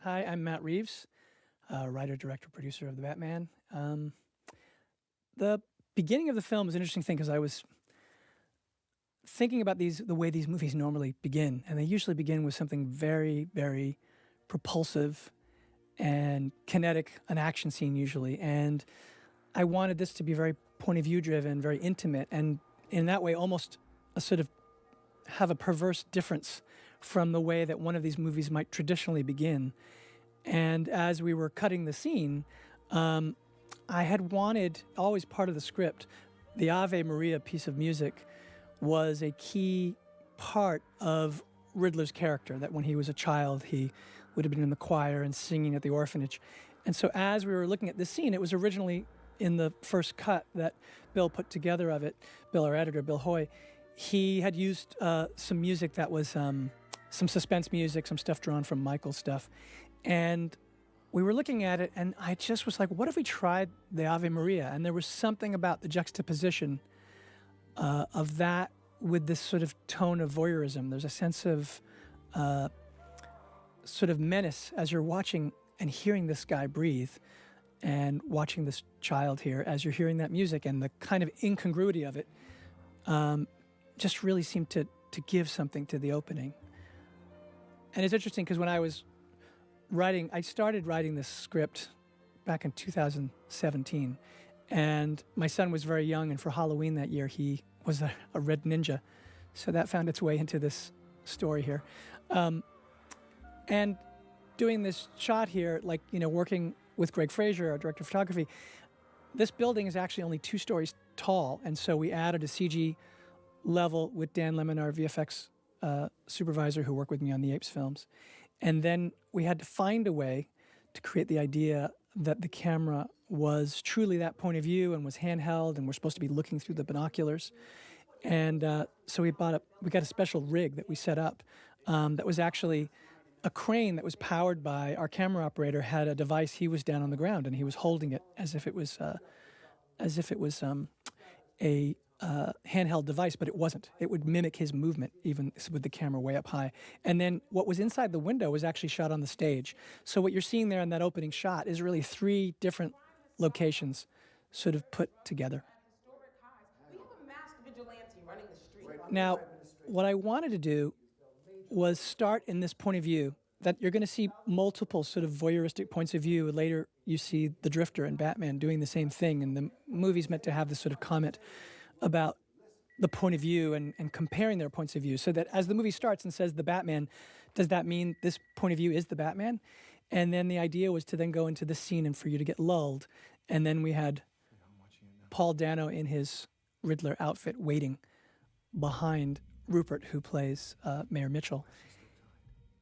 Hi, I'm Matt Reeves, writer, director, producer of The Batman. The beginning of the film is an interesting thing because I was thinking about the way these movies normally begin, and they usually begin with something very, very propulsive and kinetic, an action scene usually. And I wanted this to be very point of view driven, very intimate, and in that way almost a sort of have a perverse difference from the way that one of these movies might traditionally begin. And as we were cutting the scene, I had wanted, always part of the script, the Ave Maria piece of music was a key part of Riddler's character, that when he was a child, he would have been in the choir and singing at the orphanage. And so as we were looking at this scene, it was originally in the first cut that Bill put together of it, Bill, our editor, Bill Hoy, he had used some music that was some suspense music, some stuff drawn from Michael's stuff. And we were looking at it, and I just was like, what if we tried the Ave Maria? And there was something about the juxtaposition of that with this sort of tone of voyeurism. There's a sense of sort of menace as you're watching and hearing this guy breathe and watching this child here as you're hearing that music, and the kind of incongruity of it just really seemed to give something to the opening. And it's interesting because when I was writing, I started writing this script back in 2017, and my son was very young, and for Halloween that year he was a red ninja, so that found its way into this story here. And doing this shot here, like, you know, working with Greg Fraser, our director of photography, this building is actually only 2 stories tall, and so we added a CG level with Dan Lemon, our VFX supervisor who worked with me on the Apes films. And then we had to find a way to create the idea that the camera was truly that point of view and was handheld, and we're supposed to be looking through the binoculars. And so we got a special rig that we set up that was actually a crane that was powered by our camera operator. Had a device. He was down on the ground and he was holding it as if it was a handheld device, but it wasn't. It would mimic his movement, even with the camera way up high. And then what was inside the window was actually shot on the stage. So what you're seeing there in that opening shot is really 3 different locations sort of put together. Now, what I wanted to do was start in this point of view, that you're going to see multiple sort of voyeuristic points of view. Later, you see the Drifter and Batman doing the same thing, and the movie's meant to have this sort of comment about the point of view and comparing their points of view, so that as the movie starts and says the Batman, does that mean this point of view is the Batman? And then the idea was to then go into the scene and for you to get lulled. And then we had Paul Dano in his Riddler outfit waiting behind Rupert, who plays Mayor Mitchell.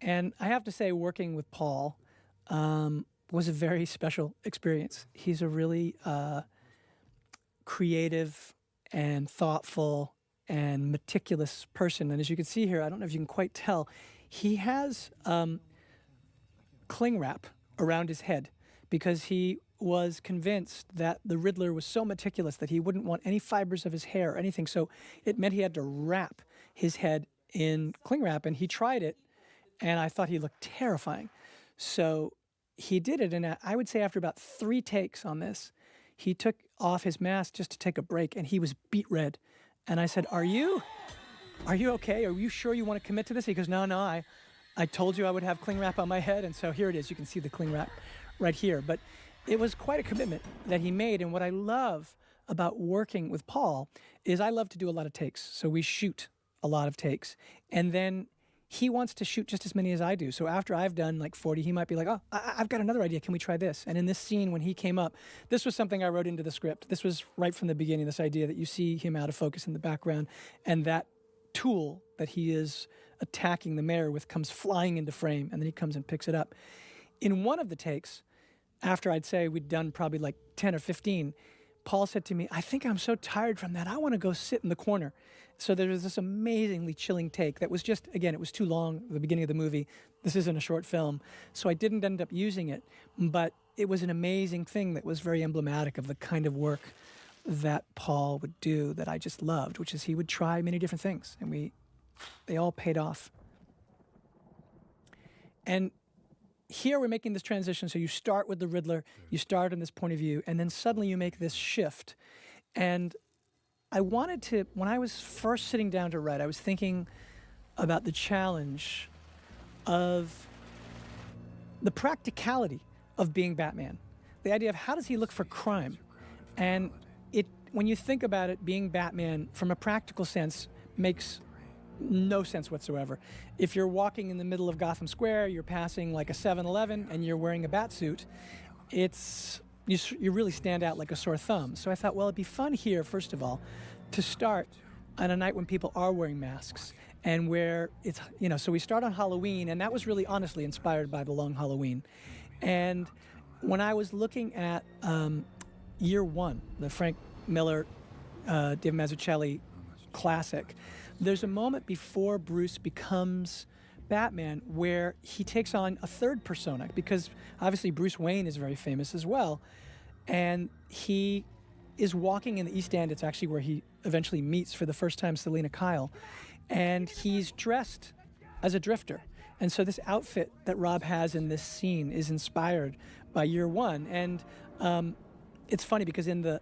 And I have to say, working with Paul was a very special experience. He's a really creative and thoughtful and meticulous person. And as you can see here, I don't know if you can quite tell, he has cling wrap around his head because he was convinced that the Riddler was so meticulous that he wouldn't want any fibers of his hair or anything. So it meant he had to wrap his head in cling wrap, and he tried it, and I thought he looked terrifying. So he did it, and I would say after about 3 takes on this, he took off his mask just to take a break, and he was beet red. And I said, are you okay? Are you sure you want to commit to this? He goes, no, I told you I would have cling wrap on my head, and so here it is. You can see the cling wrap right here. But it was quite a commitment that he made, and what I love about working with Paul is I love to do a lot of takes. So we shoot a lot of takes, and then he wants to shoot just as many as I do. So after I've done like 40, he might be like, oh, I've got another idea. Can we try this? And in this scene, when he came up, this was something I wrote into the script. This was right from the beginning, this idea that you see him out of focus in the background, and that tool that he is attacking the mayor with comes flying into frame, and then he comes and picks it up. In one of the takes, after I'd say we'd done probably like 10 or 15, Paul said to me, I think I'm so tired from that, I want to go sit in the corner. So there was this amazingly chilling take that was just, again, it was too long at the beginning of the movie. This isn't a short film, so I didn't end up using it. But it was an amazing thing that was very emblematic of the kind of work that Paul would do that I just loved, which is he would try many different things, and they all paid off. And here we're making this transition. So you start with the Riddler, you start in this point of view, and then suddenly you make this shift. And I wanted to, when I was first sitting down to write, I was thinking about the challenge of the practicality of being Batman. The idea of how does he look for crime? And when you think about it, being Batman from a practical sense makes no sense whatsoever. If you're walking in the middle of Gotham Square, you're passing like a 7-Eleven and you're wearing a bat suit, you really stand out like a sore thumb. So I thought, well, it'd be fun here, first of all, to start on a night when people are wearing masks and where it's, so we start on Halloween, and that was really honestly inspired by The Long Halloween. And when I was looking at Year One, the Frank Miller, Dave Mazzucchelli classic, there's a moment before Bruce becomes Batman where he takes on a third persona, because obviously Bruce Wayne is very famous as well, and he is walking in the East End. It's actually where he eventually meets for the first time Selina Kyle, and he's dressed as a drifter. And so this outfit that Rob has in this scene is inspired by Year One. And it's funny because in the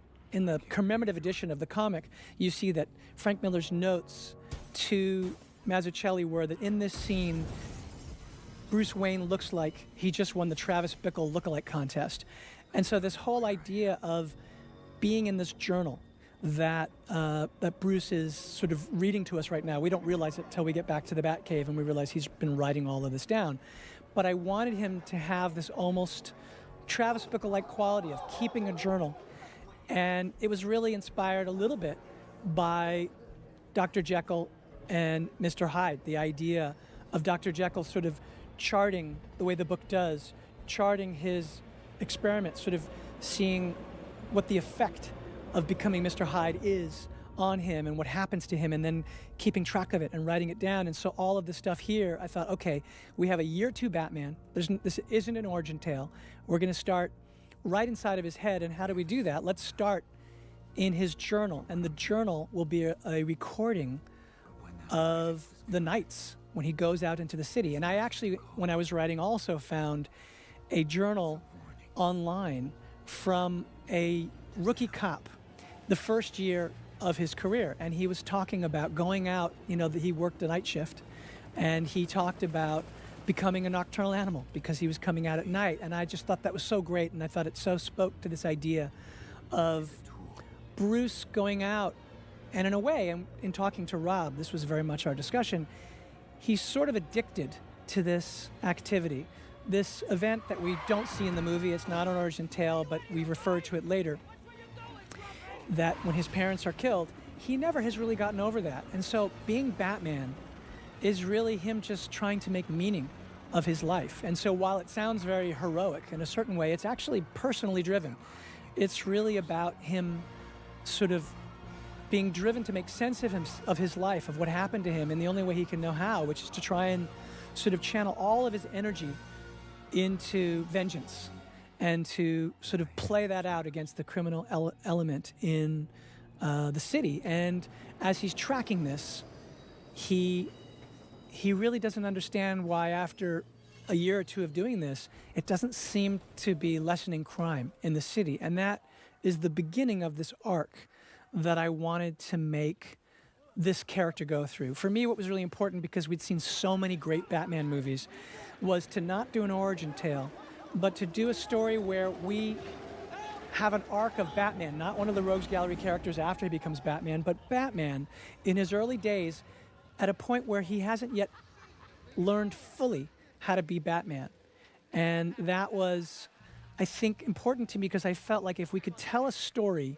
commemorative edition of the comic, you see that Frank Miller's notes to Mazzucchelli were that in this scene, Bruce Wayne looks like he just won the Travis Bickle lookalike contest. And so this whole idea of being in this journal that Bruce is sort of reading to us right now, we don't realize it till we get back to the Batcave and we realize he's been writing all of this down. But I wanted him to have this almost Travis Bickle-like quality of keeping a journal. And it was really inspired a little bit by Dr. Jekyll and Mr. Hyde, the idea of Dr. Jekyll sort of charting the way the book does, charting his experiments, sort of seeing what the effect of becoming Mr. Hyde is on him and what happens to him, and then keeping track of it and writing it down. And so all of this stuff here, I thought, okay, we have a Year Two Batman. This isn't an origin tale. We're going to start right inside of his head. And how do we do that? Let's start in his journal. And the journal will be a recording of the nights when he goes out into the city. And I actually, when I was writing, also found a journal online from a rookie cop, the first year of his career. And he was talking about going out, that he worked a night shift. And he talked about becoming a nocturnal animal because he was coming out at night. And I just thought that was so great. And I thought it so spoke to this idea of Bruce going out. And in a way, and in talking to Rob, this was very much our discussion, he's sort of addicted to this activity, this event that we don't see in the movie. It's not an origin tale, but we refer to it later, that when his parents are killed, he never has really gotten over that. And so being Batman is really him just trying to make meaning of his life. And so while it sounds very heroic in a certain way, it's actually personally driven. It's really about him sort of being driven to make sense of his life, of what happened to him, in the only way he can know how, which is to try and sort of channel all of his energy into vengeance and to sort of play that out against the criminal element in the city. And as he's tracking this, he really doesn't understand why after a year or two of doing this, it doesn't seem to be lessening crime in the city. And that is the beginning of this arc that I wanted to make this character go through. For me, what was really important, because we'd seen so many great Batman movies, was to not do an origin tale, but to do a story where we have an arc of Batman, not one of the Rogues Gallery characters after he becomes Batman, but Batman in his early days at a point where he hasn't yet learned fully how to be Batman. And that was, I think, important to me because I felt like if we could tell a story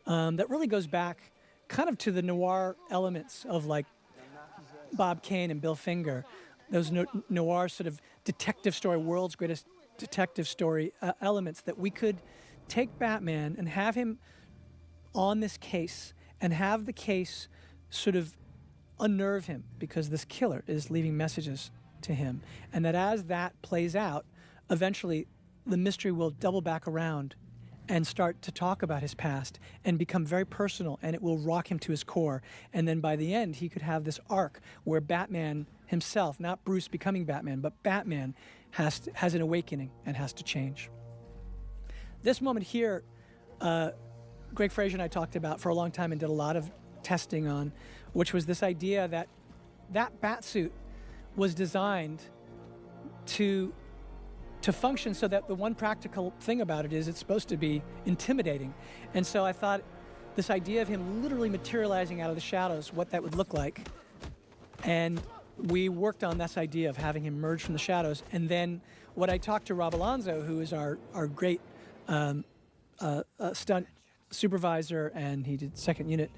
that really goes back kind of to the noir elements of like Bob Kane and Bill Finger, those noir sort of detective story, world's greatest detective story elements, that we could take Batman and have him on this case and have the case sort of unnerve him because this killer is leaving messages to him. And that as that plays out, eventually the mystery will double back around and start to talk about his past and become very personal, and it will rock him to his core. And then by the end, he could have this arc where Batman himself, not Bruce becoming Batman, but Batman has an awakening and has to change. This moment here, Greg Fraser and I talked about for a long time and did a lot of testing on, which was this idea that that bat suit was designed to function so that the one practical thing about it is it's supposed to be intimidating. And so I thought this idea of him literally materializing out of the shadows, what that would look like. And we worked on this idea of having him emerge from the shadows. And then what I talked to Rob Alonzo, who is our great stunt supervisor, and he did second unit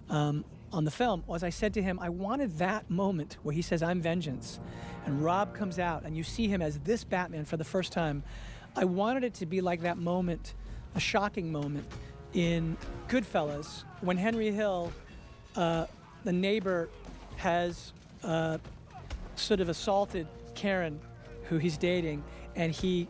on the film, was I said to him, I wanted that moment where he says, I'm vengeance, and Rob comes out and you see him as this Batman for the first time. I wanted it to be like that moment, a shocking moment in Goodfellas, when Henry Hill, the neighbor, has sort of assaulted Karen, who he's dating, and he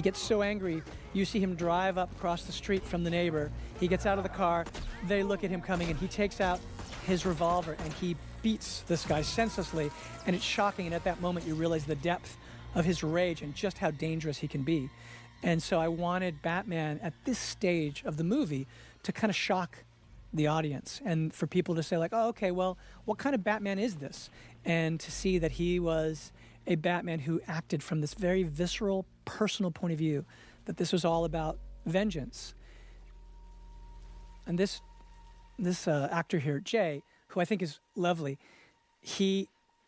gets so angry. You see him drive up across the street from the neighbor. He gets out of the car. They look at him coming, and he takes out his revolver, and he beats this guy senselessly. And it's shocking, and at that moment, you realize the depth of his rage and just how dangerous he can be. And so I wanted Batman at this stage of the movie to kind of shock the audience and for people to say, like, oh, okay, well, what kind of Batman is this? And to see that he was a Batman who acted from this very visceral, personal point of view, that this was all about vengeance. And this actor here, Jay, who I think is lovely,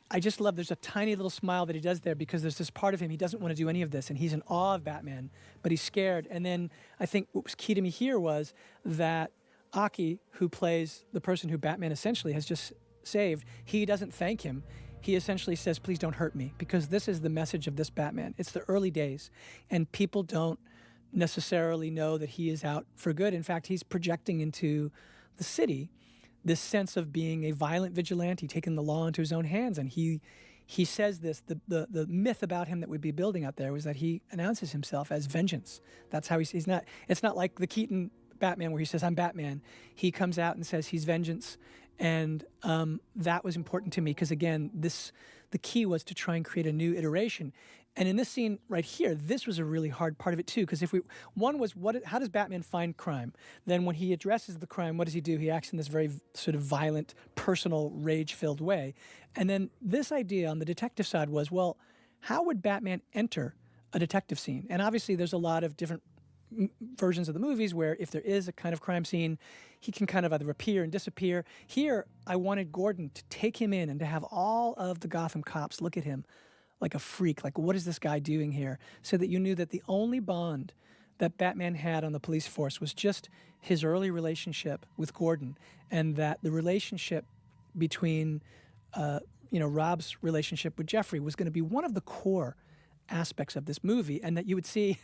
I just love, there's a tiny little smile that he does there because there's this part of him, he doesn't want to do any of this, and he's in awe of Batman, but he's scared. And then I think what was key to me here was that Aki, who plays the person who Batman essentially has just saved, he doesn't thank him. He essentially says, please don't hurt me, because this is the message of this Batman. It's the early days, and people don't necessarily know that he is out for good. In fact, he's projecting into the city this sense of being a violent vigilante, taking the law into his own hands. And he says this, the myth about him that we'd be building out there was that he announces himself as vengeance. That's how he's not, it's not like the Keaton Batman where he says, I'm Batman. He comes out and says he's vengeance. And that was important to me because, again, the key was to try and create a new iteration. And in this scene right here, this was a really hard part of it too, because one was how does Batman find crime? Then when he addresses the crime, what does he do? He acts in this very sort of violent, personal, rage-filled way. And then this idea on the detective side was, well, how would Batman enter a detective scene? And obviously there's a lot of different versions of the movies where if there is a kind of crime scene, he can kind of either appear and disappear. Here, I wanted Gordon to take him in and to have all of the Gotham cops look at him like a freak, like, what is this guy doing here? So that you knew that the only bond that Batman had on the police force was just his early relationship with Gordon, and that the relationship between, Rob's relationship with Jeffrey was going to be one of the core aspects of this movie, and that you would see,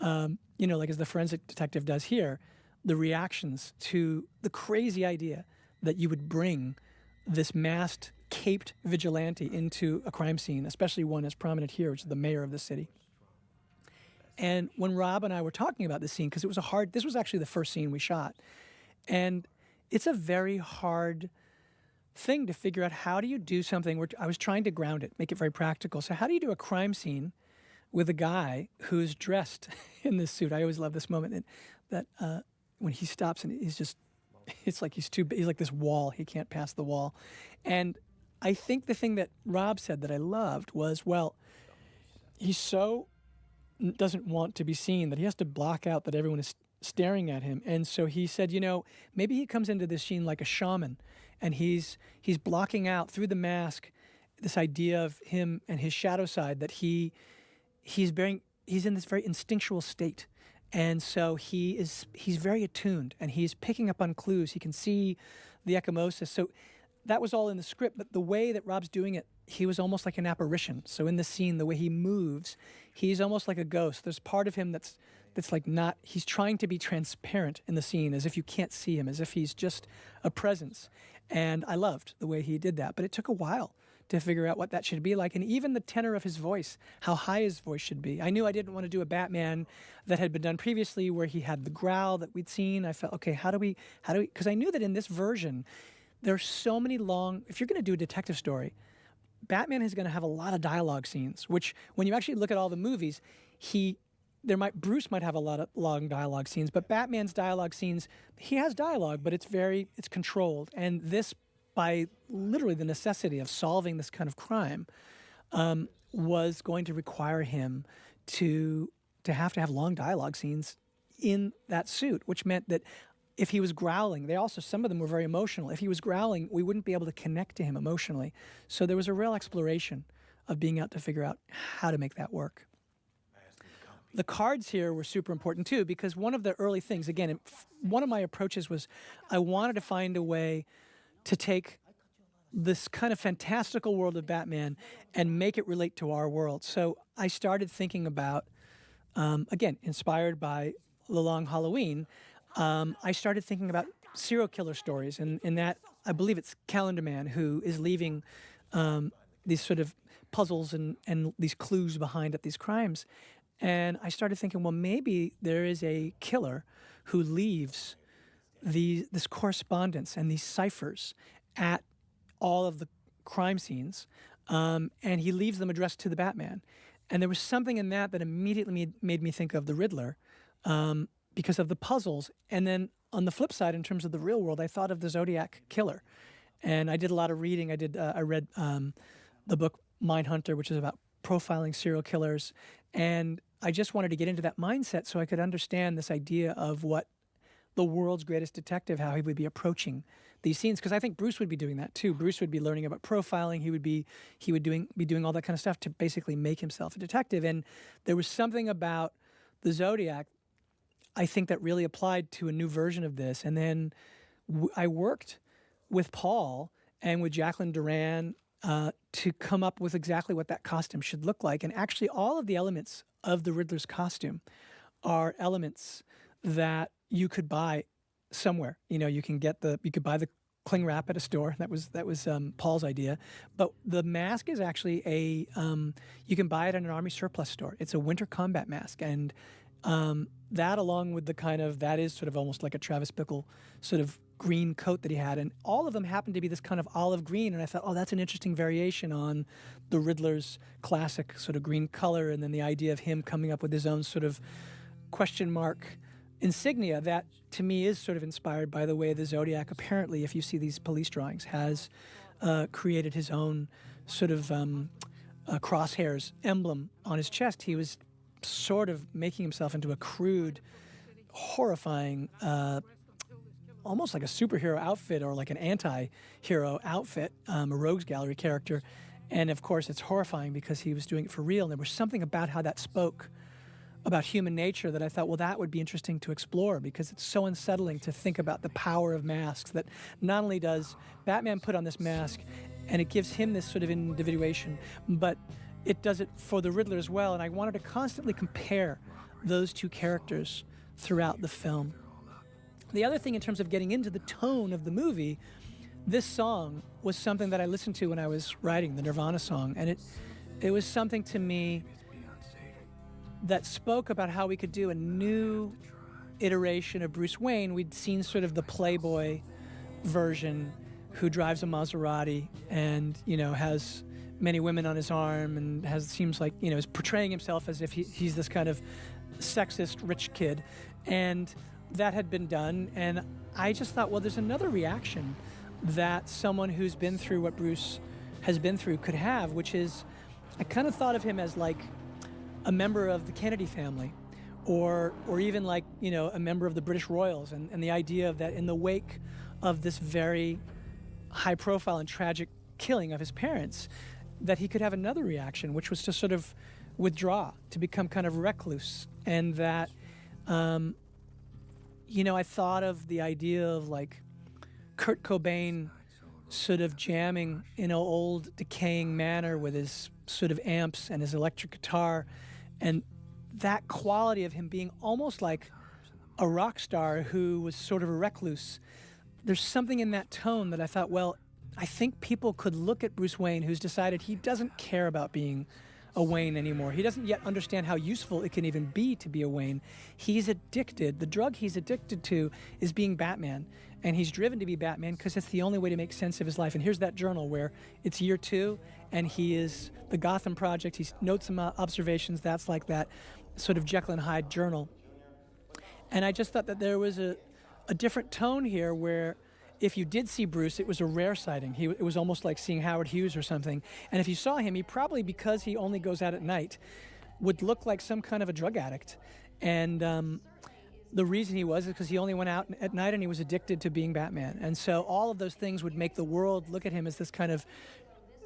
like as the forensic detective does here, the reactions to the crazy idea that you would bring this masked, caped vigilante into a crime scene, especially one as prominent here, which is the mayor of the city. And when Rob and I were talking about this scene, because this was actually the first scene we shot, and it's a very hard thing to figure out, how do you do something where I was trying to ground it, make it very practical. So how do you do a crime scene with a guy who's dressed in this suit? I always love this moment that when he stops and it's like he's like this wall, he can't pass the wall. And I think the thing that Rob said that I loved was, well, he so doesn't want to be seen that he has to block out that everyone is staring at him. And so he said, maybe he comes into this scene like a shaman, and he's blocking out through the mask this idea of him and his shadow side, that he's in this very instinctual state. And so he's very attuned, and he's picking up on clues. He can see the ecchymosis. So that was all in the script, but the way that Rob's doing it, he was almost like an apparition. So in the scene, the way he moves, he's almost like a ghost. There's part of him that's like not, he's trying to be transparent in the scene, as if you can't see him, as if he's just a presence. And I loved the way he did that, but it took a while to figure out what that should be like. And even the tenor of his voice, how high his voice should be. I knew I didn't want to do a Batman that had been done previously where he had the growl that we'd seen. I felt, okay, how do we, because I knew that in this version, there's so many long, if you're going to do a detective story, Batman is going to have a lot of dialogue scenes, which when you actually look at all the movies, Bruce might have a lot of long dialogue scenes, but Batman's dialogue scenes, he has dialogue, but it's controlled. And this, by literally the necessity of solving this kind of crime, was going to require him to have long dialogue scenes in that suit, which meant that if he was growling, some of them were very emotional. If he was growling, we wouldn't be able to connect to him emotionally. So there was a real exploration of being able to figure out how to make that work. The cards here were super important too, because one of the early things, again, one of my approaches was I wanted to find a way to take this kind of fantastical world of Batman and make it relate to our world. So I started thinking about, again, inspired by The Long Halloween, I started thinking about serial killer stories. And in that, I believe it's Calendar Man who is leaving these sort of puzzles and these clues behind at these crimes. And I started thinking, well, maybe there is a killer who leaves this correspondence and these ciphers at all of the crime scenes, and he leaves them addressed to the Batman. And there was something in that immediately made me think of the Riddler because of the puzzles. And then on the flip side, in terms of the real world, I thought of the Zodiac Killer. And I did a lot of reading. I read the book Mindhunter, which is about profiling serial killers. And I just wanted to get into that mindset so I could understand this idea of what the world's greatest detective, how he would be approaching these scenes. Because I think Bruce would be doing that too. Bruce would be learning about profiling. He would be doing all that kind of stuff to basically make himself a detective. And there was something about the Zodiac, I think, that really applied to a new version of this. And then I worked with Paul and with Jacqueline Duran to come up with exactly what that costume should look like. And actually all of the elements of the Riddler's costume are elements that you could buy somewhere. You could buy the cling wrap at a store. That was Paul's idea. But the mask is actually you can buy it at an army surplus store. It's a winter combat mask. And that, along with that is sort of almost like a Travis Bickle sort of green coat that he had. And all of them happened to be this kind of olive green. And I thought, that's an interesting variation on the Riddler's classic sort of green color. And then the idea of him coming up with his own sort of question mark insignia that, to me, is sort of inspired by the way the Zodiac, apparently, if you see these police drawings, has created his own sort of crosshairs emblem on his chest. He was sort of making himself into a crude, horrifying, almost like a superhero outfit or like an anti-hero outfit, a rogues gallery character. And of course it's horrifying because he was doing it for real. And there was something about how that spoke about human nature that I thought, well, that would be interesting to explore, because it's so unsettling to think about the power of masks, that not only does Batman put on this mask and it gives him this sort of individuation, but it does it for the Riddler as well. And I wanted to constantly compare those two characters throughout the film. The other thing, in terms of getting into the tone of the movie, this song was something that I listened to when I was writing, the Nirvana song. And it was something to me that spoke about how we could do a new iteration of Bruce Wayne. We'd seen sort of the Playboy version who drives a Maserati and, has many women on his arm and seems like, is portraying himself as if he's this kind of sexist rich kid. And that had been done. And I just thought, well, there's another reaction that someone who's been through what Bruce has been through could have, which is, I kind of thought of him as like a member of the Kennedy family, or even like, a member of the British Royals, and the idea of that in the wake of this very high profile and tragic killing of his parents, that he could have another reaction, which was to sort of withdraw, to become kind of recluse. And that, I thought of the idea of like Kurt Cobain sort of jamming in an old decaying manor with his sort of amps and his electric guitar, and that quality of him being almost like a rock star who was sort of a recluse. There's something in that tone that I thought, well, I think people could look at Bruce Wayne, who's decided he doesn't care about being a Wayne anymore. He doesn't yet understand how useful it can even be to be a Wayne. He's addicted. The drug he's addicted to is being Batman. And he's driven to be Batman because it's the only way to make sense of his life. And here's that journal where it's year 2 and he is the Gotham Project. He notes some observations. That's like that sort of Jekyll and Hyde journal. And I just thought that there was a different tone here where if you did see Bruce, it was a rare sighting. It was almost like seeing Howard Hughes or something. And if you saw him, he probably, because he only goes out at night, would look like some kind of a drug addict. And the reason he was is because he only went out at night and he was addicted to being Batman. And so all of those things would make the world look at him as this kind of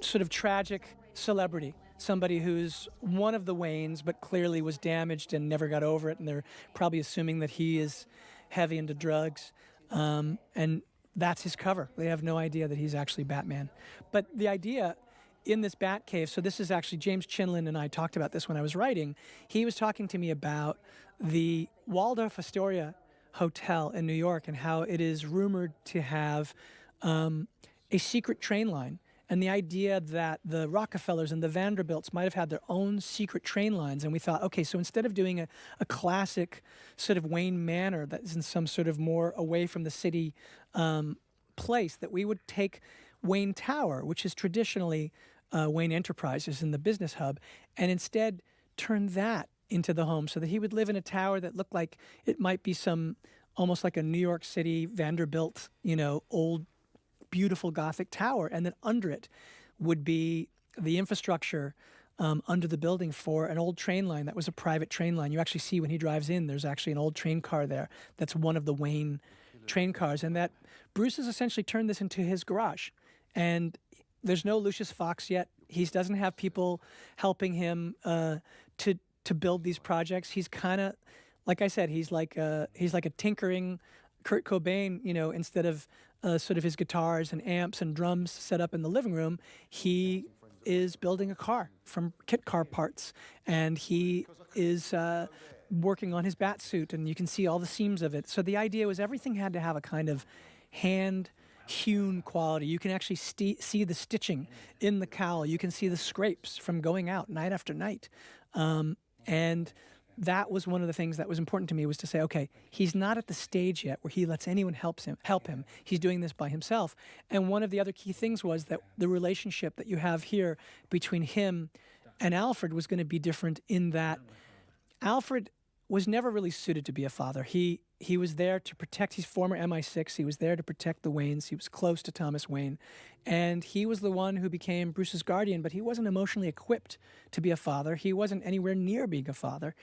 sort of tragic celebrity, somebody who's one of the Waynes but clearly was damaged and never got over it, and they're probably assuming that he is heavy into drugs. And that's his cover. They have no idea that he's actually Batman. But the idea in this Bat Cave, so this is actually James Chinlin and I talked about this when I was writing. He was talking to me about the Waldorf Astoria Hotel in New York and how it is rumored to have a secret train line. And the idea that the Rockefellers and the Vanderbilts might have had their own secret train lines. And we thought, okay, so instead of doing a classic sort of Wayne Manor that's in some sort of more away from the city place, that we would take Wayne Tower, which is traditionally Wayne Enterprises in the business hub, and instead turn that into the home so that he would live in a tower that looked like it might be some almost like a New York City Vanderbilt, old beautiful Gothic tower, and then under it would be the infrastructure under the building for an old train line that was a private train line. You actually see when he drives in, there's actually an old train car there that's one of the Wayne train cars, and that Bruce has essentially turned this into his garage. And there's no Lucius Fox yet. He doesn't have people helping him to build these projects. He's kind of, like I said, he's like a tinkering Kurt Cobain. Instead of sort of his guitars and amps and drums set up in the living room, he is building a car from kit car parts, and he is working on his bat suit, and you can see all the seams of it. So the idea was everything had to have a kind of hand-hewn quality. You can actually see the stitching in the cowl. You can see the scrapes from going out night after night. And that was one of the things that was important to me, was to say, okay, he's not at the stage yet where he lets anyone help him. He's doing this by himself. And one of the other key things was that the relationship that you have here between him and Alfred was going to be different, in that Alfred was never really suited to be a father. He was there to protect, he's former MI6, he was there to protect the Waynes, he was close to Thomas Wayne, and he was the one who became Bruce's guardian, but he wasn't emotionally equipped to be a father. He wasn't anywhere near being a father.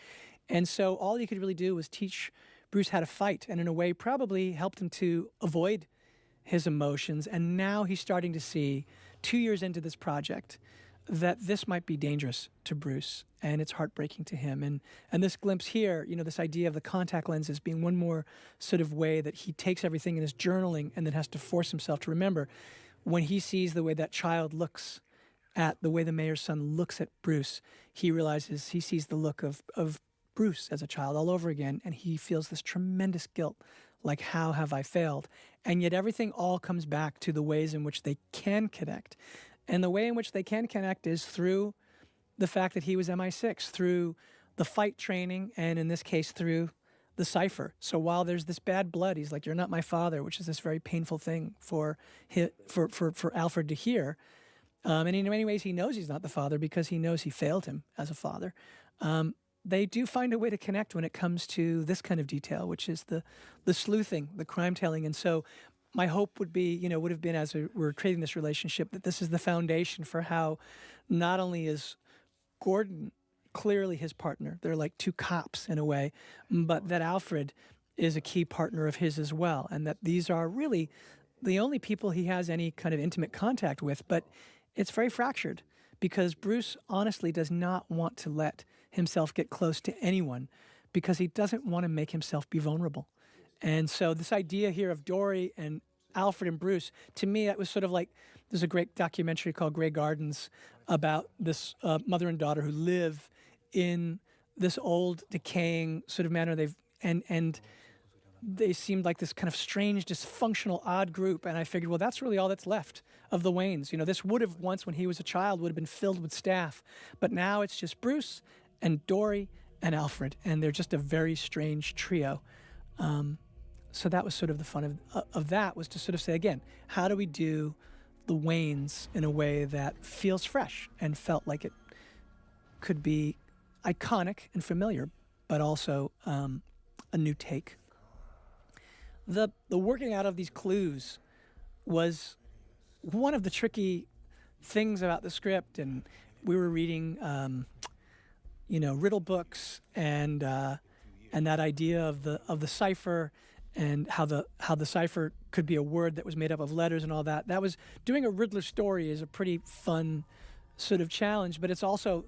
And so all he could really do was teach Bruce how to fight, and in a way probably helped him to avoid his emotions. And now he's starting to see, 2 years into this project, that this might be dangerous to Bruce, and it's heartbreaking to him. And this glimpse here, this idea of the contact lenses being one more sort of way that he takes everything in his journaling and then has to force himself to remember. When he sees the way that child looks at the way the mayor's son looks at Bruce, he realizes, he sees the look of Bruce as a child all over again, and he feels this tremendous guilt, like, how have I failed? And yet everything all comes back to the ways in which they can connect. And the way in which they can connect is through the fact that he was MI6, through the fight training, and in this case, through the cipher. So while there's this bad blood, he's like, "You're not my father," which is this very painful thing for Alfred to hear. And in many ways, he knows he's not the father because he knows he failed him as a father. They do find a way to connect when it comes to this kind of detail, which is the sleuthing, the crime telling. And so my hope would be, would have been, as we're creating this relationship, that this is the foundation for how not only is Gordon clearly his partner, they're like two cops in a way, but that Alfred is a key partner of his as well, and that these are really the only people he has any kind of intimate contact with. But it's very fractured because Bruce honestly does not want to let himself get close to anyone because he doesn't want to make himself be vulnerable. And so this idea here of Dory and Alfred and Bruce, to me, that was sort of like, there's a great documentary called Grey Gardens about this mother and daughter who live in this old decaying sort of manor. And they seemed like this kind of strange, dysfunctional, odd group. And I figured, well, that's really all that's left of the Waynes. This would have once, when he was a child, would have been filled with staff. But now it's just Bruce and Dory and Alfred. And they're just a very strange trio. So that was sort of the fun of that, was to sort of say, again, how do we do the Waynes in a way that feels fresh and felt like it could be iconic and familiar, but also a new take. The working out of these clues was one of the tricky things about the script, and we were reading, riddle books and that idea of the cipher, and how the cipher could be a word that was made up of letters and all that. That was, doing a Riddler story is a pretty fun sort of challenge, but it's also,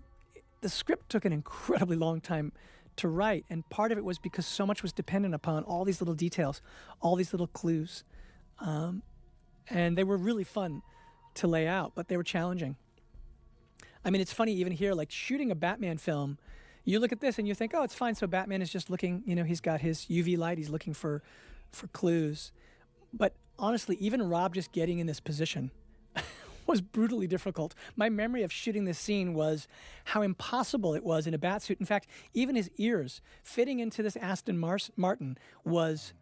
the script took an incredibly long time to write, and part of it was because so much was dependent upon all these little details, all these little clues, and they were really fun to lay out, but they were challenging. I mean, it's funny even here, like shooting a Batman film, you look at this and you think, oh, it's fine. So Batman is just looking, he's got his UV light, he's looking for clues. But honestly, even Rob just getting in this position was brutally difficult. My memory of shooting this scene was how impossible it was in a bat suit. In fact, even his ears fitting into this Aston Martin was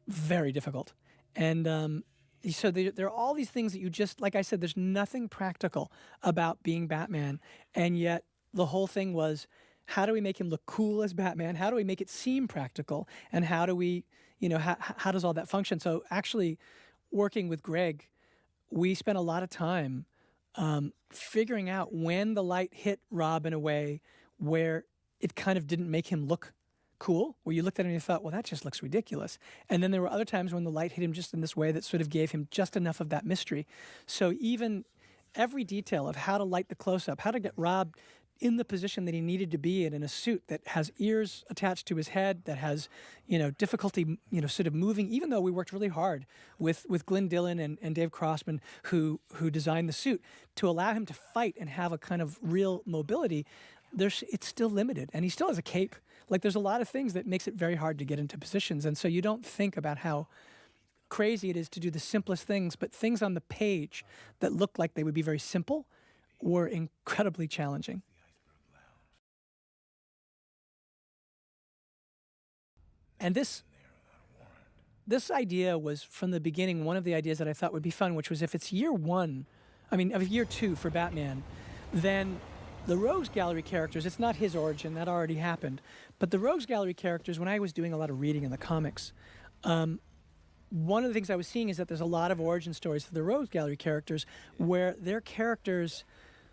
very difficult. And so there are all these things that you just, like I said, there's nothing practical about being Batman. And yet the whole thing was, how do we make him look cool as Batman? How do we make it seem practical? And how do we, how does all that function? So actually working with Greg, we spent a lot of time figuring out when the light hit Rob in a way where it kind of didn't make him look cool, where you looked at it and you thought, well, that just looks ridiculous. And then there were other times when the light hit him just in this way that sort of gave him just enough of that mystery. So even every detail of how to light the close-up, how to get Rob in the position that he needed to be in a suit that has ears attached to his head, that has, difficulty, sort of moving, even though we worked really hard with Glenn Dillon and Dave Crossman, who designed the suit, to allow him to fight and have a kind of real mobility. It's still limited, and he still has a cape. Like, there's a lot of things that makes it very hard to get into positions, and so you don't think about how crazy it is to do the simplest things, but things on the page that look like they would be very simple were incredibly challenging. And this idea was, from the beginning, one of the ideas that I thought would be fun, which was, if it's year 2 for Batman, then the Rogues Gallery characters, it's not his origin, that already happened, but the Rogues Gallery characters, when I was doing a lot of reading in the comics, one of the things I was seeing is that there's a lot of origin stories for the Rogues Gallery characters where their characters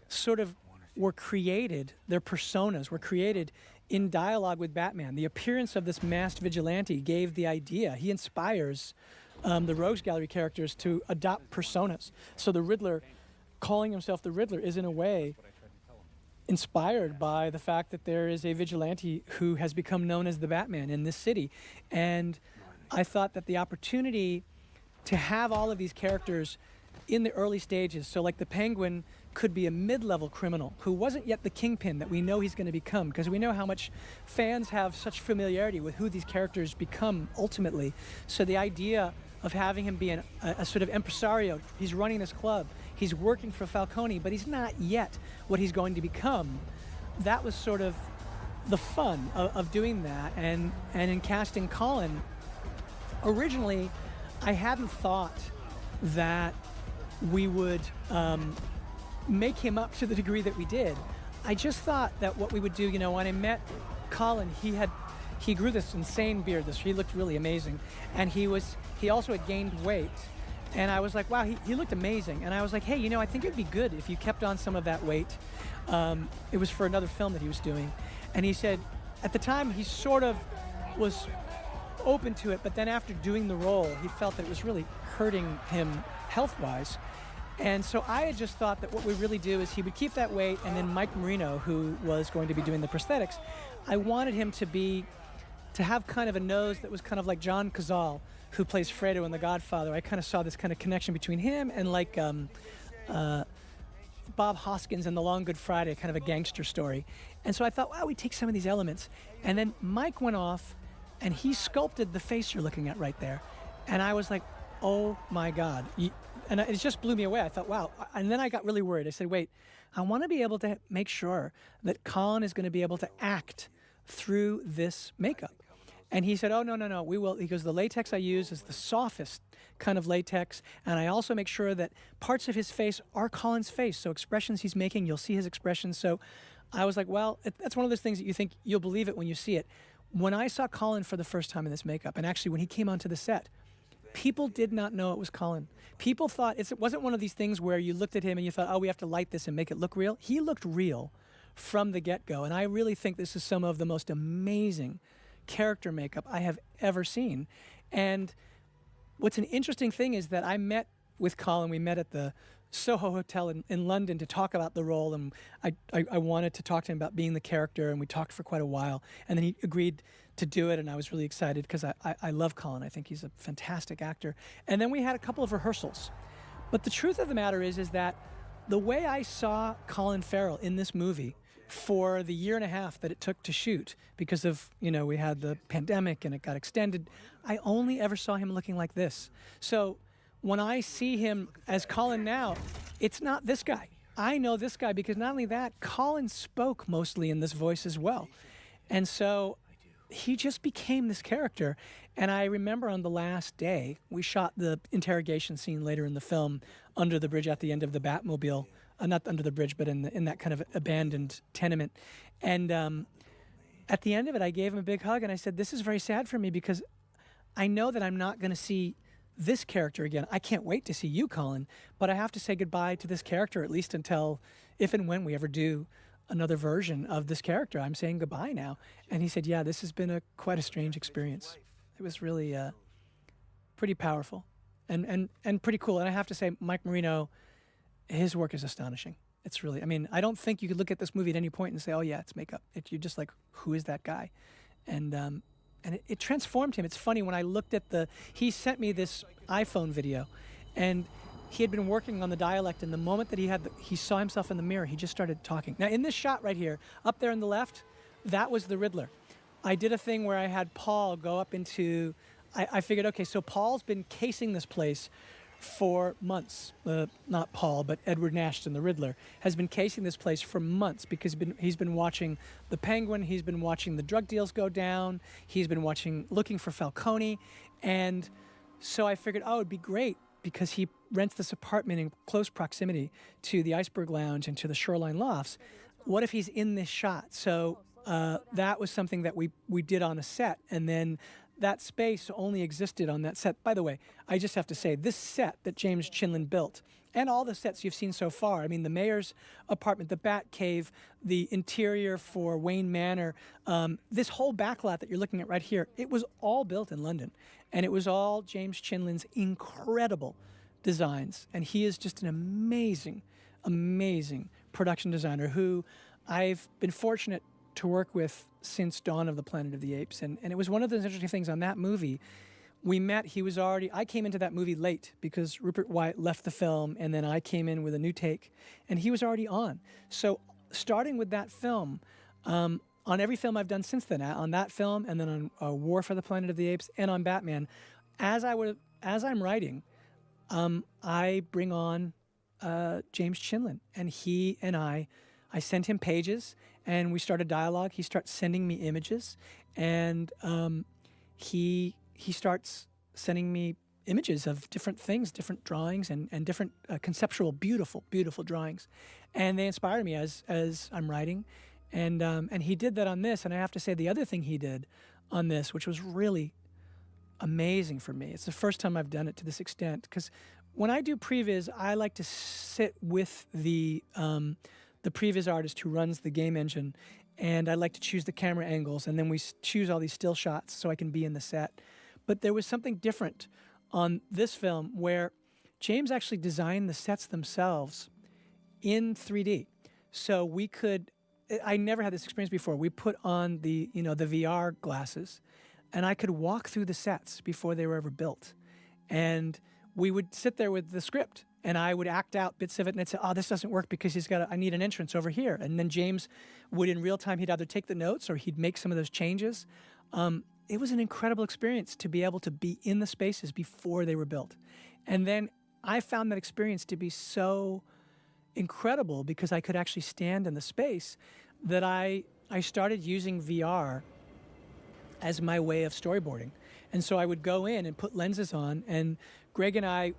sort of were created, their personas were created in dialogue with Batman. The appearance of this masked vigilante gave the idea. He inspires the Rogues Gallery characters to adopt personas. So the Riddler, calling himself the Riddler, is in a way inspired by the fact that there is a vigilante who has become known as the Batman in this city. And I thought that the opportunity to have all of these characters in the early stages, so like the Penguin could be a mid-level criminal who wasn't yet the kingpin that we know he's going to become, because we know how much fans have such familiarity with who these characters become ultimately. So the idea of having him be a sort of impresario, he's running this club, he's working for Falcone, but he's not yet what he's going to become. That was sort of the fun of doing that. And in casting Colin, originally I hadn't thought that we would make him up to the degree that we did. I just thought that what we would do, when I met Colin, he grew this insane beard. He looked really amazing, and he also had gained weight, and I was like, wow, he looked amazing. And I was like, hey, I think it'd be good if you kept on some of that weight. It was for another film that he was doing, and he said, at the time he sort of was open to it, but then after doing the role, he felt that it was really hurting him health-wise. And so I had just thought that what we'd really do is he would keep that weight, and then Mike Marino, who was going to be doing the prosthetics, I wanted him to have kind of a nose that was kind of like John Cazale, who plays Fredo in The Godfather. I kind of saw this kind of connection between him and like Bob Hoskins in The Long Good Friday, kind of a gangster story. And so I thought, wow, we take some of these elements. And then Mike went off and he sculpted the face you're looking at right there. And I was like, oh my God. And it just blew me away. I thought, wow. And then I got really worried. I said, wait, I want to be able to make sure that Colin is going to be able to act through this makeup. And he said, oh, no, we will. He goes, the latex I use is the softest kind of latex. And I also make sure that parts of his face are Colin's face. So expressions he's making, you'll see his expressions. So I was like, well, that's one of those things that you think you'll believe it when you see it. When I saw Colin for the first time in this makeup, and actually when he came onto the set, people did not know it was Colin. People thought it wasn't one of these things where you looked at him and you thought, oh, we have to light this and make it look real. He looked real from the get-go. And I really think this is some of the most amazing character makeup I have ever seen. And what's an interesting thing is that I met with Colin. We met at the Soho Hotel in London to talk about the role, and I wanted to talk to him about being the character, and we talked for quite a while. And then he agreed to do it, and I was really excited because I love Colin. I think he's a fantastic actor. And then we had a couple of rehearsals. But the truth of the matter is that the way I saw Colin Farrell in this movie for the year and a half that it took to shoot, because of, we had the pandemic and it got extended, I only ever saw him looking like this. So when I see him as Colin now, it's not this guy. I know this guy because not only that, Colin spoke mostly in this voice as well. And so he just became this character. And I remember on the last day, we shot the interrogation scene later in the film under the bridge at the end of the Batmobile. Not under the bridge, but in that kind of abandoned tenement. And at the end of it, I gave him a big hug and I said, this is very sad for me because I know that I'm not going to see this character again. I can't wait to see you, Colin, but I have to say goodbye to this character, at least until if and when we ever do another version of this character. I'm saying goodbye now. And he said, yeah, this has been quite a strange experience. It was really pretty powerful and pretty cool. And I have to say, Mike Marino, his work is astonishing. It's really, I don't think you could look at this movie at any point and say, oh yeah, it's makeup. You're just like, who is that guy? And it transformed him. It's funny, when I looked at he sent me this iPhone video, and he had been working on the dialect, and the moment that he saw himself in the mirror, he just started talking. Now, in this shot right here, up there on the left, that was the Riddler. I did a thing where I had Paul go up into, I figured, okay, so Paul's been casing this place for months. Not Paul, but Edward Nashton, the Riddler, has been casing this place for months because he's been watching the Penguin, he's been watching the drug deals go down, he's been looking for Falcone, and so I figured, oh, it'd be great because he rents this apartment in close proximity to the Iceberg Lounge and to the Shoreline Lofts. What if he's in this shot? So that was something that we did on a set, and then that space only existed on that set. By the way, I just have to say, this set that James Chinlin built, and all the sets you've seen so far, the mayor's apartment, the Bat Cave, the interior for Wayne Manor, this whole backlot that you're looking at right here, it was all built in London. And it was all James Chinlin's incredible designs. And he is just an amazing, amazing production designer who I've been fortunate to work with since Dawn of the Planet of the Apes. And it was one of those interesting things on that movie. We met, I came into that movie late because Rupert Wyatt left the film, and then I came in with a new take, and he was already on. So starting with that film, on every film I've done since then, on that film, and then on War for the Planet of the Apes, and on Batman, as I'm writing, I bring on James Chinlin, and he and I sent him pages, and we started dialogue. He starts sending me images, and he starts sending me images of different things, different drawings, and different conceptual, beautiful, beautiful drawings, and they inspire me as I'm writing, and he did that on this. And I have to say, the other thing he did on this, which was really amazing for me, it's the first time I've done it to this extent, because when I do previs, I like to sit with the previs artist who runs the game engine, and I like to choose the camera angles, and then we choose all these still shots so I can be in the set. But there was something different on this film where James actually designed the sets themselves in 3D. So I never had this experience before. We put on the VR glasses, and I could walk through the sets before they were ever built. And we would sit there with the script, and I would act out bits of it, and I'd say, oh, this doesn't work because I need an entrance over here. And then James would, in real time, he'd either take the notes or he'd make some of those changes. it was an incredible experience to be able to be in the spaces before they were built. And then I found that experience to be so incredible because I could actually stand in the space that I started using VR as my way of storyboarding. And so I would go in and put lenses on, and Greg and I,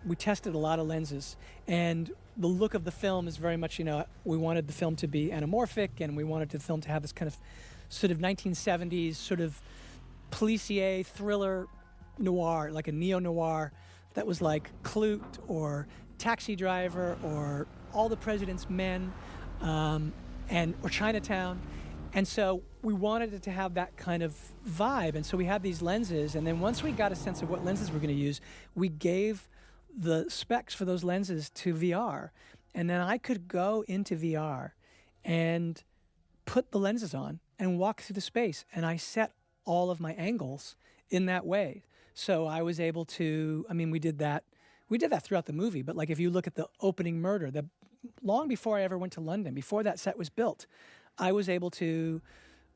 we tested a lot of lenses, and the look of the film is very much, we wanted the film to be anamorphic, and we wanted the film to have this kind of sort of 1970s sort of policier thriller noir, like a neo-noir that was like Clute or Taxi Driver or All the President's Men, or Chinatown. And so we wanted it to have that kind of vibe. And so we had these lenses. And then once we got a sense of what lenses we're going to use, we gave the specs for those lenses to VR. And then I could go into VR and put the lenses on and walk through the space. And I set all of my angles in that way. So I was able to, we did that throughout the movie. But like if you look at the opening murder, long before I ever went to London, before that set was built, I was able to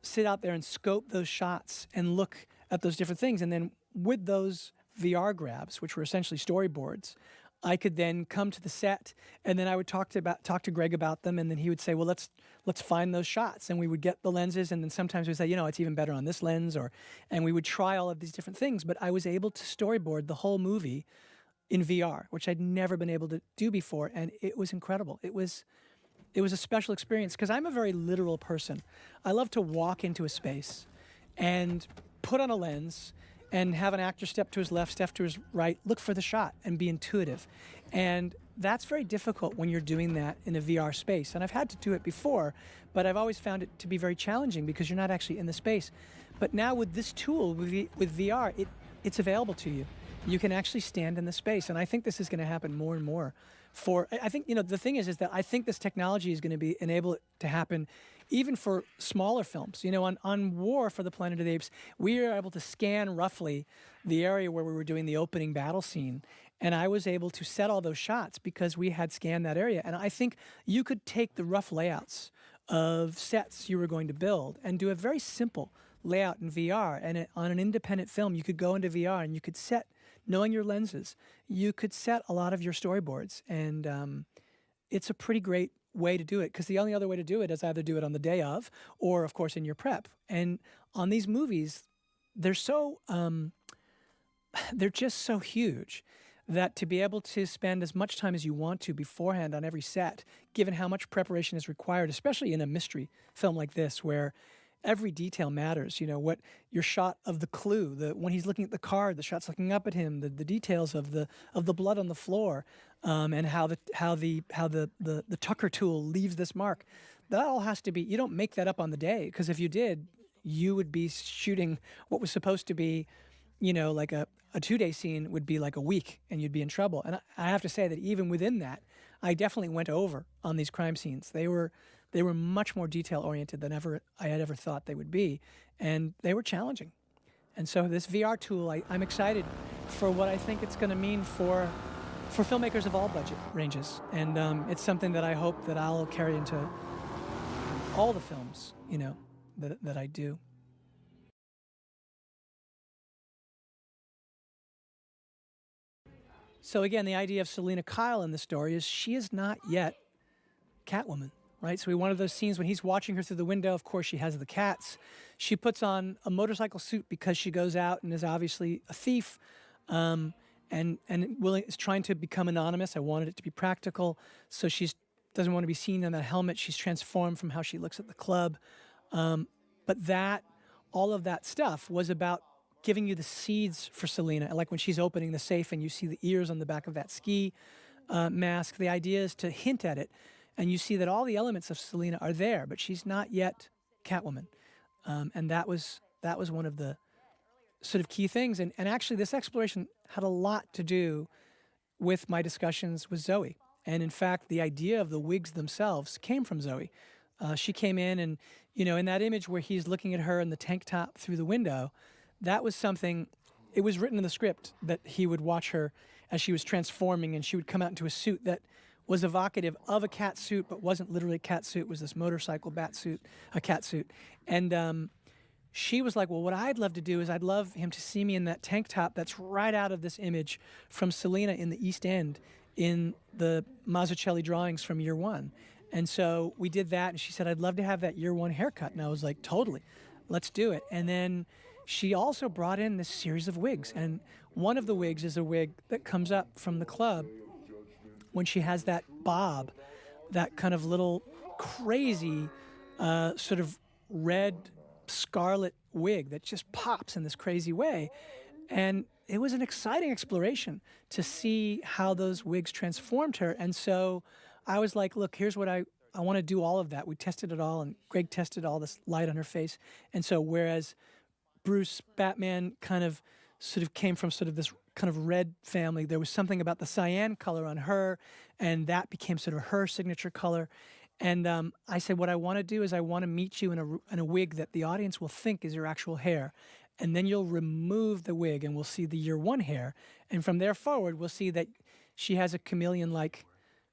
sit out there and scope those shots and look at those different things. And then with those VR grabs, which were essentially storyboards, I could then come to the set, and then I would talk to Greg about them, and then he would say, well, let's find those shots. And we would get the lenses, and then sometimes we'd say, it's even better on this lens, and we would try all of these different things. But I was able to storyboard the whole movie in VR, which I'd never been able to do before, and it was incredible. It was a special experience because I'm a very literal person. I love to walk into a space and put on a lens and have an actor step to his left, step to his right, look for the shot and be intuitive. And that's very difficult when you're doing that in a VR space. And I've had to do it before, but I've always found it to be very challenging because you're not actually in the space. But now with this tool, with VR, it's available to you. You can actually stand in the space. And I think this is going to happen more and more. I think, the thing is that I think this technology is going to enable it to happen even for smaller films. On War for the Planet of the Apes, we were able to scan roughly the area where we were doing the opening battle scene. And I was able to set all those shots because we had scanned that area. And I think you could take the rough layouts of sets you were going to build and do a very simple layout in VR. And on an independent film, you could go into VR and you could set, knowing your lenses, you could set a lot of your storyboards. And it's a pretty great way to do it because the only other way to do it is either do it on the day of or, of course, in your prep. And on these movies, they're just so huge that to be able to spend as much time as you want to beforehand on every set, given how much preparation is required, especially in a mystery film like this where every detail matters. What your shot of the clue, when he's looking at the card, the shot's looking up at him, the details of the blood on the floor, and how the Tucker tool leaves this mark. That all has to be. You don't make that up on the day because if you did, you would be shooting what was supposed to be, like a 2-day scene would be like a week, and you'd be in trouble. And I have to say that even within that, I definitely went over on these crime scenes. They were much more detail-oriented than I had ever thought they would be, and they were challenging. And so this VR tool, I'm excited for what I think it's going to mean for filmmakers of all budget ranges. And it's something that I hope that I'll carry into all the films, that I do. So again, the idea of Selina Kyle in the story is she is not yet Catwoman. Right, so we wanted those scenes when he's watching her through the window. Of course, she has the cats. She puts on a motorcycle suit because she goes out and is obviously a thief, and is trying to become anonymous. I wanted it to be practical, so she doesn't want to be seen in that helmet. She's transformed from how she looks at the club, but all of that stuff was about giving you the seeds for Selina. Like when she's opening the safe and you see the ears on the back of that ski mask. The idea is to hint at it. And you see that all the elements of Selina are there, but she's not yet Catwoman. And that was one of the sort of key things. And actually, this exploration had a lot to do with my discussions with Zoe. And in fact, the idea of the wigs themselves came from Zoe. She came in and, in that image where he's looking at her in the tank top through the window, that was something, it was written in the script that he would watch her as she was transforming and she would come out into a suit that was evocative of a cat suit, but wasn't literally a cat suit. It was this motorcycle bat suit, a cat suit. And she was like, well, what I'd love to do is I'd love him to see me in that tank top that's right out of this image from Selina in the East End in the Mazzucchelli drawings from Year One. And so we did that, and she said, I'd love to have that Year One haircut. And I was like, totally, let's do it. And then she also brought in this series of wigs. And one of the wigs is a wig that comes up from the club when she has that bob, that kind of little crazy sort of red scarlet wig that just pops in this crazy way. And it was an exciting exploration to see how those wigs transformed her. And so I was like, look, here's what I want to do all of that. We tested it all, and Greg tested all this light on her face. And so whereas Bruce Batman kind of sort of came from sort of this kind of red family, there was something about the cyan color on her, and that became sort of her signature color. And I said, what I want to do is I want to meet you in a wig that the audience will think is your actual hair. And then you'll remove the wig and we'll see the Year One hair. And from there forward, we'll see that she has a chameleon-like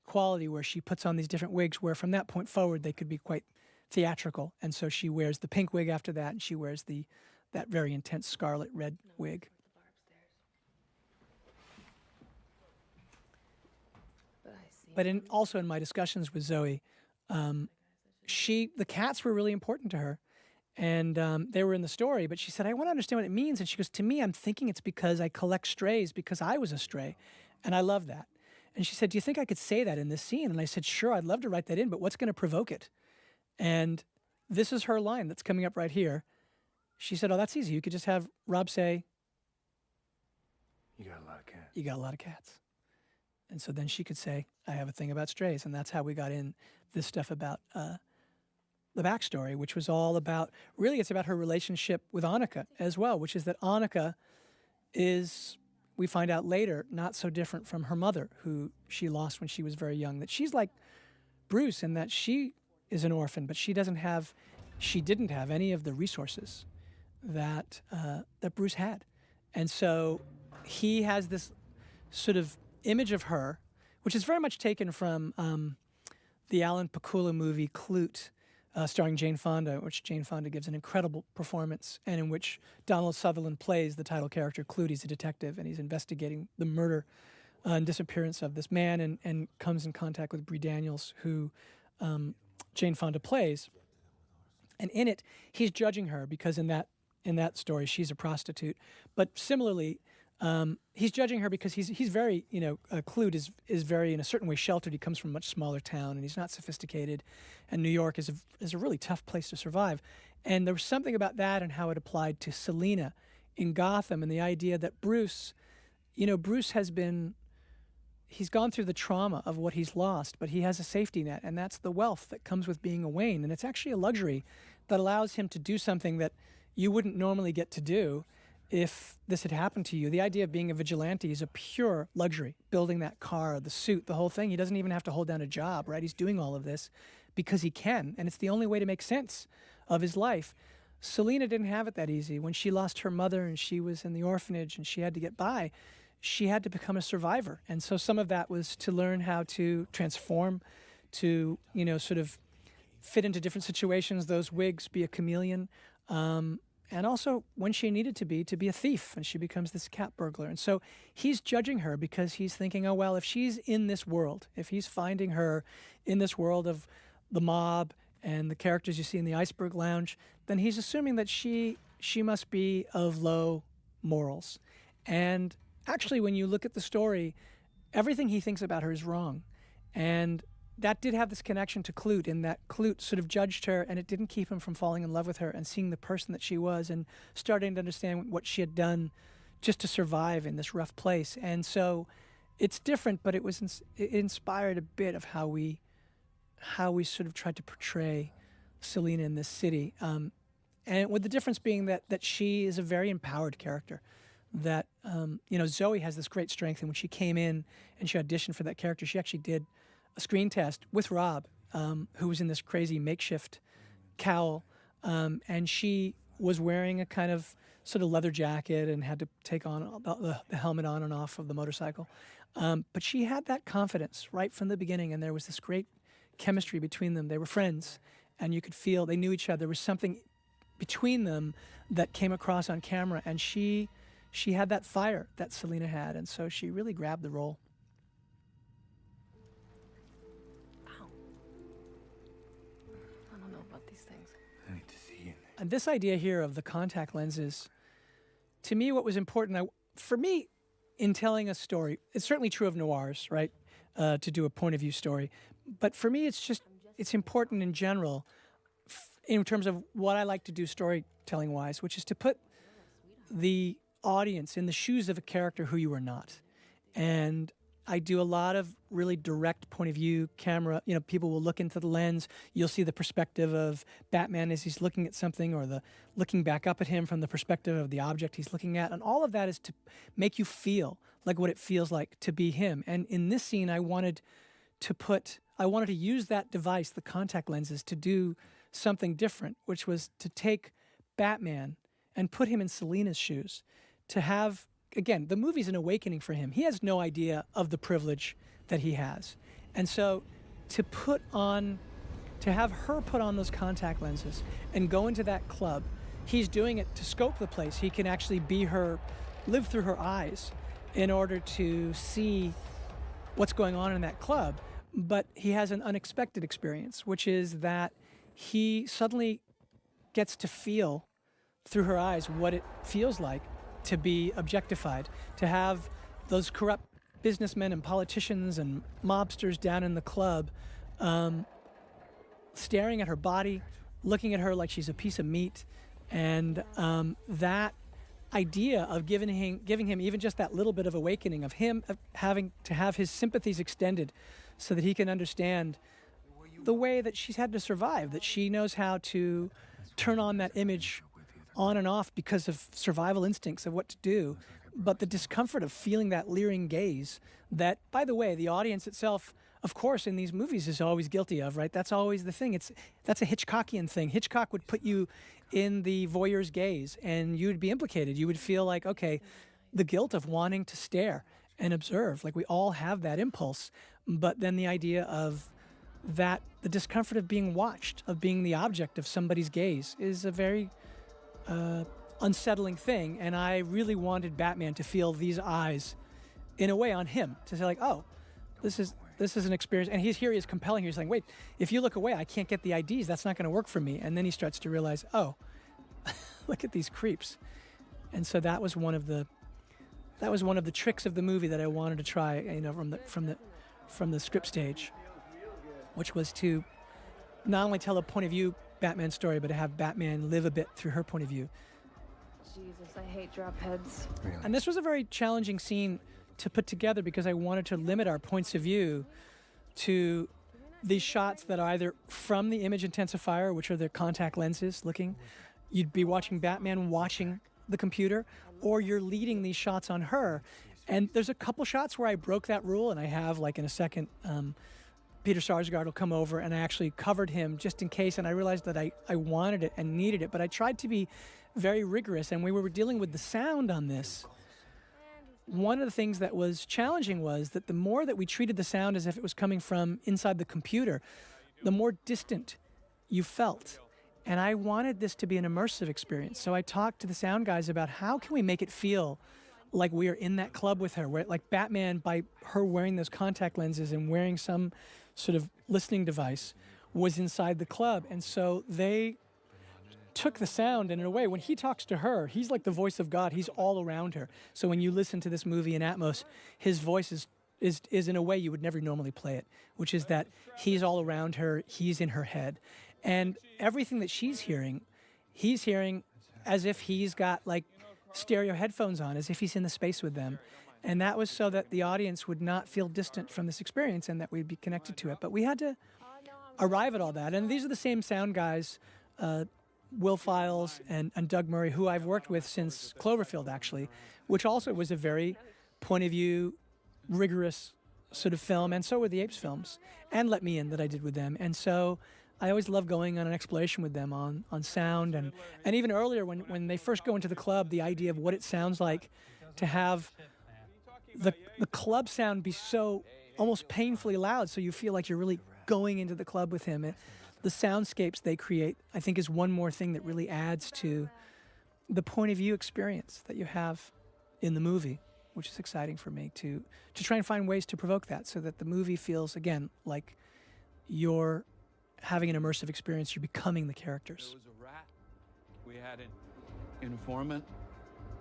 quality where she puts on these different wigs, where from that point forward, they could be quite theatrical. And so she wears the pink wig after that, and she wears that very intense scarlet red wig. But also in my discussions with Zoe, the cats were really important to her, and they were in the story. But she said, I want to understand what it means. And she goes, to me, I'm thinking it's because I collect strays because I was a stray, and I love that. And she said, do you think I could say that in this scene? And I said, sure, I'd love to write that in, but what's going to provoke it? And this is her line that's coming up right here. She said, oh, that's easy. You could just have Rob say, you got a lot of cats. You got a lot of cats. And so then she could say, I have a thing about strays. And that's how we got in this stuff about the backstory, which was all about, really it's about her relationship with Annika as well, which is that Annika is, we find out later, not so different from her mother, who she lost when she was very young. That she's like Bruce in that she is an orphan, but she didn't have any of the resources that Bruce had. And so he has this sort of image of her, which is very much taken from the Alan Pakula movie Clute, starring Jane Fonda, which Jane Fonda gives an incredible performance, and in which Donald Sutherland plays the title character Clute. He's a detective, and he's investigating the murder and disappearance of this man, and comes in contact with Bree Daniels, who Jane Fonda plays. And in it, he's judging her because in that story, she's a prostitute. But similarly, he's judging her because he's very, Clute is very, in a certain way, sheltered. He comes from a much smaller town, and he's not sophisticated. And New York is a really tough place to survive. And there was something about that and how it applied to Selina in Gotham, and the idea that Bruce he's gone through the trauma of what he's lost, but he has a safety net, and that's the wealth that comes with being a Wayne. And it's actually a luxury that allows him to do something that you wouldn't normally get to do if this had happened to you. The idea of being a vigilante is a pure luxury. Building that car, the suit, the whole thing. He doesn't even have to hold down a job, right? He's doing all of this because he can, and it's the only way to make sense of his life. Selina didn't have it that easy. When she lost her mother and she was in the orphanage and she had to get by, she had to become a survivor. And so some of that was to learn how to transform, to, sort of fit into different situations, those wigs, be a chameleon, and also when she needed to be a thief, and she becomes this cat burglar. And so he's judging her because he's thinking, oh, well, if she's in this world, if he's finding her in this world of the mob and the characters you see in the Iceberg Lounge, then he's assuming that she must be of low morals. And actually, when you look at the story, everything he thinks about her is wrong. And that did have this connection to Clute, in that Clute sort of judged her, and it didn't keep him from falling in love with her and seeing the person that she was and starting to understand what she had done just to survive in this rough place. And so it's different, but it inspired a bit of how we sort of tried to portray Selina in this city. And with the difference being that she is a very empowered character. That, Zoe has this great strength, and when she came in and she auditioned for that character, she actually did a screen test with Rob, who was in this crazy makeshift cowl, and she was wearing a kind of sort of leather jacket and had to take on the helmet on and off of the motorcycle. But she had that confidence right from the beginning, and there was this great chemistry between them. They were friends, and you could feel they knew each other. There was something between them that came across on camera, and she had that fire that Selina had, and so she really grabbed the role. Ow. I don't know about these things. I need to see you. And this idea here of the contact lenses, to me, what was important, for me, in telling a story, it's certainly true of noirs, right, to do a point of view story. But for me, it's important in general, in terms of what I like to do storytelling-wise, which is to put the audience in the shoes of a character who you are not. And I do a lot of really direct point of view camera. You know, people will look into the lens. You'll see the perspective of Batman as he's looking at something, or the looking back up at him from the perspective of the object he's looking at. And all of that is to make you feel like what it feels like to be him. And in this scene, I wanted to use that device, the contact lenses, to do something different, which was to take Batman and put him in Selina's shoes, to have, again, the movie's an awakening for him. He has no idea of the privilege that he has. And so to have her put on those contact lenses and go into that club, he's doing it to scope the place. He can actually live through her eyes in order to see what's going on in that club. But he has an unexpected experience, which is that he suddenly gets to feel through her eyes what it feels like to be objectified, to have those corrupt businessmen and politicians and mobsters down in the club staring at her body, looking at her like she's a piece of meat. And that idea of giving him even just that little bit of awakening, of him having to have his sympathies extended so that he can understand the way that she's had to survive, that she knows how to turn on that image on and off because of survival instincts of what to do, but the discomfort of feeling that leering gaze that, by the way, the audience itself, of course, in these movies is always guilty of, right? That's always the thing. That's a Hitchcockian thing. Hitchcock would put you in the voyeur's gaze and you would be implicated. You would feel like, okay, the guilt of wanting to stare and observe, like we all have that impulse, but then the idea of that, the discomfort of being watched, of being the object of somebody's gaze, is a very unsettling thing. And I really wanted Batman to feel these eyes in a way on him, to say like, oh, this is an experience. And he is compelling. He's saying, wait, if you look away, I can't get the IDs. That's not going to work for me. And then he starts to realize, oh, look at these creeps. And so that was one of the tricks of the movie that I wanted to try, you know, from the script stage, which was to not only tell a point of view Batman story, but to have Batman live a bit through her point of view. Jesus, I hate drop heads. Really? And this was a very challenging scene to put together because I wanted to limit our points of view to these shots that are either from the image intensifier, which are the contact lenses looking. You'd be watching Batman watching the computer, or you're leading these shots on her. And there's a couple shots where I broke that rule, and I have, like in a second, Peter Sarsgaard will come over, and I actually covered him just in case, and I realized that I wanted it and needed it, but I tried to be very rigorous, and we were dealing with the sound on this. One of the things that was challenging was that the more that we treated the sound as if it was coming from inside the computer, the more distant you felt. And I wanted this to be an immersive experience, so I talked to the sound guys about how can we make it feel like we are in that club with her, where, like Batman, by her wearing those contact lenses and wearing some sort of listening device, was inside the club. And so they took the sound, and in a way, when he talks to her, he's like the voice of God. He's all around her. So when you listen to this movie in Atmos, his voice is in a way you would never normally play it, which is that he's all around her, he's in her head. And everything that she's hearing, he's hearing as if he's got like stereo headphones on, as if he's in the space with them. And that was so that the audience would not feel distant from this experience and that we'd be connected to it. But we had to arrive at all that. And these are the same sound guys, Will Files and Doug Murray, who I've worked with since Cloverfield, actually, which also was a very point of view, rigorous sort of film. And so were the Apes films, and Let Me In that I did with them. And so I always love going on an exploration with them on sound. And even earlier, when they first go into the club, the idea of what it sounds like to have the club sound be so almost painfully loud, so you feel like you're really going into the club with him. the soundscapes they create, I think, is one more thing that really adds to the point of view experience that you have in the movie, which is exciting for me to try and find ways to provoke that so that the movie feels, again, like you're having an immersive experience, you're becoming the characters. There was a rat. We had an informant.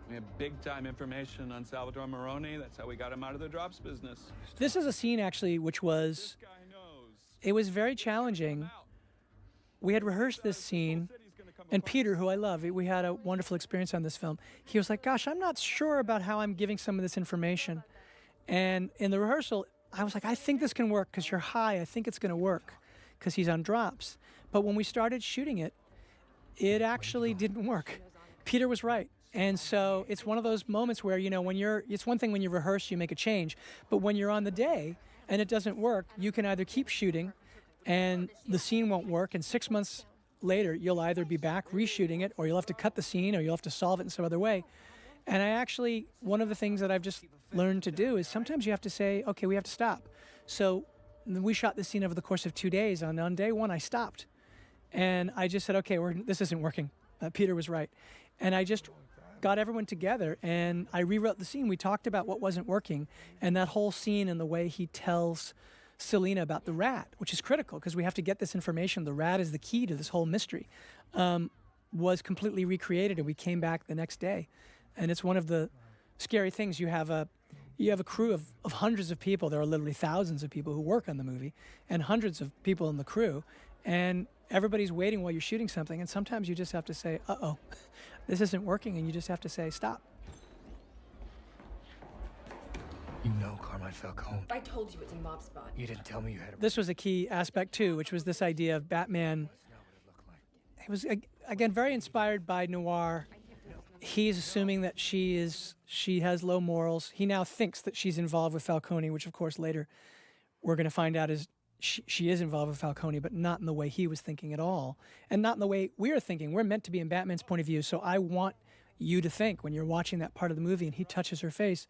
We had big-time information on Salvatore Moroni. That's how we got him out of the drops business. This is a scene, actually, which was, This guy knows. it was very challenging. We had rehearsed this scene, and Peter, who I love, we had a wonderful experience on this film. He was like, gosh, I'm not sure about how I'm giving some of this information. And in the rehearsal, I was like, I think this can work because you're high. I think it's going to work because he's on drops. But when we started shooting it, it actually didn't work. Peter was right. And so it's one of those moments where, you know, it's one thing when you rehearse, you make a change. But when you're on the day and it doesn't work, you can either keep shooting and the scene won't work. And 6 months later, you'll either be back reshooting it, or you'll have to cut the scene, or you'll have to solve it in some other way. And one of the things that I've just learned to do is sometimes you have to say, okay, we have to stop. So we shot this scene over the course of 2 days. On day one, I stopped. And I just said, okay, this isn't working. Peter was right. And I just got everyone together and I rewrote the scene. We talked about what wasn't working, and that whole scene and the way he tells Selina about the rat, which is critical because we have to get this information. The rat is the key to this whole mystery, was completely recreated, and we came back the next day. And it's one of the scary things. You have a crew of hundreds of people. There are literally thousands of people who work on the movie and hundreds of people in the crew. And everybody's waiting while you're shooting something. And sometimes you just have to say, uh-oh, this isn't working. And you just have to say, stop. You know Carmine Falcone. I told you it's a mob spot. You didn't tell me you had a... This was a key aspect, too, which was this idea of Batman. It was, again, very inspired by noir. He's assuming that she has low morals. He now thinks that she's involved with Falcone, which, of course, later we're going to find out is she is involved with Falcone, but not in the way he was thinking at all, and not in the way we're thinking. We're meant to be in Batman's point of view, so I want you to think when you're watching that part of the movie and he touches her face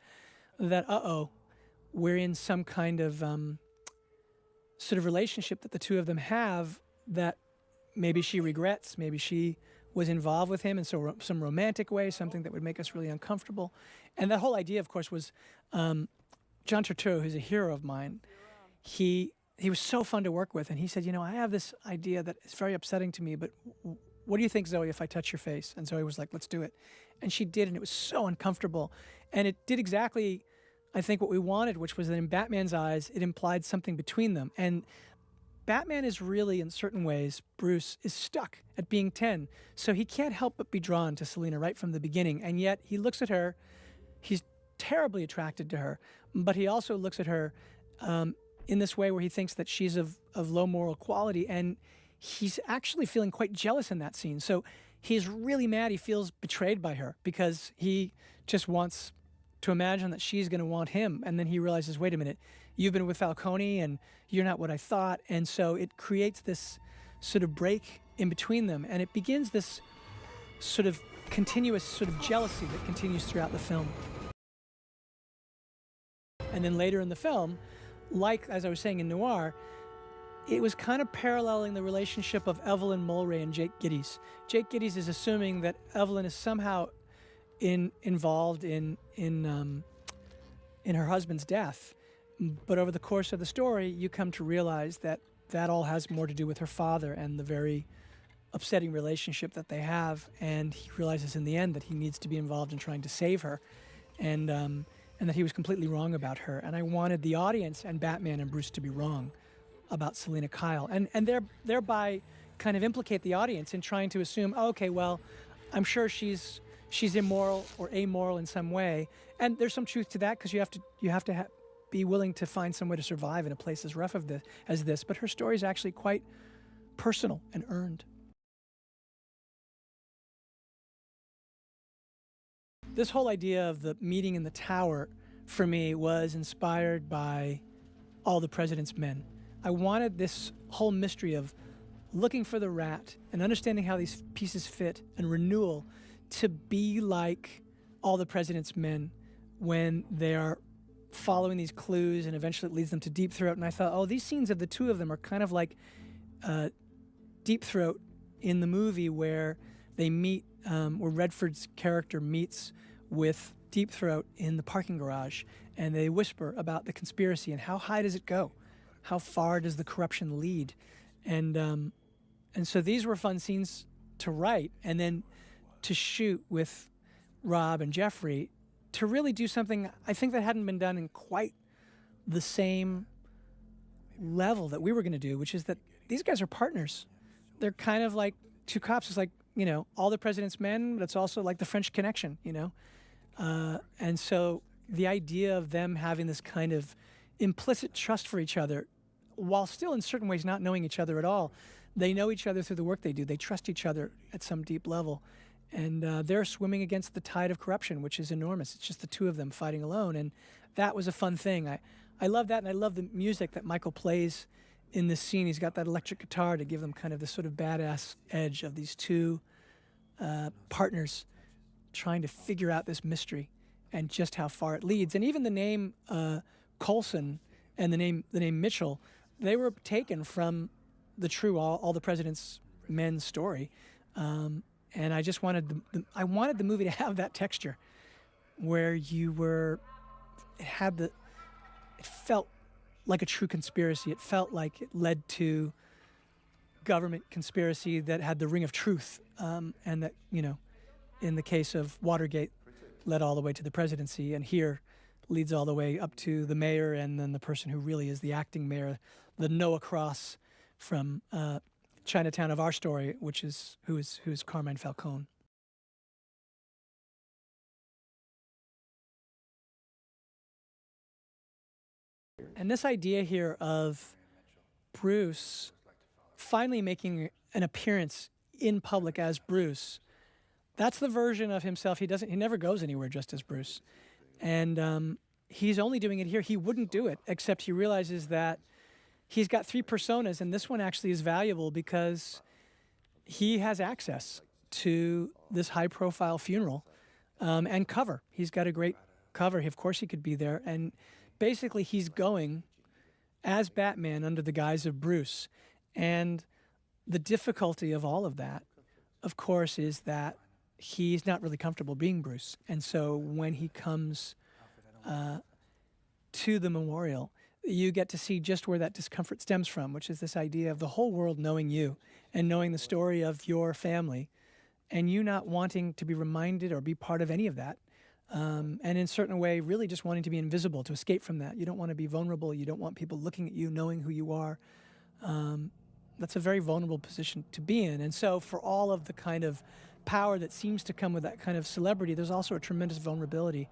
that, uh-oh, we're in some kind of sort of relationship that the two of them have that maybe she regrets, maybe she was involved with him in some romantic way, something that would make us really uncomfortable. And that whole idea, of course, was John Turturro, who's a hero of mine. He was so fun to work with, and he said, you know, I have this idea that is very upsetting to me, but what do you think, Zoe, if I touch your face? And Zoe was like, let's do it. And she did, and it was so uncomfortable. And it did exactly, I think, what we wanted, which was that in Batman's eyes, it implied something between them. And Batman is really, in certain ways, Bruce is stuck at being 10. So he can't help but be drawn to Selina right from the beginning. And yet he looks at her, he's terribly attracted to her, but he also looks at her in this way where he thinks that she's of low moral quality, and he's actually feeling quite jealous in that scene. So he's really mad. He feels betrayed by her because he just wants to imagine that she's going to want him. And then he realizes, wait a minute, you've been with Falcone and you're not what I thought. And so it creates this sort of break in between them. And it begins this sort of continuous sort of jealousy that continues throughout the film. And then later in the film, like, as I was saying, in noir, it was kind of paralleling the relationship of Evelyn Mulwray and Jake Gittes. Jake Gittes is assuming that Evelyn is somehow involved in her husband's death. But over the course of the story, you come to realize that that all has more to do with her father and the very upsetting relationship that they have. And he realizes in the end that he needs to be involved in trying to save her. And that he was completely wrong about her. And I wanted the audience and Batman and Bruce to be wrong about Selina Kyle. And thereby kind of implicate the audience in trying to assume, oh, okay, well, I'm sure she's immoral or amoral in some way. And there's some truth to that because you have to be willing to find some way to survive in a place as rough as this. But her story is actually quite personal and earned. This whole idea of the meeting in the tower, for me, was inspired by All the President's Men. I wanted this whole mystery of looking for the rat and understanding how these pieces fit and renewal to be like All the President's Men when they are following these clues and eventually it leads them to Deep Throat. And I thought, oh, these scenes of the two of them are kind of like Deep Throat in the movie where they meet, where Redford's character meets with Deep Throat in the parking garage, and they whisper about the conspiracy and how high does it go? How far does the corruption lead? And so these were fun scenes to write, and then to shoot with Rob and Jeffrey to really do something I think that hadn't been done in quite the same level that we were going to do, which is that these guys are partners. They're kind of like two cops. It's like, All the President's Men, but it's also like the French Connection, And so the idea of them having this kind of implicit trust for each other, while still in certain ways not knowing each other at all, they know each other through the work they do. They trust each other at some deep level. And they're swimming against the tide of corruption, which is enormous. It's just the two of them fighting alone. And that was a fun thing. I love that, and I love the music that Michael plays in this scene. He's got that electric guitar to give them kind of this sort of badass edge of these two partners trying to figure out this mystery and just how far it leads. And even the name Coulson and the name Mitchell, they were taken from the true All the President's Men story. And I just wanted I wanted the movie to have that texture where it felt like a true conspiracy. It felt like it led to government conspiracy that had the ring of truth, and that, in the case of Watergate, led all the way to the presidency, and here leads all the way up to the mayor and then the person who really is the acting mayor, the Noah Cross from Chinatown of our story, who is Carmine Falcone. And this idea here of Bruce finally making an appearance in public as Bruce, that's the version of himself. He never goes anywhere just as Bruce. And he's only doing it here. He wouldn't do it, except he realizes that he's got three personas, and this one actually is valuable because he has access to this high-profile funeral and cover. He's got a great cover. Of course he could be there. And basically he's going as Batman under the guise of Bruce. And the difficulty of all of that, of course, is that he's not really comfortable being Bruce. And so when he comes to the memorial, you get to see just where that discomfort stems from, which is this idea of the whole world knowing you and knowing the story of your family, and you not wanting to be reminded or be part of any of that. And in a certain way, really just wanting to be invisible, to escape from that. You don't want to be vulnerable. You don't want people looking at you, knowing who you are. That's a very vulnerable position to be in. And so for all of the kind of power that seems to come with that kind of celebrity, there's also a tremendous vulnerability.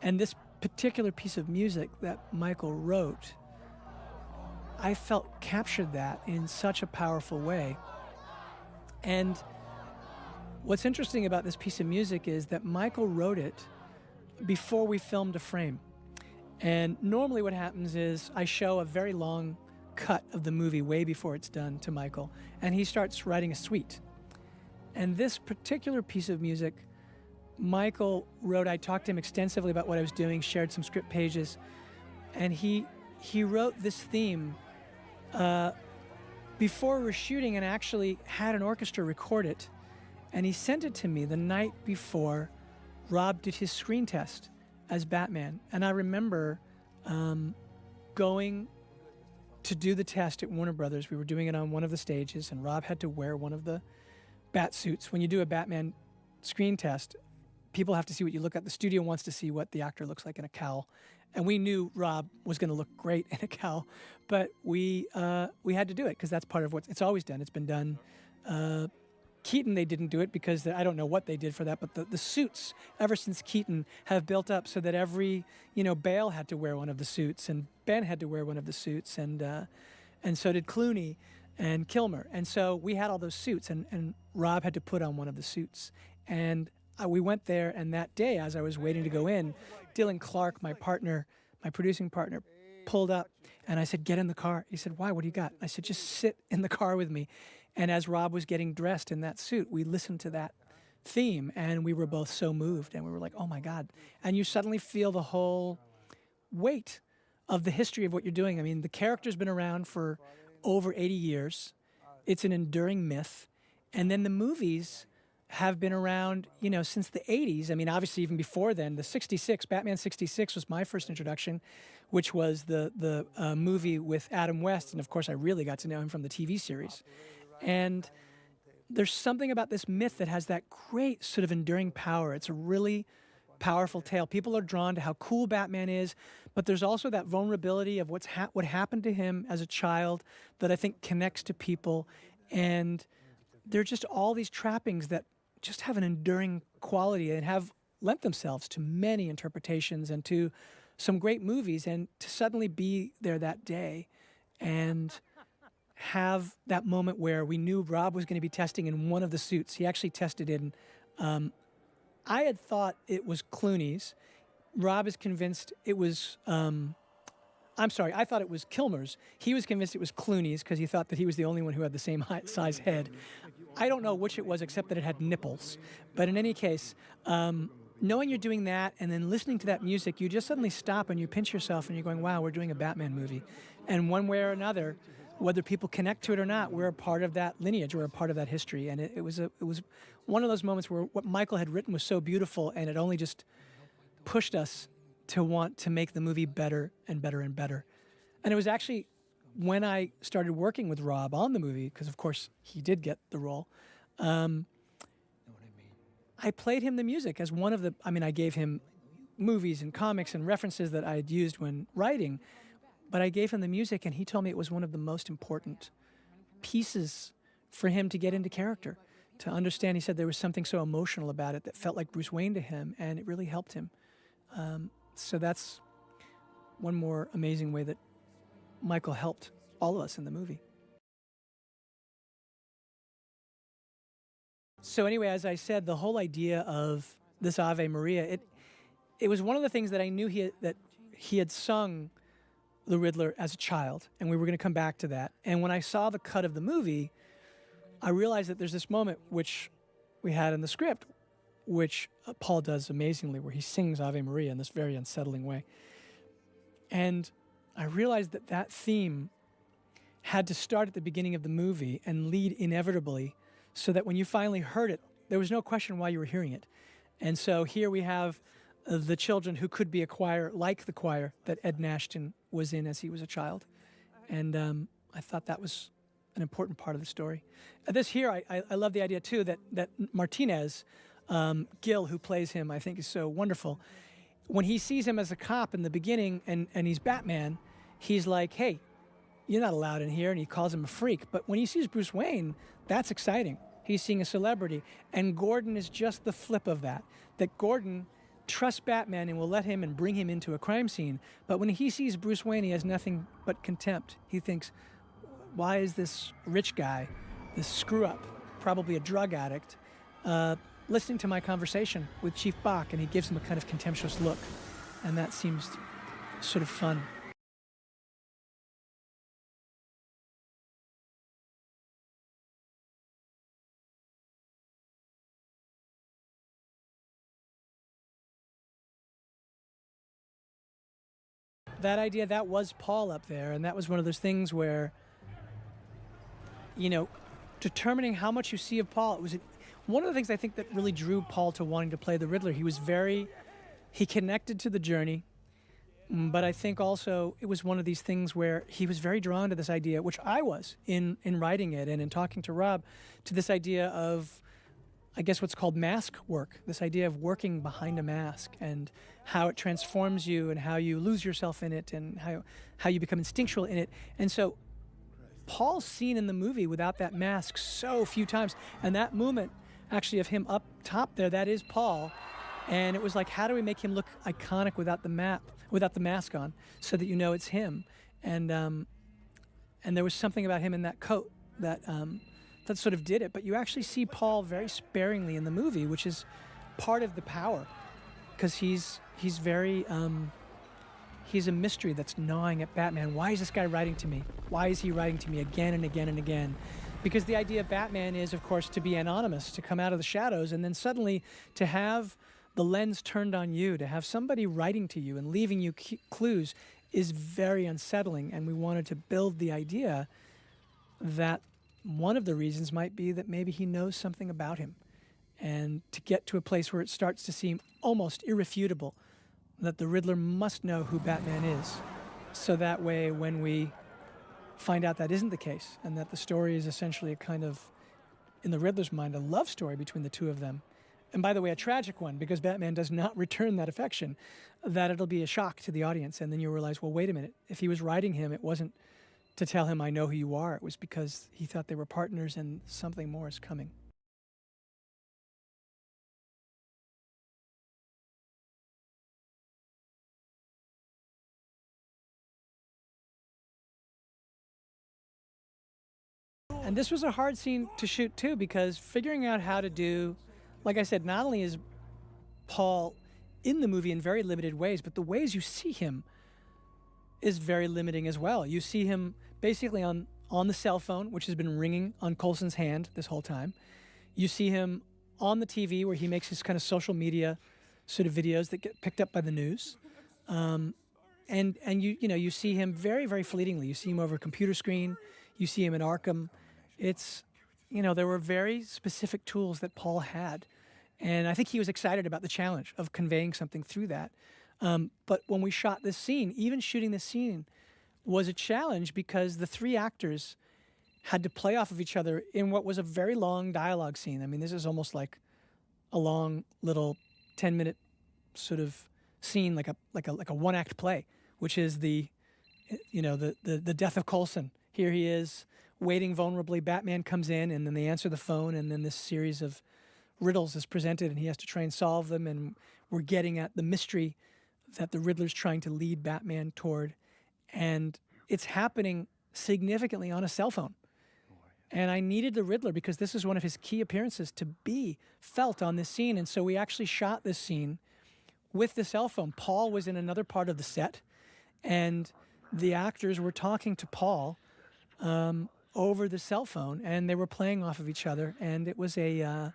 And this particular piece of music that Michael wrote, I felt captured that in such a powerful way. And what's interesting about this piece of music is that Michael wrote it before we filmed a frame. And normally what happens is I show a very long cut of the movie way before it's done to Michael, and he starts writing a suite. And this particular piece of music, Michael wrote. I talked to him extensively about what I was doing, shared some script pages, and he wrote this theme before we were shooting, and actually had an orchestra record it. And he sent it to me the night before Rob did his screen test as Batman. And I remember going to do the test at Warner Brothers. We were doing it on one of the stages, and Rob had to wear one of the bat suits. When you do a Batman screen test, people have to see what you look at. The studio wants to see what the actor looks like in a cowl. And we knew Rob was going to look great in a cowl, but we had to do it because that's part of what it's always done. It's been done. Keaton, they didn't do it because I don't know what they did for that, but the suits ever since Keaton have built up so that every, Bale had to wear one of the suits, and Ben had to wear one of the suits, and so did Clooney and Kilmer. And so we had all those suits, and Rob had to put on one of the suits. And we went there, and that day, as I was waiting to go in, Dylan Clark, my partner, my producing partner, pulled up, and I said, "Get in the car." He said, "Why? What do you got?" I said, "Just sit in the car with me." And as Rob was getting dressed in that suit, we listened to that theme, and we were both so moved, and we were like, oh my God. And you suddenly feel the whole weight of the history of what you're doing. I mean, the character's been around for over 80 years. it's an enduring myth. And then the movies have been around, you know, since the 80s. I mean, obviously even before then, the 66, Batman 66 was my first introduction, which was the movie with Adam West. And of course, I really got to know him from the TV series. And there's something about this myth that has that great sort of enduring power. It's a really powerful tale. People are drawn to how cool Batman is, but there's also that vulnerability of what happened to him as a child that I think connects to people. And there are just all these trappings that just have an enduring quality and have lent themselves to many interpretations and to some great movies. And to suddenly be there that day and have that moment where we knew Rob was going to be testing in one of the suits. He actually tested in, I had thought it was Clooney's. Rob is convinced it was, I'm sorry, I thought it was Kilmer's. He was convinced it was Clooney's because he thought that he was the only one who had the same size head. I don't know which it was except that it had nipples. But in any case, knowing you're doing that and then listening to that music, you just suddenly stop and you pinch yourself and you're going, wow, we're doing a Batman movie. And one way or another, whether people connect to it or not, we're a part of that lineage, we're a part of that history. And it was one of those moments where what Michael had written was so beautiful, and it only just pushed us to want to make the movie better and better and better. And it was actually when I started working with Rob on the movie, because of course he did get the role, I played him the music as one of the, I mean, I gave him movies and comics and references that I had used when writing, but I gave him the music, and he told me it was one of the most important pieces for him to get into character, to understand. He said there was something so emotional about it that felt like Bruce Wayne to him, and it really helped him. So that's one more amazing way that Michael helped all of us in the movie. So anyway, as I said, the whole idea of this Ave Maria, it was one of the things that I knew that he had sung the Riddler as a child, and we were going to come back to that. And when I saw the cut of the movie, I realized that there's this moment which we had in the script, which Paul does amazingly, where he sings Ave Maria in this very unsettling way. And I realized that that theme had to start at the beginning of the movie and lead inevitably, so that when you finally heard it, there was no question why you were hearing it. And so here we have the children who could be a choir, like the choir that Ed Nashton was in as he was a child. And I thought that was an important part of the story. This here, I love the idea too that Martinez, Gil, who plays him, I think is so wonderful. When he sees him as a cop in the beginning and he's Batman, he's like, hey, you're not allowed in here, and he calls him a freak. But when he sees Bruce Wayne, that's exciting. He's seeing a celebrity. And Gordon is just the flip of that Gordon trusts Batman and will let him and bring him into a crime scene. But when he sees Bruce Wayne, he has nothing but contempt. He thinks, why is this rich guy, this screw-up, probably a drug addict, listening to my conversation with Chief Bach? And he gives him a kind of contemptuous look. And that seems sort of fun. That idea, that was Paul up there, and that was one of those things where, you know, determining how much you see of Paul, it was one of the things I think that really drew Paul to wanting to play the Riddler. He connected to the journey, but I think also it was one of these things where he was very drawn to this idea, which I was in writing it and in talking to Rob, to this idea of, I guess, what's called mask work, this idea of working behind a mask and how it transforms you and how you lose yourself in it and how you become instinctual in it. And so Paul's seen in the movie without that mask so few times. And that moment, actually, of him up top there, that is Paul. And it was like, how do we make him look iconic without the mask on, so that you know it's him? And there was something about him in that coat that sort of did it. But you actually see Paul very sparingly in the movie, which is part of the power, because he's very he's a mystery that's gnawing at Batman. Why is this guy writing to me? Why is he writing to me again and again and again? Because the idea of Batman is, of course, to be anonymous, to come out of the shadows, and then suddenly to have the lens turned on you, to have somebody writing to you and leaving you clues is very unsettling. And we wanted to build the idea that one of the reasons might be that maybe he knows something about him. And to get to a place where it starts to seem almost irrefutable that the Riddler must know who Batman is. So that way, when we find out that isn't the case, and that the story is essentially a kind of, in the Riddler's mind, a love story between the two of them, and by the way, a tragic one, because Batman does not return that affection, that it'll be a shock to the audience. And then you realize, well, wait a minute. If he was writing him, it wasn't to tell him, I know who you are. It was because he thought they were partners and something more is coming. And this was a hard scene to shoot too, because figuring out how to do, like I said, not only is Paul in the movie in very limited ways, but the ways you see him is very limiting as well. You see him basically on the cell phone, which has been ringing on Coulson's hand this whole time. You see him on the TV where he makes his kind of social media sort of videos that get picked up by the news. And you see him very, very fleetingly. You see him over a computer screen. You see him in Arkham. It's, there were very specific tools that Paul had. And I think he was excited about the challenge of conveying something through that. But when we shot this scene, even shooting this scene was a challenge because the three actors had to play off of each other in what was a very long dialogue scene. I mean, this is almost like a long little 10-minute sort of scene, like a one-act play, which is the death of Coulson. Here he is, waiting vulnerably. Batman comes in, and then they answer the phone, and then this series of riddles is presented, and he has to try and solve them, and we're getting at the mystery that the Riddler's trying to lead Batman toward, and it's happening significantly on a cell phone. And I needed the Riddler because this is one of his key appearances to be felt on this scene, and so we actually shot this scene with the cell phone. Paul was in another part of the set, and the actors were talking to Paul over the cell phone, and they were playing off of each other, and it was a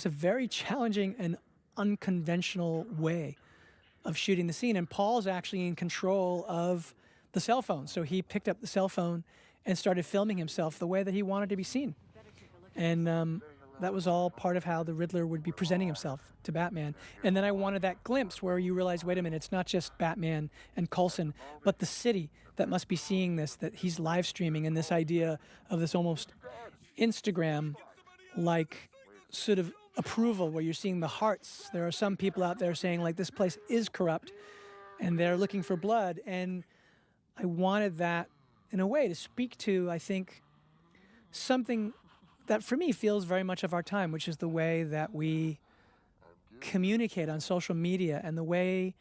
very challenging and unconventional way of shooting the scene. And Paul's actually in control of the cell phone, so he picked up the cell phone and started filming himself the way that he wanted to be seen, and that was all part of how the Riddler would be presenting himself to Batman. And then I wanted that glimpse where you realize, wait a minute, it's not just Batman and Coulson, but the city that must be seeing this, that he's live streaming, and this idea of this almost Instagram-like sort of approval where you're seeing the hearts. There are some people out there saying, like, this place is corrupt, and they're looking for blood. And I wanted that, in a way, to speak to, I think, something that for me feels very much of our time, which is the way that we communicate on social media and the way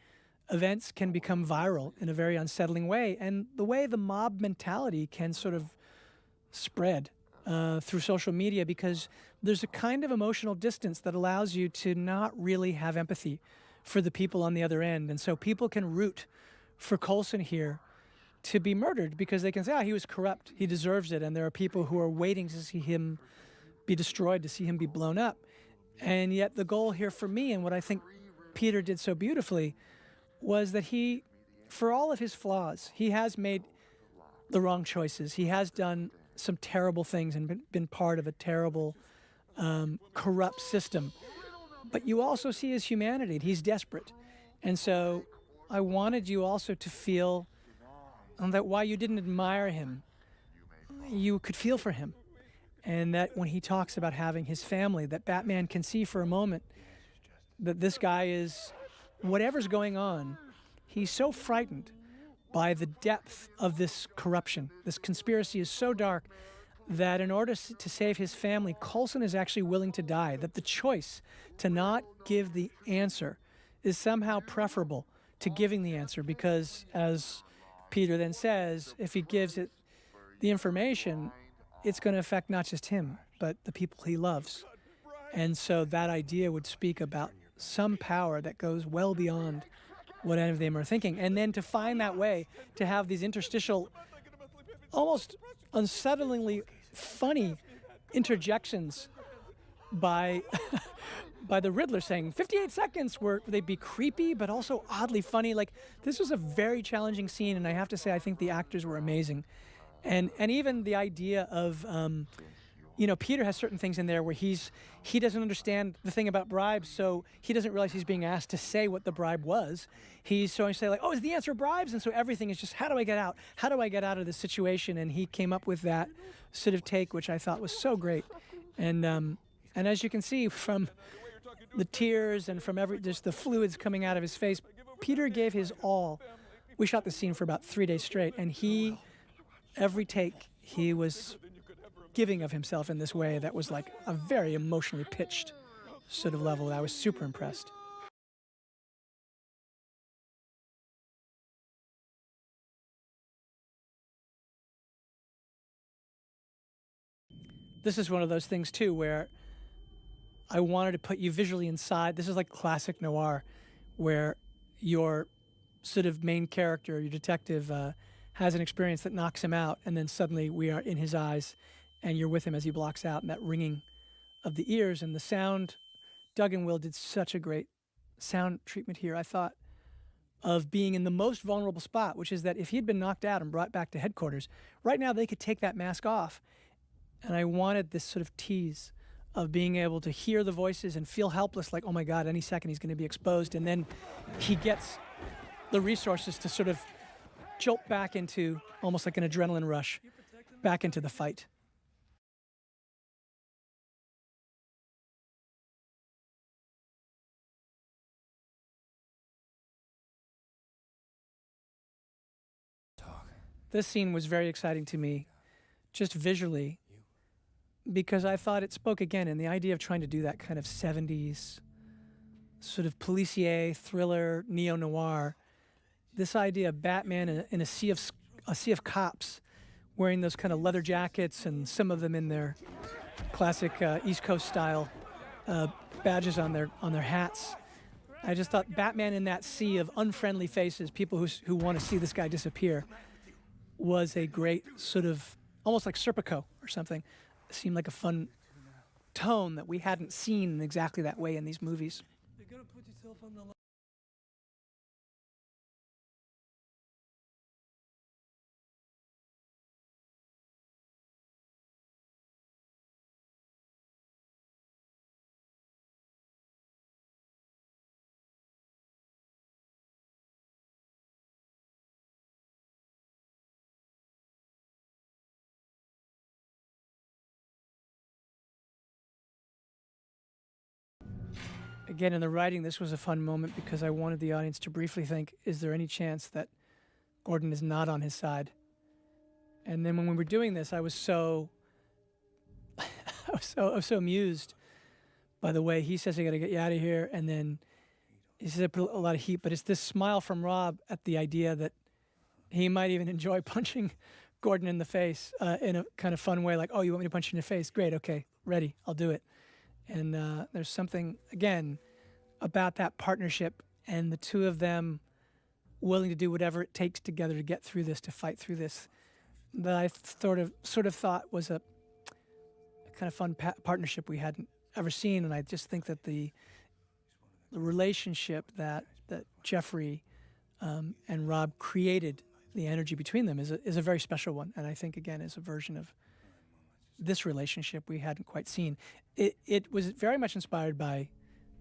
events can become viral in a very unsettling way, and the way the mob mentality can sort of spread through social media, because there's a kind of emotional distance that allows you to not really have empathy for the people on the other end. And so people can root for Coulson here to be murdered because they can say, he was corrupt, he deserves it, and there are people who are waiting to see him be destroyed, to see him be blown up. And yet the goal here for me, and what I think Peter did so beautifully, was that he, for all of his flaws, he has made the wrong choices. He has done some terrible things and been part of a terrible, corrupt system. But you also see his humanity, and he's desperate. And so I wanted you also to feel that while you didn't admire him, you could feel for him. And that when he talks about having his family, that Batman can see for a moment that this guy is, whatever's going on, he's so frightened by the depth of this corruption. This conspiracy is so dark that in order to save his family, Coulson is actually willing to die, that the choice to not give the answer is somehow preferable to giving the answer, because as Peter then says, if he gives it the information, it's going to affect not just him, but the people he loves. And so that idea would speak about some power that goes well beyond what any of them are thinking. And then to find that way, to have these interstitial, almost unsettlingly funny interjections by by the Riddler saying 58 seconds, where they'd be creepy but also oddly funny. Like, this was a very challenging scene, and I have to say I think the actors were amazing. And even the idea of, Peter has certain things in there where he doesn't understand the thing about bribes, so he doesn't realize he's being asked to say what the bribe was. He's going to say like, oh, is the answer bribes? And so everything is just, how do I get out? How do I get out of this situation? And he came up with that sort of take, which I thought was so great. And as you can see from the tears and from just the fluids coming out of his face, Peter gave his all. We shot the scene for about 3 days straight, and every take, he was giving of himself in this way that was like a very emotionally pitched sort of level. I was super impressed. This is one of those things too where I wanted to put you visually inside. This is like classic noir, where your sort of main character, your detective, has an experience that knocks him out, and then suddenly we are in his eyes, and you're with him as he blocks out, and that ringing of the ears and the sound. Doug and Will did such a great sound treatment here, I thought, of being in the most vulnerable spot, which is that if he'd been knocked out and brought back to headquarters, right now they could take that mask off. And I wanted this sort of tease of being able to hear the voices and feel helpless, like, oh my God, any second he's going to be exposed. And then he gets the resources to sort of jolt back into almost like an adrenaline rush, back into the fight. This scene was very exciting to me, just visually, because I thought it spoke again, and the idea of trying to do that kind of 70s sort of policier, thriller, neo-noir, this idea of Batman in a sea of cops wearing those kind of leather jackets, and some of them in their classic East Coast style badges on their hats. I just thought Batman in that sea of unfriendly faces, people who want to see this guy disappear, was a great sort of, almost like Serpico or something. It seemed like a fun tone that we hadn't seen in exactly that way in these movies. You're gonna put yourself on the line. Again, in the writing, this was a fun moment because I wanted the audience to briefly think, is there any chance that Gordon is not on his side? And then when we were doing this, I was so amused by the way he says, I gotta get you out of here. And then he says, I put a lot of heat, but it's this smile from Rob at the idea that he might even enjoy punching Gordon in the face in a kind of fun way, like, oh, you want me to punch you in the face? Great, okay, ready, I'll do it. And there's something, again, about that partnership and the two of them willing to do whatever it takes together to get through this, to fight through this, that I sort of thought was a kind of fun partnership we hadn't ever seen. And I just think that the relationship that Jeffrey and Rob created, the energy between them, is a very special one. And I think, again, is a version of this relationship we hadn't quite seen. It was very much inspired by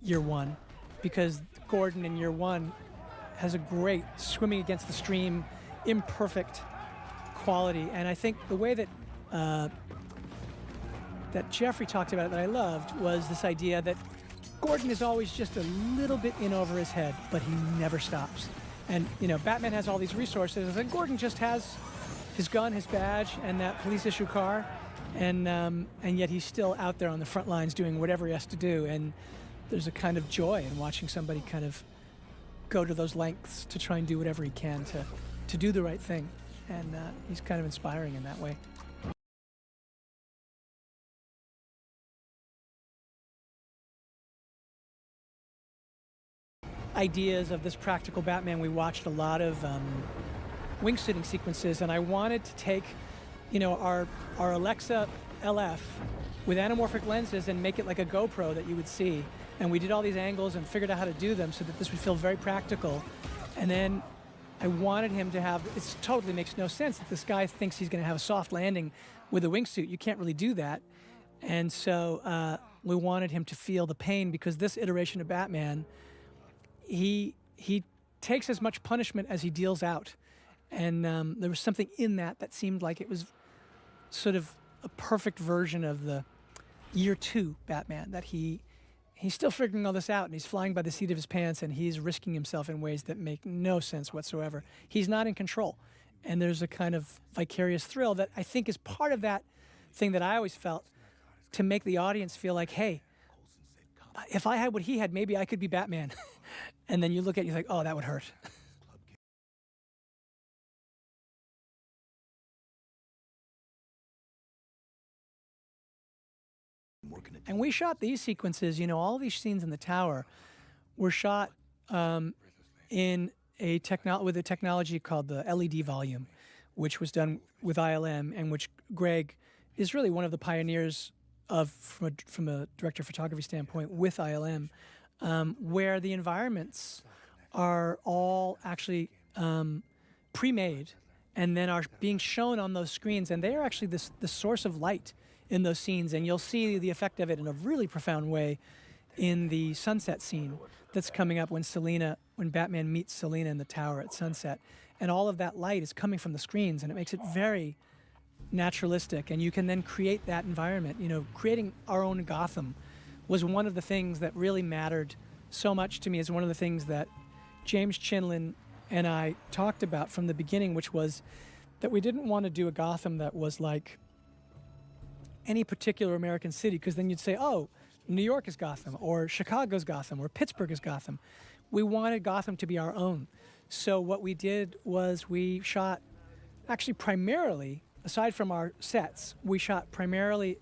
Year One, because Gordon in Year One has a great swimming against the stream, imperfect quality. And I think the way that that Jeffrey talked about it that I loved was this idea that Gordon is always just a little bit in over his head, but he never stops. And, Batman has all these resources, and Gordon just has his gun, his badge, and that police issue car. And yet he's still out there on the front lines doing whatever he has to do. And there's a kind of joy in watching somebody kind of go to those lengths to try and do whatever he can to do the right thing. And he's kind of inspiring in that way. Ideas of this practical Batman, we watched a lot of wingsuiting sequences, and I wanted to take our Alexa LF with anamorphic lenses and make it like a GoPro that you would see. And we did all these angles and figured out how to do them so that this would feel very practical. And then I wanted him to have, it totally makes no sense that this guy thinks he's going to have a soft landing with a wingsuit. You can't really do that. And so we wanted him to feel the pain, because this iteration of Batman, he takes as much punishment as he deals out. And there was something in that seemed like it was sort of a perfect version of the year 2 Batman, that he's still figuring all this out, and he's flying by the seat of his pants, and he's risking himself in ways that make no sense whatsoever. He's not in control. And there's a kind of vicarious thrill that I think is part of that thing that I always felt, to make the audience feel like, hey, if I had what he had, maybe I could be Batman. And then you look at it, you're like, oh, that would hurt. And we shot these sequences, all these scenes in the tower were shot in with a technology called the LED volume, which was done with ILM, and which Greg is really one of the pioneers of, from a director of photography standpoint, with ILM, where the environments are all actually pre-made and then are being shown on those screens, and they are actually the source of light in those scenes, and you'll see the effect of it in a really profound way in the sunset scene that's coming up when Batman meets Selina in the tower at sunset. And all of that light is coming from the screens, and it makes it very naturalistic, and you can then create that environment. Creating our own Gotham was one of the things that really mattered so much to me. It's one of the things that James Chinlin and I talked about from the beginning, which was that we didn't want to do a Gotham that was like any particular American city, because then you'd say, oh, New York is Gotham, or Chicago's Gotham, or Pittsburgh is Gotham. We wanted Gotham to be our own. So what we did was we shot, actually primarily, aside from our sets, we shot primarily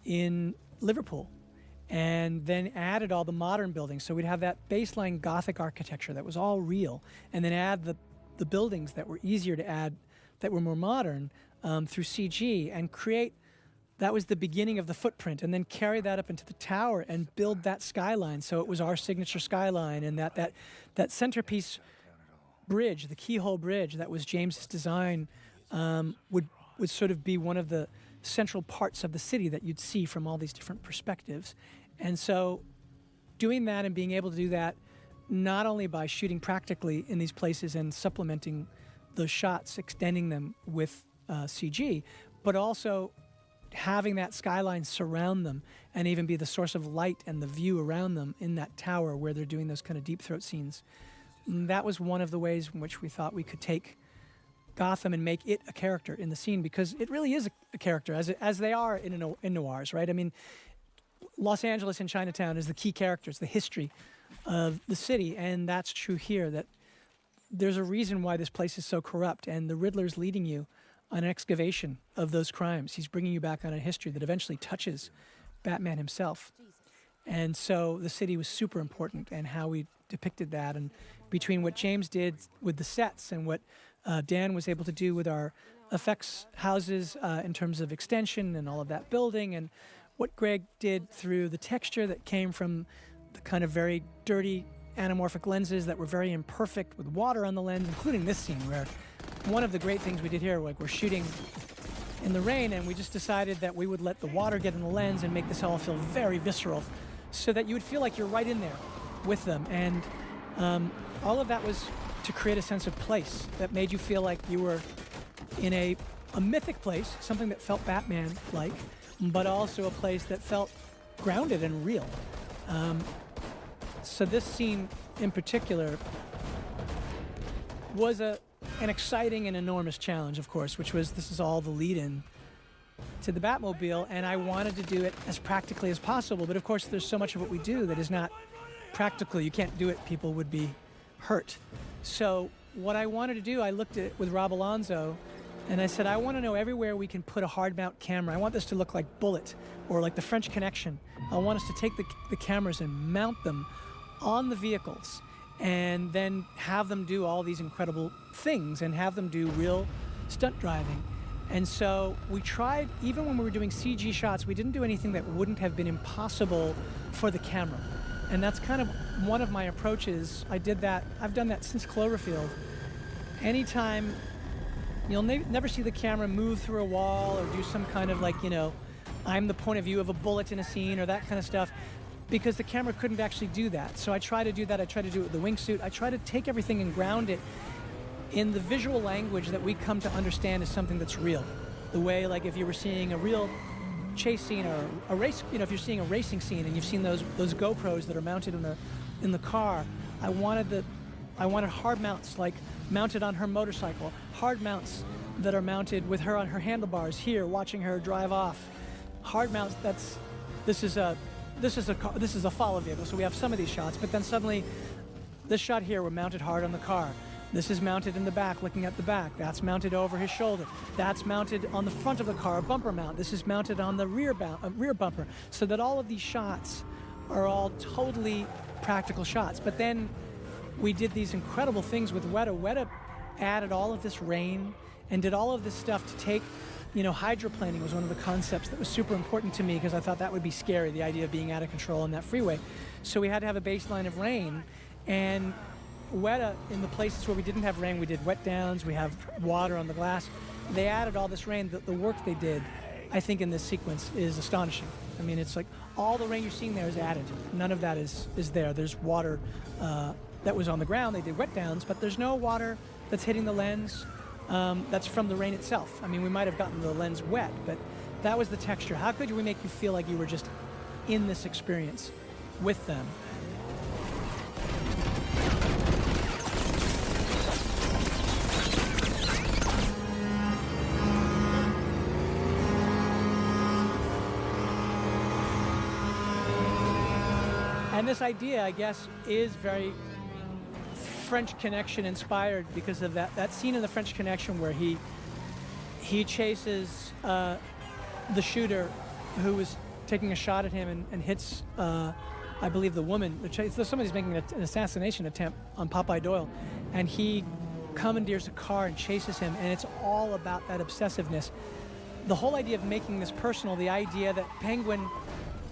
in Liverpool, and then added all the modern buildings. So we'd have that baseline Gothic architecture that was all real, and then add the buildings that were easier to add, that were more modern, through CG, and create, that was the beginning of the footprint, and then carry that up into the tower and build that skyline. So it was our signature skyline, and that centerpiece bridge, the keyhole bridge that was James's design, would sort of be one of the central parts of the city that you'd see from all these different perspectives. And so doing that and being able to do that, not only by shooting practically in these places and supplementing those shots, extending them with CG, but also having that skyline surround them and even be the source of light and the view around them in that tower where they're doing those kind of deep throat scenes. That was one of the ways in which we thought we could take Gotham and make it a character in the scene, because it really is a character, as they are in noirs, right? I mean, Los Angeles and Chinatown is the key characters, the history of the city, and that's true here, that there's a reason why this place is so corrupt, and the Riddler's leading you on an excavation of those crimes. He's bringing you back on a history that eventually touches Batman himself. And so the city was super important, and how we depicted that, and between what James did with the sets and what Dan was able to do with our effects houses in terms of extension and all of that building, and what Greg did through the texture that came from the kind of very dirty anamorphic lenses that were very imperfect with water on the lens, including this scene where one of the great things we did here, like we're shooting in the rain, and we just decided that we would let the water get in the lens and make this all feel very visceral, so that you would feel like you're right in there with them. And all of that was to create a sense of place that made you feel like you were in a mythic place, something that felt Batman-like, but also a place that felt grounded and real. So this scene in particular was an exciting and enormous challenge, of course, which was, this is all the lead-in to the Batmobile, and I wanted to do it as practically as possible. But of course, there's so much of what we do that is not practical. You can't do it. People would be hurt. So what I wanted to do, I looked at it with Rob Alonzo, and I said, I want to know everywhere we can put a hard mount camera. I want this to look like Bullet or like the French Connection. I want us to take the cameras and mount them on the vehicles and then have them do all these incredible things and have them do real stunt driving. And so we tried, even when we were doing CG shots, we didn't do anything that wouldn't have been impossible for the camera. And that's kind of one of my approaches. I did that. I've done that since Cloverfield. Anytime, you'll never see the camera move through a wall or do some kind of like, I'm the point of view of a bullet in a scene or that kind of stuff, because the camera couldn't actually do that. So I try to do that. I try to do it with the wingsuit. I try to take everything and ground it in the visual language that we come to understand as something that's real. The way, like, if you were seeing a real chase scene or a race, if you're seeing a racing scene and you've seen those GoPros that are mounted in the car, I wanted hard mounts, like mounted on her motorcycle, hard mounts that are mounted with her on her handlebars here, watching her drive off. Hard mounts. This is a follow vehicle, so we have some of these shots, but then suddenly this shot here, we're mounted hard on the car. This is mounted in the back, looking at the back. That's mounted over his shoulder. That's mounted on the front of the car, a bumper mount. This is mounted on the rear bumper, so that all of these shots are all totally practical shots. But then we did these incredible things with Weta. Weta added all of this rain and did all of this stuff to take, hydroplaning was one of the concepts that was super important to me because I thought that would be scary, the idea of being out of control on that freeway. So we had to have a baseline of rain, and Weta, in the places where we didn't have rain, we did wet downs, we have water on the glass. They added all this rain. The work they did, I think, in this sequence is astonishing. I mean, it's like all the rain you're seeing there is added. None of that is there. There's water that was on the ground. They did wet downs, but there's no water that's hitting the lens that's from the rain itself. I mean, we might have gotten the lens wet, but that was the texture. How could we make you feel like you were just in this experience with them? And this idea, I guess, is very French Connection inspired because of that scene in the French Connection where he chases the shooter who was taking a shot at him and hits, I believe, the woman. Somebody's making an assassination attempt on Popeye Doyle, and he commandeers a car and chases him, and it's all about that obsessiveness. The whole idea of making this personal, the idea that Penguin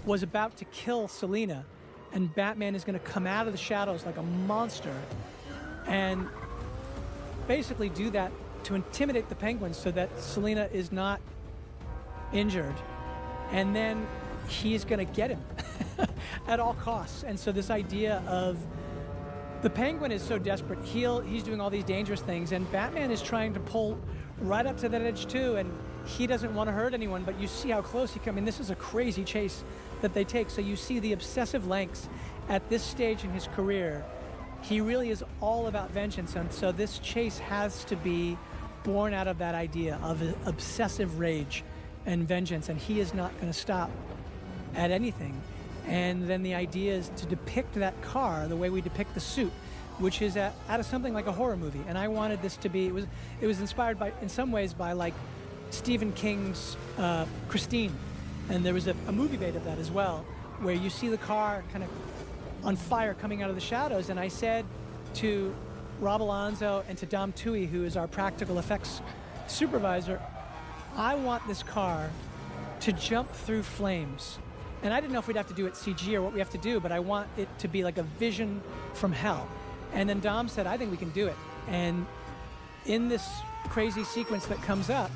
was about to kill Selina, and Batman is going to come out of the shadows like a monster and basically do that to intimidate the Penguin so that Selina is not injured. And then he's going to get him at all costs. And so this idea of the Penguin is so desperate. He's doing all these dangerous things, and Batman is trying to pull right up to that edge too, and he doesn't want to hurt anyone, but you see how close he comes. I mean, this is a crazy chase that they take. So you see the obsessive lengths at this stage in his career. He really is all about vengeance, and so this chase has to be born out of that idea of obsessive rage and vengeance, and he is not going to stop at anything. And then the idea is to depict that car the way we depict the suit, which is out of something like a horror movie. And I wanted this to be, it was inspired by, in some ways, by like Stephen King's Christine. And there was a movie made of that as well, where you see the car kind of on fire coming out of the shadows. And I said to Rob Alonzo and to Dom Tui, who is our practical effects supervisor, I want this car to jump through flames. And I didn't know if we'd have to do it CG or what we have to do, but I want it to be like a vision from hell. And then Dom said, I think we can do it. And in this crazy sequence that comes up,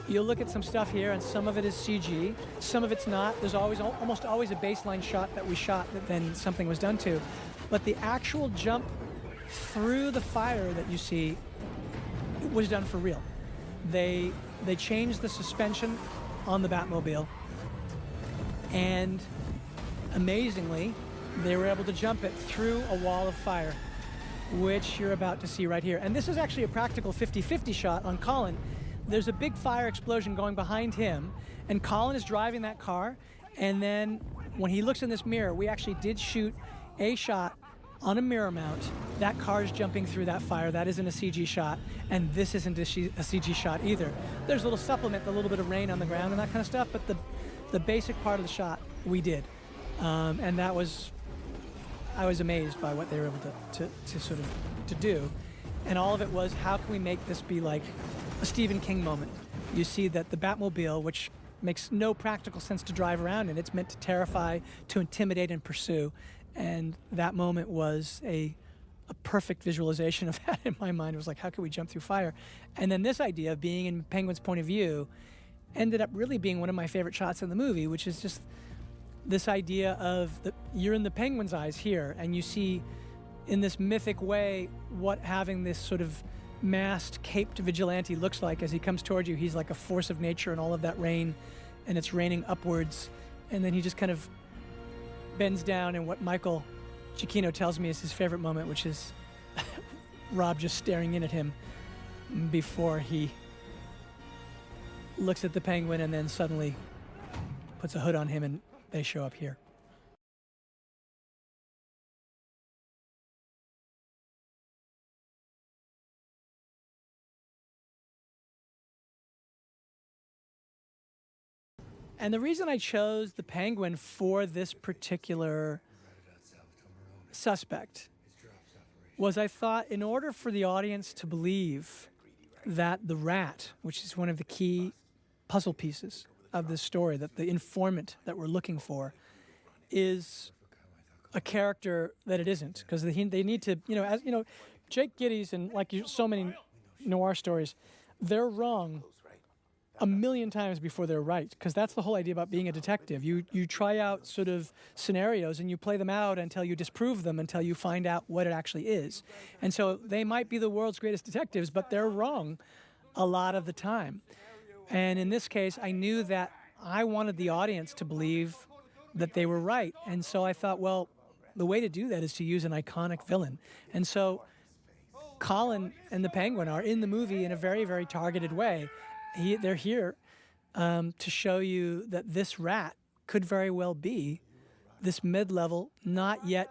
you'll look at some stuff here, and some of it is CG, some of it's not. There's almost always a baseline shot that we shot that then something was done to. But the actual jump through the fire that you see was done for real. They changed the suspension on the Batmobile, and amazingly, they were able to jump it through a wall of fire, which you're about to see right here. And this is actually a practical 50-50 shot on Colin. There's a big fire explosion going behind him, and Colin is driving that car, and then when he looks in this mirror, we actually did shoot a shot on a mirror mount. That car is jumping through that fire. That isn't a CG shot, and this isn't a CG shot either. There's a little supplement, a little bit of rain on the ground and that kind of stuff, but the basic part of the shot we did. And I was amazed by what they were able to do. And all of it was, how can we make this be like a Stephen King moment? You see that the Batmobile, which makes no practical sense to drive around in, it's meant to terrify, to intimidate and pursue. And that moment was a perfect visualization of that in my mind. It was like, how could we jump through fire? And then this idea of being in Penguin's point of view ended up really being one of my favorite shots in the movie, which is just this idea of you're in the Penguin's eyes here, and you see in this mythic way what having this sort of masked, caped vigilante looks like as he comes toward you. He's like a force of nature and all of that rain, and it's raining upwards. And then he just kind of bends down, and what Michael Giacchino tells me is his favorite moment, which is Rob just staring in at him before he looks at the Penguin and then suddenly puts a hood on him and they show up here. And the reason I chose the Penguin for this particular suspect was I thought in order for the audience to believe that the rat, which is one of the key puzzle pieces of this story, that the informant that we're looking for is a character that it isn't, because they need to, as you know, Jake Gittes and so many noir stories, they're wrong a million times before they're right, because that's the whole idea about being a detective. You try out sort of scenarios and you play them out until you disprove them, until you find out what it actually is. And so they might be the world's greatest detectives, but they're wrong a lot of the time. And in this case, I knew that I wanted the audience to believe that they were right. And so I thought, well, the way to do that is to use an iconic villain. And so Colin and the Penguin are in the movie in a very, very targeted way. They're here to show you that this rat could very well be this mid-level, not yet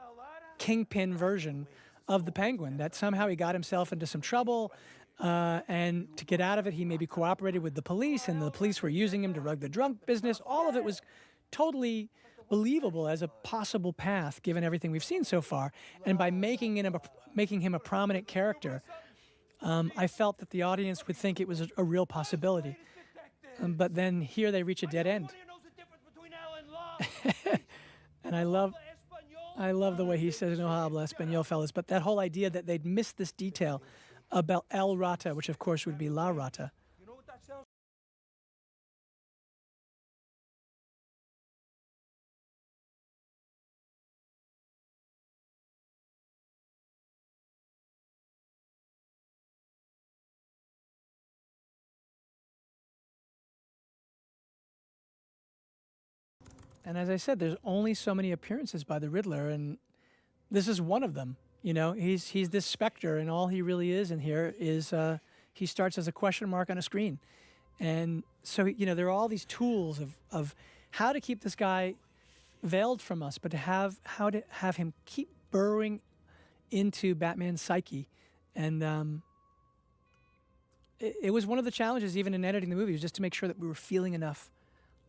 kingpin version of the Penguin, that somehow he got himself into some trouble, and to get out of it, he maybe cooperated with the police, and the police were using him to rug the drunk business. All of it was totally believable as a possible path, given everything we've seen so far. And by making him a prominent character, I felt that the audience would think it was a real possibility. But then here they reach a dead end. And I love the way he says, no habla español, fellas. But that whole idea that they'd missed this detail about El Rata, which of course would be La Rata. And as I said, there's only so many appearances by the Riddler, and this is one of them. He's this specter, and all he really is in here is he starts as a question mark on a screen. And so, there are all these tools of how to keep this guy veiled from us, but how to have him keep burrowing into Batman's psyche. And it was one of the challenges, even in editing the movie, was just to make sure that we were feeling enough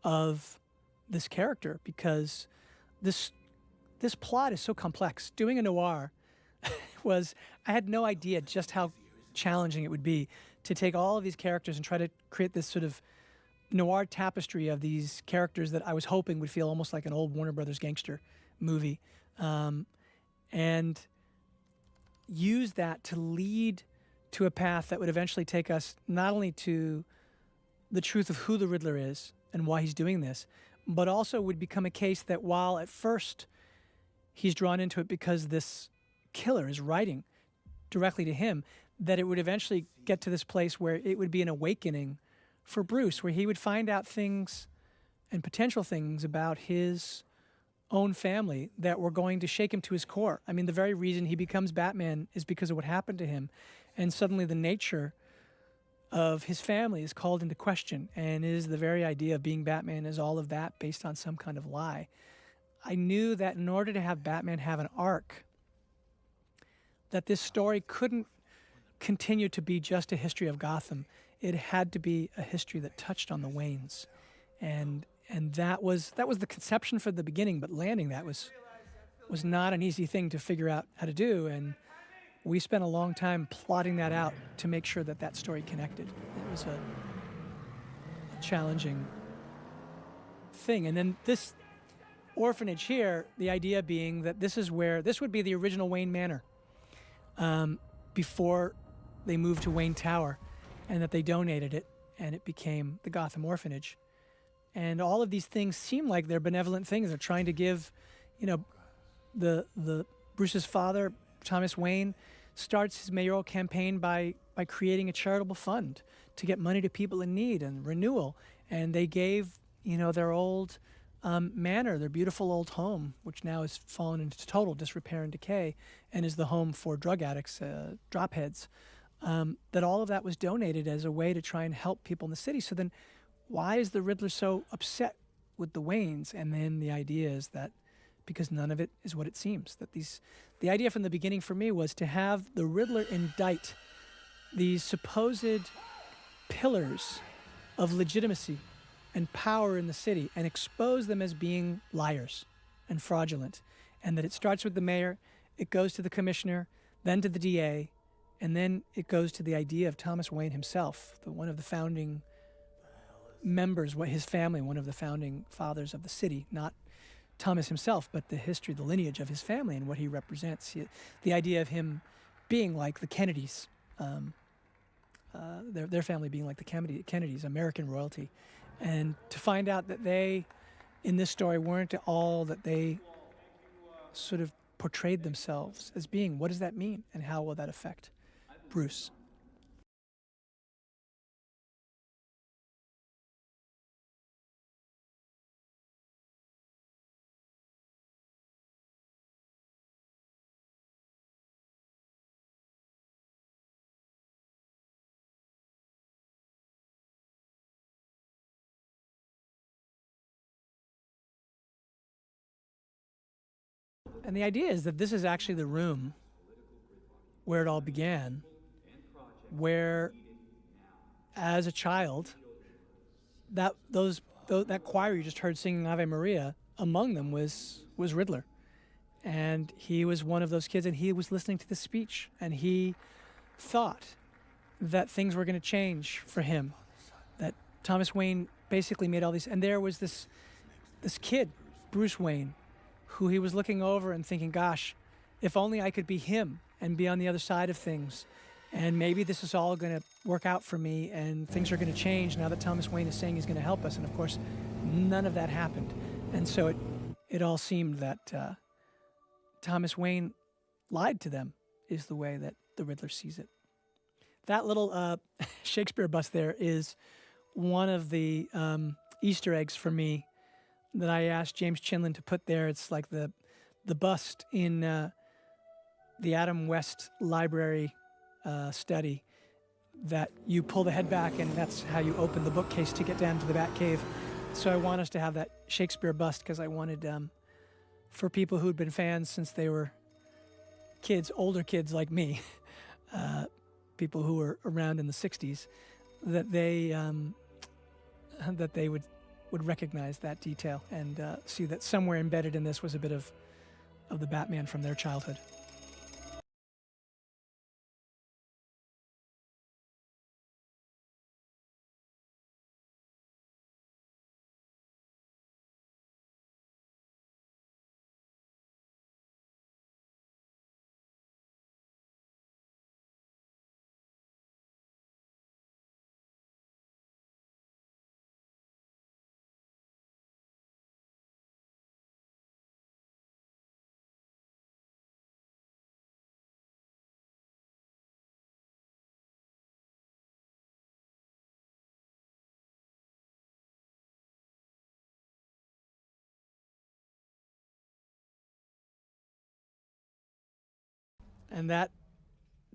of this character, because this plot is so complex. Doing a noir I had no idea just how challenging it would be to take all of these characters and try to create this sort of noir tapestry of these characters that I was hoping would feel almost like an old Warner Brothers gangster movie, and use that to lead to a path that would eventually take us not only to the truth of who the Riddler is and why he's doing this, but also would become a case that while at first he's drawn into it because this killer is writing directly to him, that it would eventually get to this place where it would be an awakening for Bruce, where he would find out things and potential things about his own family that were going to shake him to his core. I mean, the very reason he becomes Batman is because of what happened to him. And suddenly the nature of his family is called into question, and is the very idea of being Batman is all of that based on some kind of lie. I knew that in order to have Batman have an arc, that this story couldn't continue to be just a history of Gotham. It had to be a history that touched on the Waynes. And that was the conception for the beginning, but landing that was not an easy thing to figure out how to do. And we spent a long time plotting that out to make sure that that story connected. It was a challenging thing. And then orphanage here, the idea being that this would be the original Wayne Manor before they moved to Wayne Tower, and that they donated it, and it became the Gotham Orphanage. And all of these things seem like they're benevolent things. They're trying to give, the Bruce's father, Thomas Wayne, starts his mayoral campaign by creating a charitable fund to get money to people in need and renewal. And they gave, their old manor, their beautiful old home, which now has fallen into total disrepair and decay and is the home for drug addicts, dropheads, that all of that was donated as a way to try and help people in the city. So then why is the Riddler so upset with the Waynes? And then the idea is that because none of it is what it seems, that the idea from the beginning for me was to have the Riddler indict these supposed pillars of legitimacy and power in the city and expose them as being liars and fraudulent. And that it starts with the mayor, it goes to the commissioner, then to the DA, and then it goes to the idea of Thomas Wayne himself, one of the founding members, his family, one of the founding fathers of the city, not Thomas himself, but the history, the lineage of his family and what he represents. The idea of him being like the Kennedys, their family being like the Kennedys, American royalty. And to find out that they, in this story, weren't all that they sort of portrayed themselves as being. What does that mean? And how will that affect Bruce? And the idea is that this is actually the room where it all began, where, as a child, that choir you just heard singing Ave Maria, among them was Riddler. And he was one of those kids, and he was listening to the speech, and he thought that things were going to change for him, that Thomas Wayne basically made all these, and there was this kid, Bruce Wayne, who he was looking over and thinking, gosh, if only I could be him and be on the other side of things. And maybe this is all going to work out for me and things are going to change now that Thomas Wayne is saying he's going to help us. And of course, none of that happened. And so it all seemed that Thomas Wayne lied to them, is the way that the Riddler sees it. That little Shakespeare bust there is one of the Easter eggs for me that I asked James Chinlin to put there. It's like the bust in the Adam West Library study that you pull the head back and that's how you open the bookcase to get down to the Batcave. So I want us to have that Shakespeare bust because I wanted, for people who'd been fans since they were kids, older kids like me, people who were around in the 60s, that they would recognize that detail and see that somewhere embedded in this was a bit of the Batman from their childhood. And that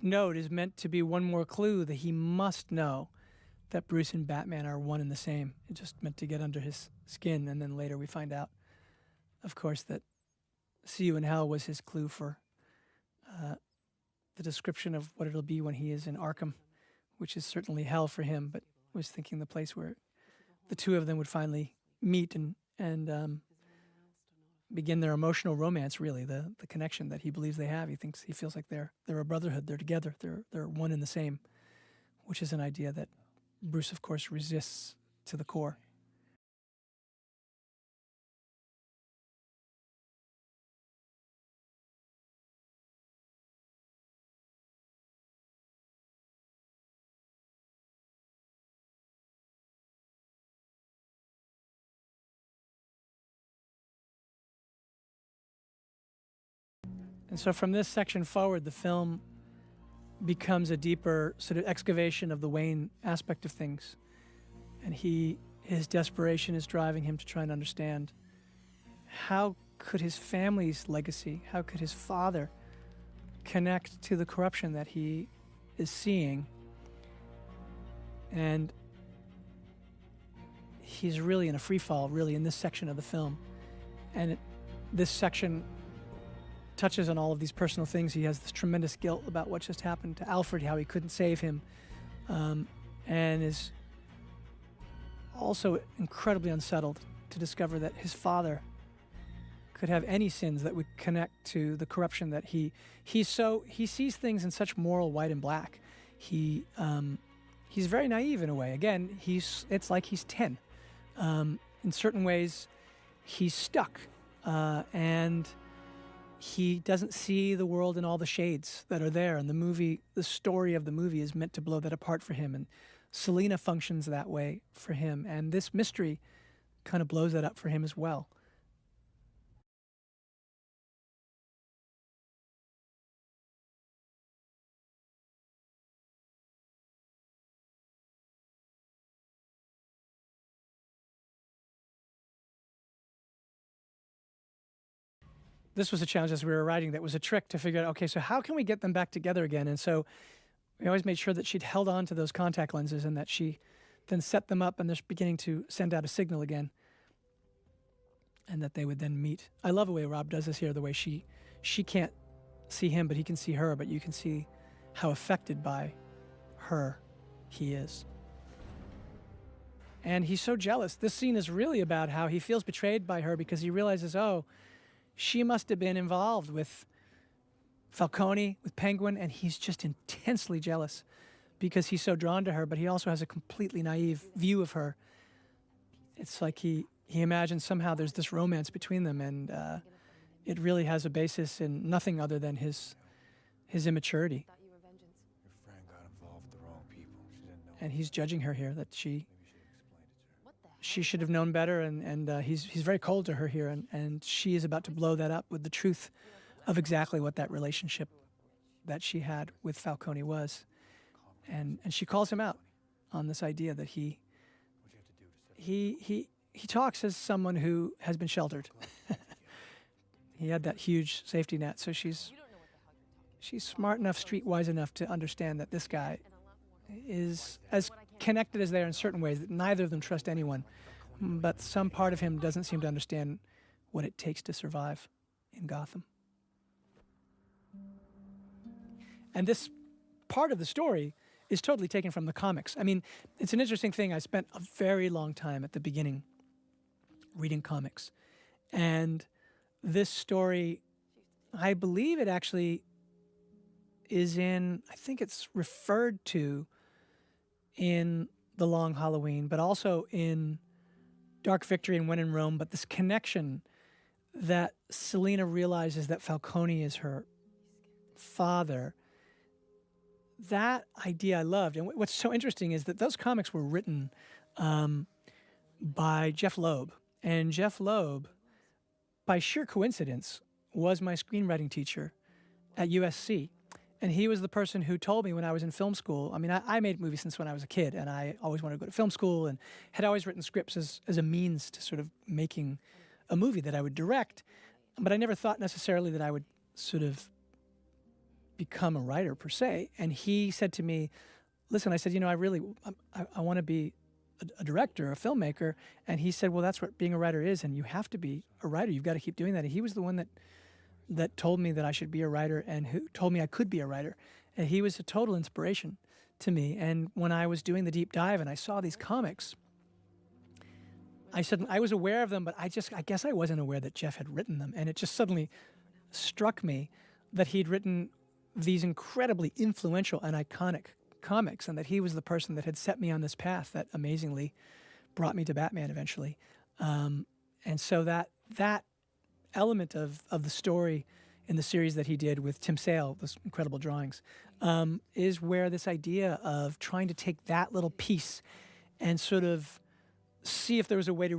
note is meant to be one more clue that he must know that Bruce and Batman are one and the same. It's just meant to get under his skin, and then later we find out, of course, that See You in Hell was his clue for the description of what it'll be when he is in Arkham, which is certainly hell for him, but was thinking the place where the two of them would finally meet and begin their emotional romance, really, the connection that he believes they have. He feels like they're a brotherhood, they're together, they're one and the same, which is an idea that Bruce, of course, resists to the core. And so from this section forward, the film becomes a deeper sort of excavation of the Wayne aspect of things. And his desperation is driving him to try and understand how could his family's legacy, how could his father connect to the corruption that he is seeing. And he's really in a free fall, really, in this section of the film. And this section touches on all of these personal things. He has this tremendous guilt about what just happened to Alfred, how he couldn't save him, and is also incredibly unsettled to discover that his father could have any sins that would connect to the corruption that he sees things in such moral white and black. He's very naive in a way. Again, it's like he's 10. In certain ways, he's stuck, and he doesn't see the world in all the shades that are there. And the story of the movie is meant to blow that apart for him. And Selina functions that way for him. And this mystery kind of blows that up for him as well. This was a challenge as we were writing that was a trick to figure out, okay, so how can we get them back together again? And so we always made sure that she'd held on to those contact lenses and that she then set them up and they're beginning to send out a signal again and that they would then meet. I love the way Rob does this here, the way she can't see him, but he can see her, but you can see how affected by her he is. And he's so jealous. This scene is really about how he feels betrayed by her because he realizes, oh, she must have been involved with Falcone, with Penguin, and he's just intensely jealous because he's so drawn to her, but he also has a completely naive view of her. It's like he imagines somehow there's this romance between them, and it really has a basis in nothing other than his immaturity. Your friend got involved with the wrong people. She didn't know. And he's judging her here, that she should have known better, and he's very cold to her here, and she is about to blow that up with the truth of exactly what that relationship that she had with Falcone was. And she calls him out on this idea that he talks as someone who has been sheltered. He had that huge safety net, so she's smart enough, streetwise enough to understand that this guy is as connected as they are in certain ways, that neither of them trust anyone, but some part of him doesn't seem to understand what it takes to survive in Gotham. And this part of the story is totally taken from the comics. I mean, it's an interesting thing. I spent a very long time at the beginning reading comics. And this story, I believe it actually is I think it's referred to in The Long Halloween, but also in Dark Victory and When in Rome. But this connection that Selina realizes that Falcone is her father, that idea I loved. And what's so interesting is that those comics were written by Jeff Loeb. And Jeff Loeb, by sheer coincidence, was my screenwriting teacher at USC. And he was the person who told me when I was in film school. I mean, I made movies since when I was a kid, and I always wanted to go to film school and had always written scripts as a means to sort of making a movie that I would direct. But I never thought necessarily that I would sort of become a writer per se. And he said to me, listen, I said, I want to be a director, a filmmaker. And he said, well, that's what being a writer is, and you have to be a writer. You've got to keep doing that. And he was the one that told me that I should be a writer and who told me I could be a writer. And he was a total inspiration to me. And when I was doing the deep dive and I saw these comics, I was aware of them, but I guess I wasn't aware that Jeff had written them. And it just suddenly struck me that he'd written these incredibly influential and iconic comics, and that he was the person that had set me on this path that amazingly brought me to Batman eventually. And so that element of the story in the series that he did with Tim Sale, those incredible drawings, is where this idea of trying to take that little piece and sort of see if there was a way to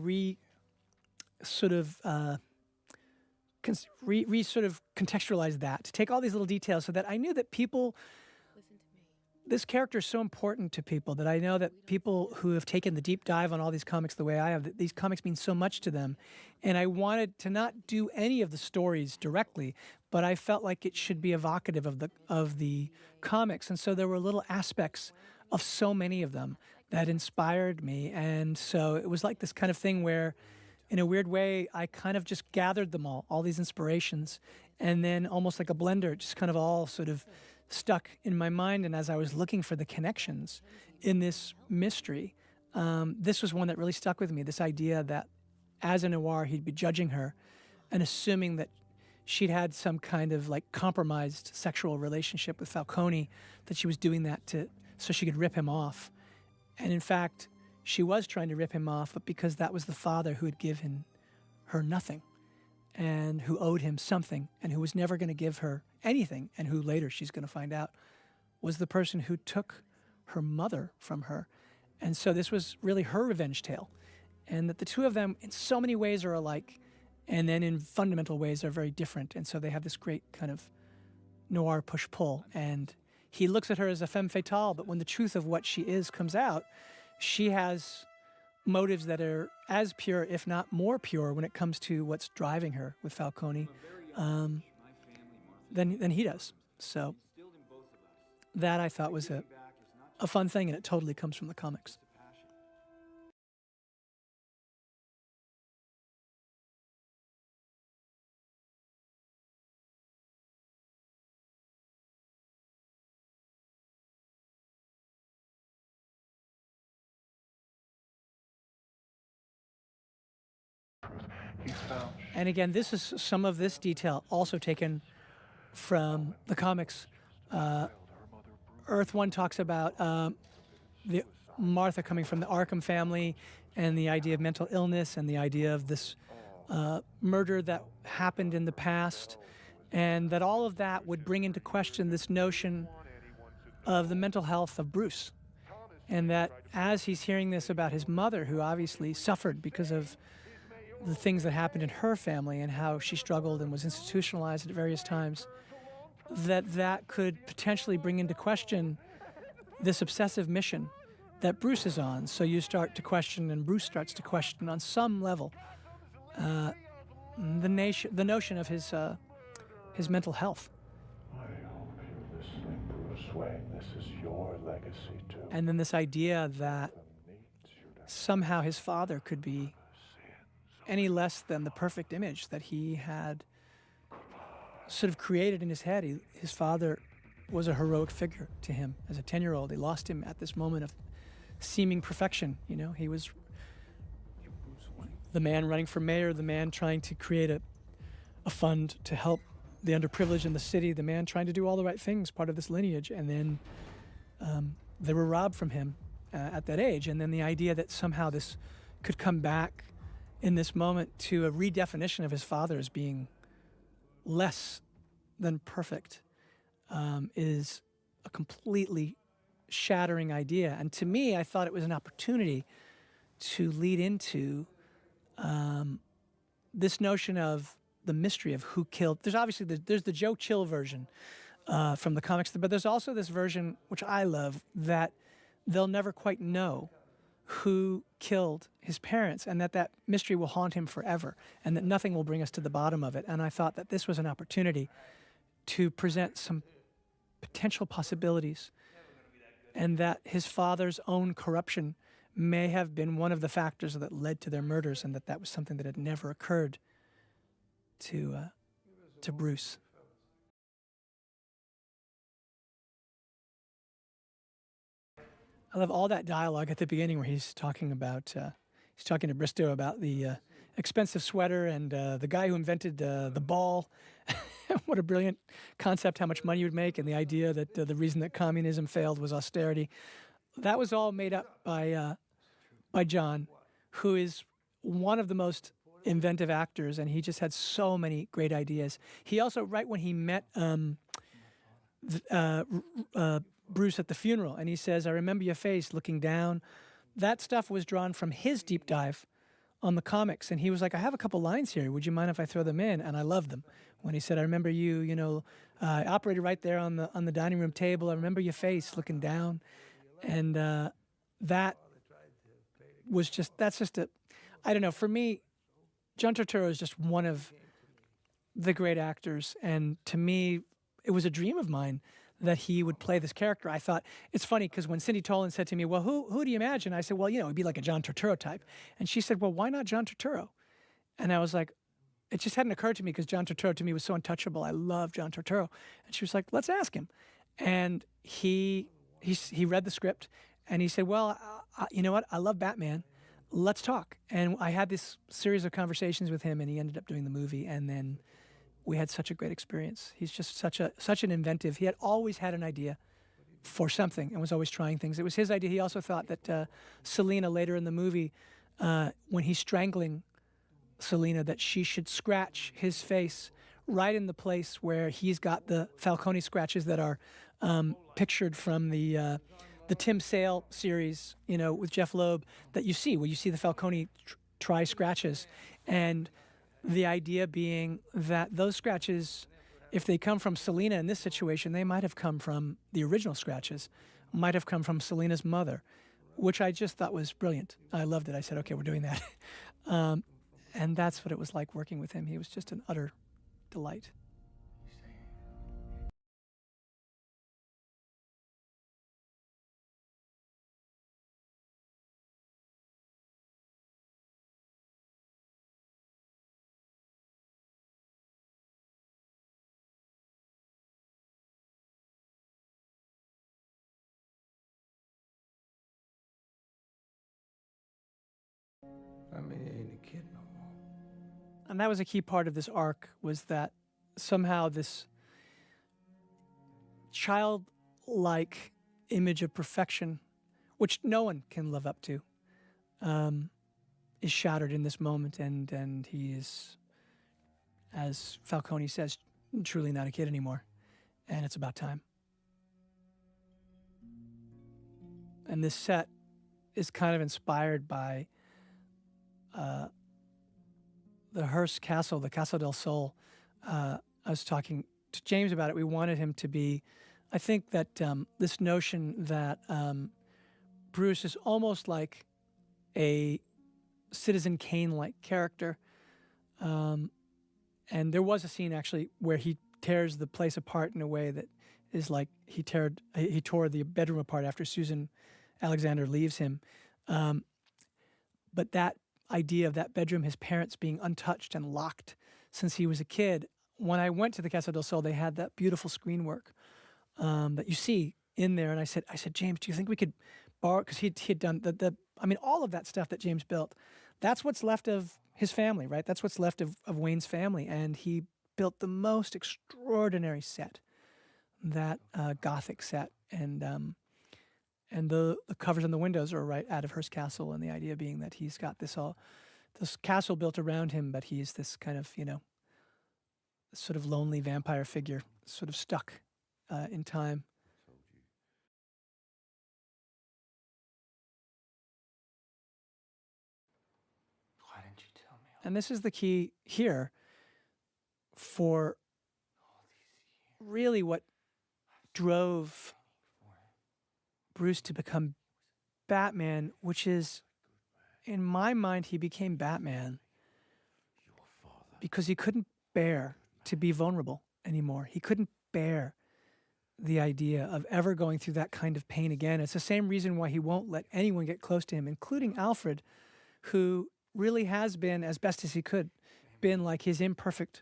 sort of contextualize that, to take all these little details so that I knew that people, this character is so important to people, that I know that people who have taken the deep dive on all these comics the way I have, that these comics mean so much to them. And I wanted to not do any of the stories directly, but I felt like it should be evocative of the comics. And so there were little aspects of so many of them that inspired me. And so it was like this kind of thing where, in a weird way, I kind of just gathered them all these inspirations, and then almost like a blender, just kind of all sort of stuck in my mind. And as I was looking for the connections in this mystery, this was one that really stuck with me, this idea that as a noir, he'd be judging her and assuming that she'd had some kind of like compromised sexual relationship with Falcone, that she was doing that so she could rip him off. And in fact, she was trying to rip him off, but because that was the father who had given her nothing and who owed him something and who was never going to give her anything, and who later she's going to find out was the person who took her mother from her. And so this was really her revenge tale, and that the two of them in so many ways are alike, and then in fundamental ways are very different. And so they have this great kind of noir push-pull, and he looks at her as a femme fatale, but when the truth of what she is comes out, she has motives that are as pure, if not more pure, when it comes to what's driving her with Falcone than he does. So that I thought was a fun thing, and it totally comes from the comics. And again, this is some of this detail also taken from the comics. Earth 1 talks about the Martha coming from the Arkham family, and the idea of mental illness, and the idea of this murder that happened in the past, and that all of that would bring into question this notion of the mental health of Bruce. And that as he's hearing this about his mother, who obviously suffered because of the things that happened in her family and how she struggled and was institutionalized at various times, that could potentially bring into question this obsessive mission that Bruce is on. So you start to question, and Bruce starts to question on some level, the notion of his mental health. I hope you're listening, Bruce Wayne. This is your legacy too. And then this idea that somehow his father could be any less than the perfect image that he had sort of created in his head. His father was a heroic figure to him as a 10-year-old. He lost him at this moment of seeming perfection. You know, he was the man running for mayor, the man trying to create a fund to help the underprivileged in the city, the man trying to do all the right things, part of this lineage. And then they were robbed from him at that age. And then the idea that somehow this could come back in this moment to a redefinition of his father as being less than perfect is a completely shattering idea. And to me, I thought it was an opportunity to lead into this notion of the mystery of who killed. There's obviously there's the Joe Chill version from the comics, but there's also this version, which I love, that they'll never quite know who killed his parents, and that mystery will haunt him forever, and that nothing will bring us to the bottom of it. And I thought that this was an opportunity to present some potential possibilities, and that his father's own corruption may have been one of the factors that led to their murders, and that was something that had never occurred to Bruce. I love all that dialogue at the beginning where he's talking to Bristow about the expensive sweater and the guy who invented the ball. What a brilliant concept, how much money you would make, and the idea that the reason that communism failed was austerity. That was all made up by John, who is one of the most inventive actors, and he just had so many great ideas. He also, right when he met Bruce at the funeral, and he says, "I remember your face looking down." That stuff was drawn from his deep dive on the comics, and he was like, I have a couple lines here. Would you mind if I throw them in? And I loved them. When he said, I remember you, I operated right there on the dining room table. I remember your face looking down. And that was I don't know, for me, John Turturro is just one of the great actors. And to me, it was a dream of mine that he would play this character. I thought, it's funny because when Cindy Tolan said to me, well, who do you imagine? I said, well, it'd be like a John Turturro type. And she said, well, why not John Turturro? And I was like, it just hadn't occurred to me because John Turturro to me was so untouchable. I love John Turturro. And she was like, let's ask him. And he read the script and he said, well, you know what? I love Batman. Let's talk. And I had this series of conversations with him and he ended up doing the movie. And then we had such a great experience. He's just such an inventive. He had always had an idea for something and was always trying things. It was his idea. He also thought that Selina later in the movie, when he's strangling Selina, that she should scratch his face right in the place where he's got the Falcone scratches that are pictured from the Tim Sale series, with Jeff Loeb, that you see, where you see the Falcone try scratches. And the idea being that those scratches, if they come from Selina in this situation, they might have come from the original scratches, might have come from Selina's mother, which I just thought was brilliant. I loved it. I said, okay, we're doing that. And that's what it was like working with him. He was just an utter delight. I mean, he ain't a kid no more. And that was a key part of this arc, was that somehow this childlike image of perfection, which no one can live up to, is shattered in this moment. And he is, as Falcone says, truly not a kid anymore. And it's about time. And this set is kind of inspired by the Hearst Castle, the Casa del Sol. I was talking to James about it. We wanted him to be, I think that this notion that Bruce is almost like a Citizen Kane-like character. And there was a scene actually where he tears the place apart in a way that is like he tore the bedroom apart after Susan Alexander leaves him. But that idea of that bedroom, his parents being untouched and locked since he was a kid. When I went to the Casa del Sol, they had that beautiful screen work that you see in there. And I said, James, do you think we could borrow? Because he had done all of that stuff that James built. That's what's left of his family, right? That's what's left of Wayne's family. And he built the most extraordinary set, that Gothic set. And the covers on the windows are right out of Hearst Castle, and the idea being that he's got this castle built around him, but he's this kind of, sort of lonely vampire figure, sort of stuck in time. Why didn't you tell me? And this is the key here for really what drove Bruce to become Batman, which is, in my mind, he became Batman because he couldn't bear to be vulnerable anymore. He couldn't bear the idea of ever going through that kind of pain again. It's the same reason why he won't let anyone get close to him, including Alfred, who really has been, as best as he could, been like his imperfect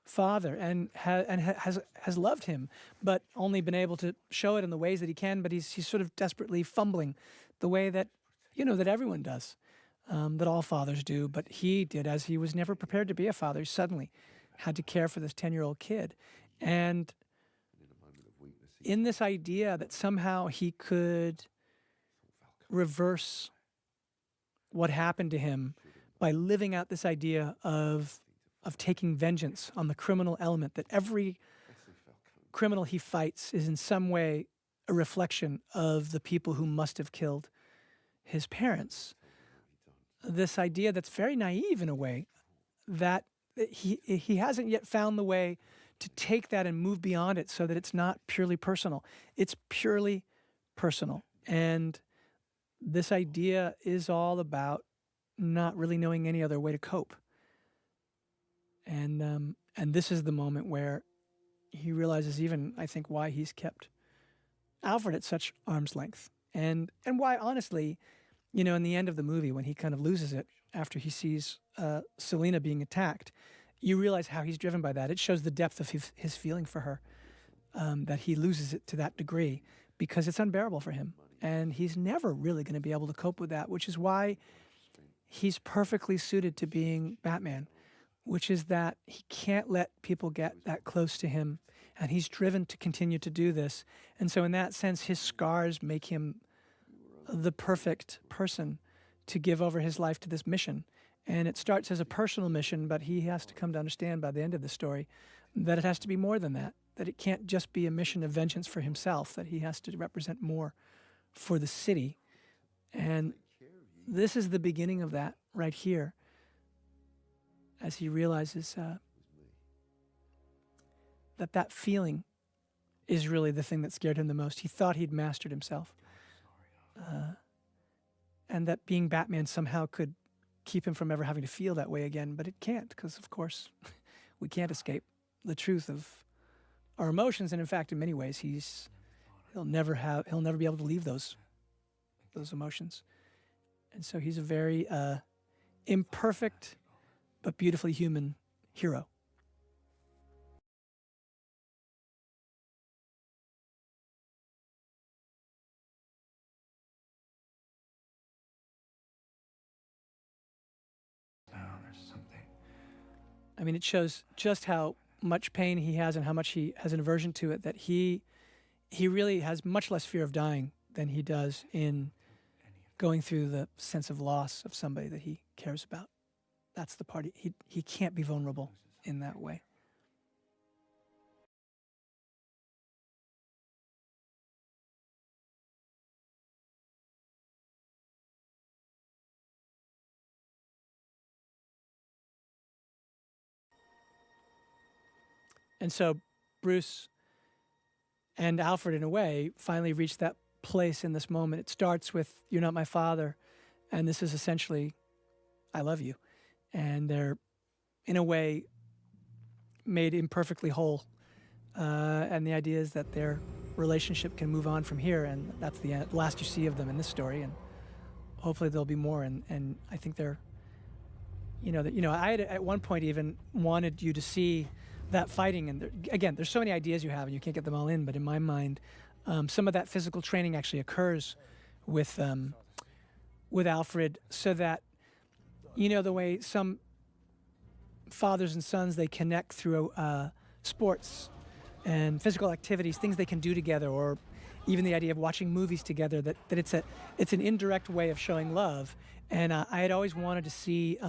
father and has loved him, but only been able to show it in the ways that he can. But he's sort of desperately fumbling the way that, that everyone does, that all fathers do. But he did, as he was never prepared to be a father. He suddenly had to care for this 10-year-old kid. And in this idea that somehow he could reverse what happened to him by living out this idea of taking vengeance on the criminal element, that every criminal he fights is in some way a reflection of the people who must have killed his parents. this idea that's very naive in a way, that he hasn't yet found the way to take that and move beyond it so that it's not purely personal. It's purely personal. And this idea is all about not really knowing any other way to cope. And this is the moment where he realizes even, I think, why he's kept Alfred at such arm's length. And why, honestly, you know, in the end of the movie, when he kind of loses it after he sees Selina being attacked, you realize how he's driven by that. It shows the depth of his feeling for her, that he loses it to that degree because it's unbearable for him. And he's never really going to be able to cope with that, which is why he's perfectly suited to being Batman, which is that he can't let people get that close to him, and he's driven to continue to do this. And so in that sense, his scars make him the perfect person to give over his life to this mission. And it starts as a personal mission, but he has to come to understand by the end of the story that it has to be more than that, that it can't just be a mission of vengeance for himself, that he has to represent more for the city. And this is the beginning of that right here, as he realizes that feeling is really the thing that scared him the most. He thought he'd mastered himself. And that being Batman somehow could keep him from ever having to feel that way again, but it can't, because of course we can't escape the truth of our emotions. And in fact, in many ways, he'll never be able to leave those emotions. And so he's a very imperfect but beautifully human hero. I mean, it shows just how much pain he has and how much he has an aversion to it, that he really has much less fear of dying than he does in going through the sense of loss of somebody that he cares about. That's the part. He can't be vulnerable in that way. And so Bruce and Alfred, in a way, finally reach that place in this moment. It starts with, "You're not my father," and this is essentially, "I love you." And they're, in a way, made imperfectly whole. And the idea is that their relationship can move on from here, and that's the last you see of them in this story. And hopefully there'll be more. And I think they're, I had at one point even wanted you to see that fighting. And again, there's so many ideas you have, and you can't get them all in. But in my mind, some of that physical training actually occurs with Alfred, so that, the way some fathers and sons, they connect through sports and physical activities, things they can do together, or even the idea of watching movies together, that it's an indirect way of showing love. And I had always wanted to see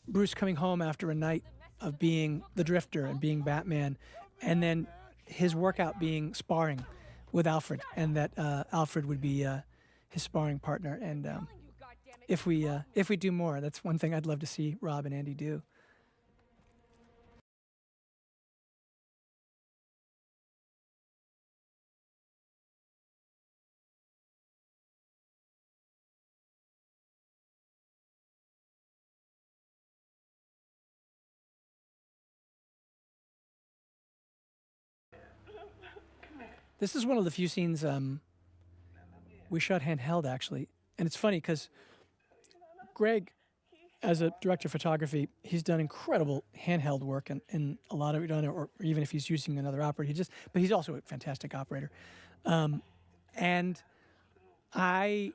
Bruce coming home after a night of being the Drifter and being Batman, and then his workout being sparring with Alfred, and that Alfred would be his sparring partner. And if we do more, that's one thing I'd love to see Rob and Andy do. This is one of the few scenes we shot handheld, actually. And it's funny because Greg, as a director of photography, he's done incredible handheld work, and a lot of it done, or even if he's using another operator, but he's also a fantastic operator. And I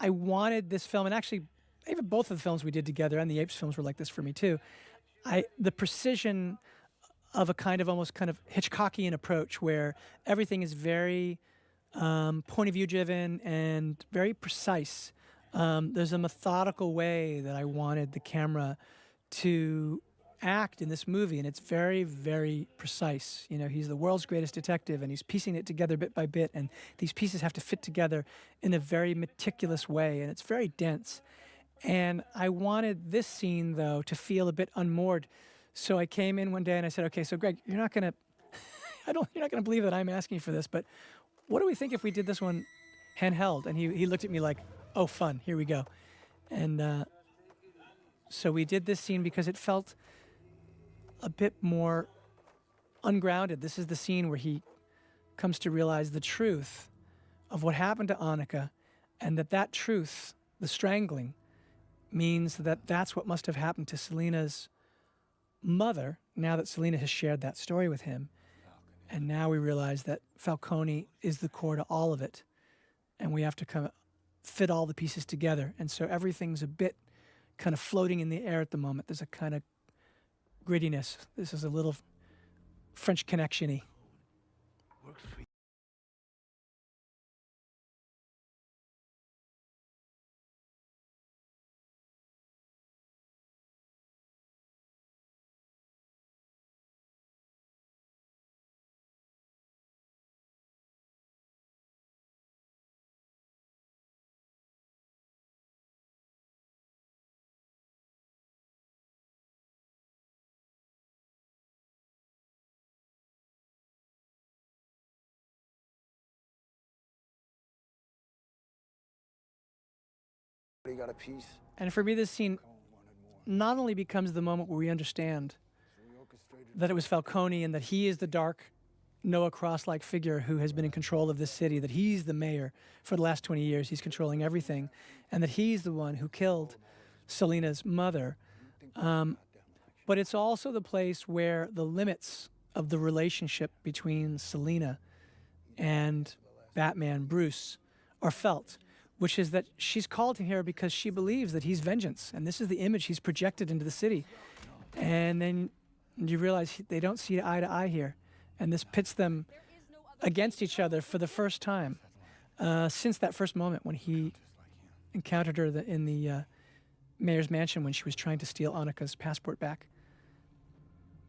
wanted this film, and actually even both of the films we did together, and the Apes films were like this for me too. The precision of a almost kind of Hitchcockian approach, where everything is very point of view driven and very precise. There's a methodical way that I wanted the camera to act in this movie, and it's very, very precise. You know, he's the world's greatest detective, and he's piecing it together bit by bit, and these pieces have to fit together in a very meticulous way, and it's very dense. And I wanted this scene, though, to feel a bit unmoored. So I came in one day and I said, okay, so Greg, you're not going to, you're not going to believe that I'm asking for this, but what do we think if we did this one handheld? And he looked at me like, oh, fun, here we go. And so we did this scene because it felt a bit more ungrounded. This is the scene where he comes to realize the truth of what happened to Annika, and that truth, the strangling, means that that's what must have happened to Selina's mother, now that Selina has shared that story with him. And now we realize that Falcone is the core to all of it, and we have to kind of fit all the pieces together. And so everything's a bit kind of floating in the air at the moment. There's a kind of grittiness. This is a little French connection-y. Got a piece. And for me, this scene not only becomes the moment where we understand that it was Falcone and that he is the dark Noah Cross-like figure who has been in control of this city, that he's the mayor for the last 20 years, he's controlling everything, and that he's the one who killed Selina's mother. But it's also the place where the limits of the relationship between Selina and Batman Bruce are felt, which is that she's called him here because she believes that he's vengeance, and this is the image he's projected into the city. And then you realize they don't see eye to eye here, and this pits them against each other for the first time since that first moment when he encountered her in the mayor's mansion when she was trying to steal Annika's passport back.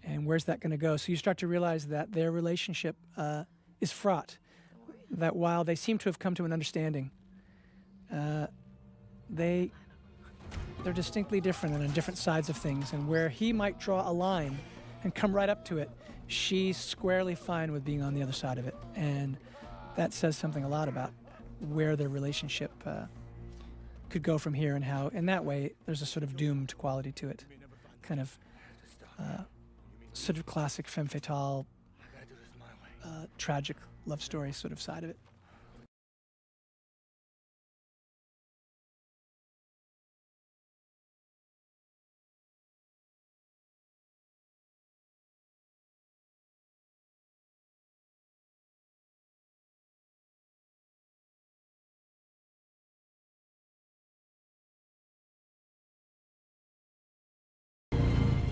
And where's that going to go? So you start to realize that their relationship is fraught, that while they seem to have come to an understanding, they're distinctly different and on different sides of things, and where he might draw a line and come right up to it, she's squarely fine with being on the other side of it. And that says something a lot about where their relationship could go from here, and how in that way there's a sort of doomed quality to it, kind of sort of classic femme fatale, tragic love story sort of side of it.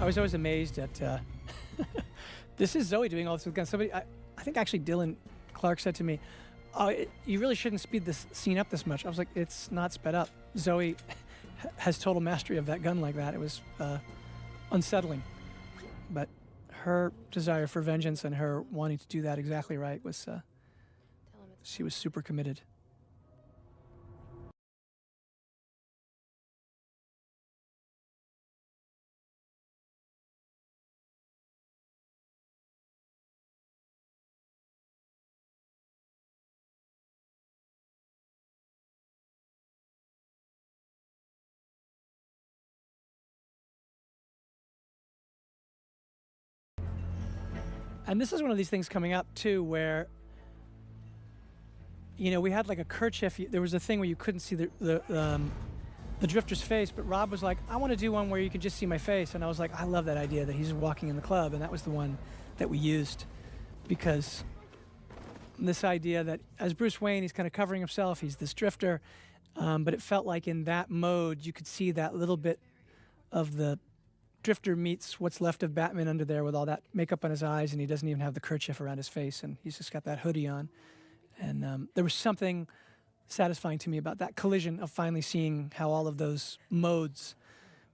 I was always amazed at, this is Zoe doing all this with guns. Somebody, I think actually Dylan Clark said to me, oh, you really shouldn't speed this scene up this much. I was like, it's not sped up. Zoe has total mastery of that gun like that. It was unsettling. But her desire for vengeance and her wanting to do that exactly right was, she was super committed. And this is one of these things coming up too, where, you know, we had like a kerchief. There was a thing where you couldn't see the drifter's face, but Rob was like, I want to do one where you can just see my face. And I was like, I love that idea that he's walking in the club. And that was the one that we used, because this idea that as Bruce Wayne, he's kind of covering himself, he's this drifter, but it felt like in that mode, you could see that little bit of the drifter meets what's left of Batman under there with all that makeup on his eyes, and he doesn't even have the kerchief around his face, and he's just got that hoodie on. And there was something satisfying to me about that collision of finally seeing how all of those modes,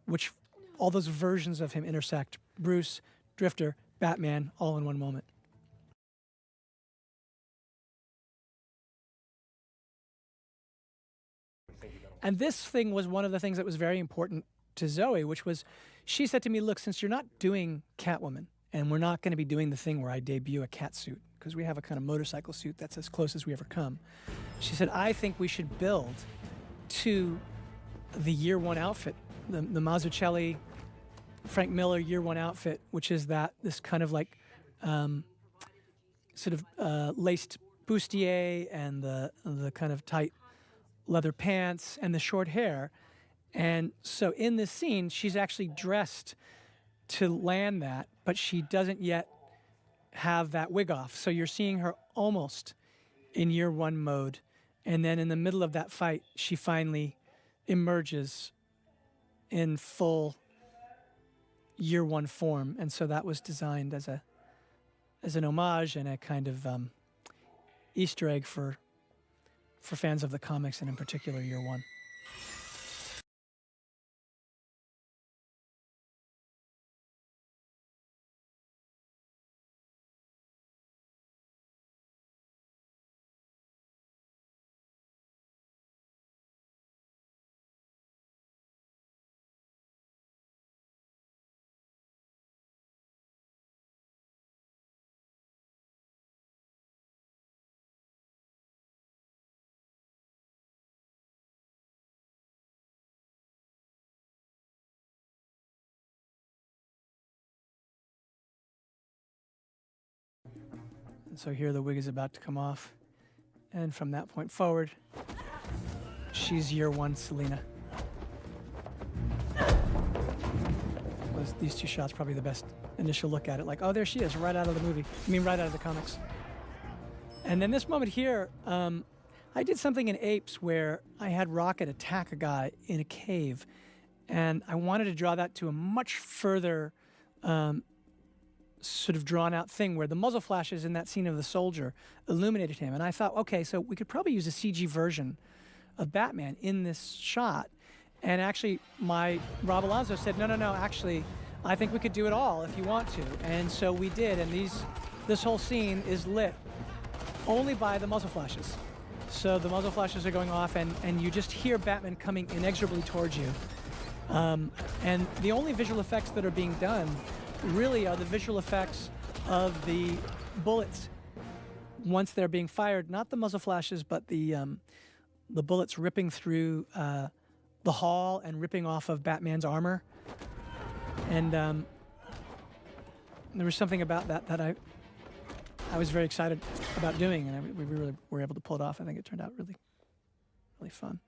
which all those versions of him intersect. Bruce, Drifter, Batman, all in one moment. And this thing was one of the things that was very important to Zoe, which was, she said to me, look, since you're not doing Catwoman, and we're not going to be doing the thing where I debut a cat suit, because we have a kind of motorcycle suit that's as close as we ever come. She said, I think we should build to the year one outfit, the Mazzucchelli, Frank Miller year one outfit, which is this kind of like sort of laced bustier and the kind of tight leather pants and the short hair. And so in this scene, she's actually dressed to land that, but she doesn't yet have that wig off. So you're seeing her almost in year one mode. And then in the middle of that fight, she finally emerges in full year one form. And so that was designed as an homage and a kind of Easter egg for fans of the comics, and in particular year one. And so here the wig is about to come off. And from that point forward, she's year one Selina. These two shots probably the best initial look at it. Like, oh, there she is, right out of the movie. I mean, right out of the comics. And then this moment here, I did something in Apes where I had Rocket attack a guy in a cave. And I wanted to draw that to a much further sort of drawn out thing where the muzzle flashes in that scene of the soldier illuminated him. And I thought, okay, so we could probably use a CG version of Batman in this shot. And actually, Rob Alonzo said, no, actually, I think we could do it all if you want to. And so we did, and this whole scene is lit only by the muzzle flashes. So the muzzle flashes are going off, and you just hear Batman coming inexorably towards you. And the only visual effects that are being done really are the visual effects of the bullets once they're being fired, not the muzzle flashes, but the bullets ripping through the hall and ripping off of Batman's armor. And there was something about that I was very excited about doing, and we really were able to pull it off. I think it turned out really, really fun.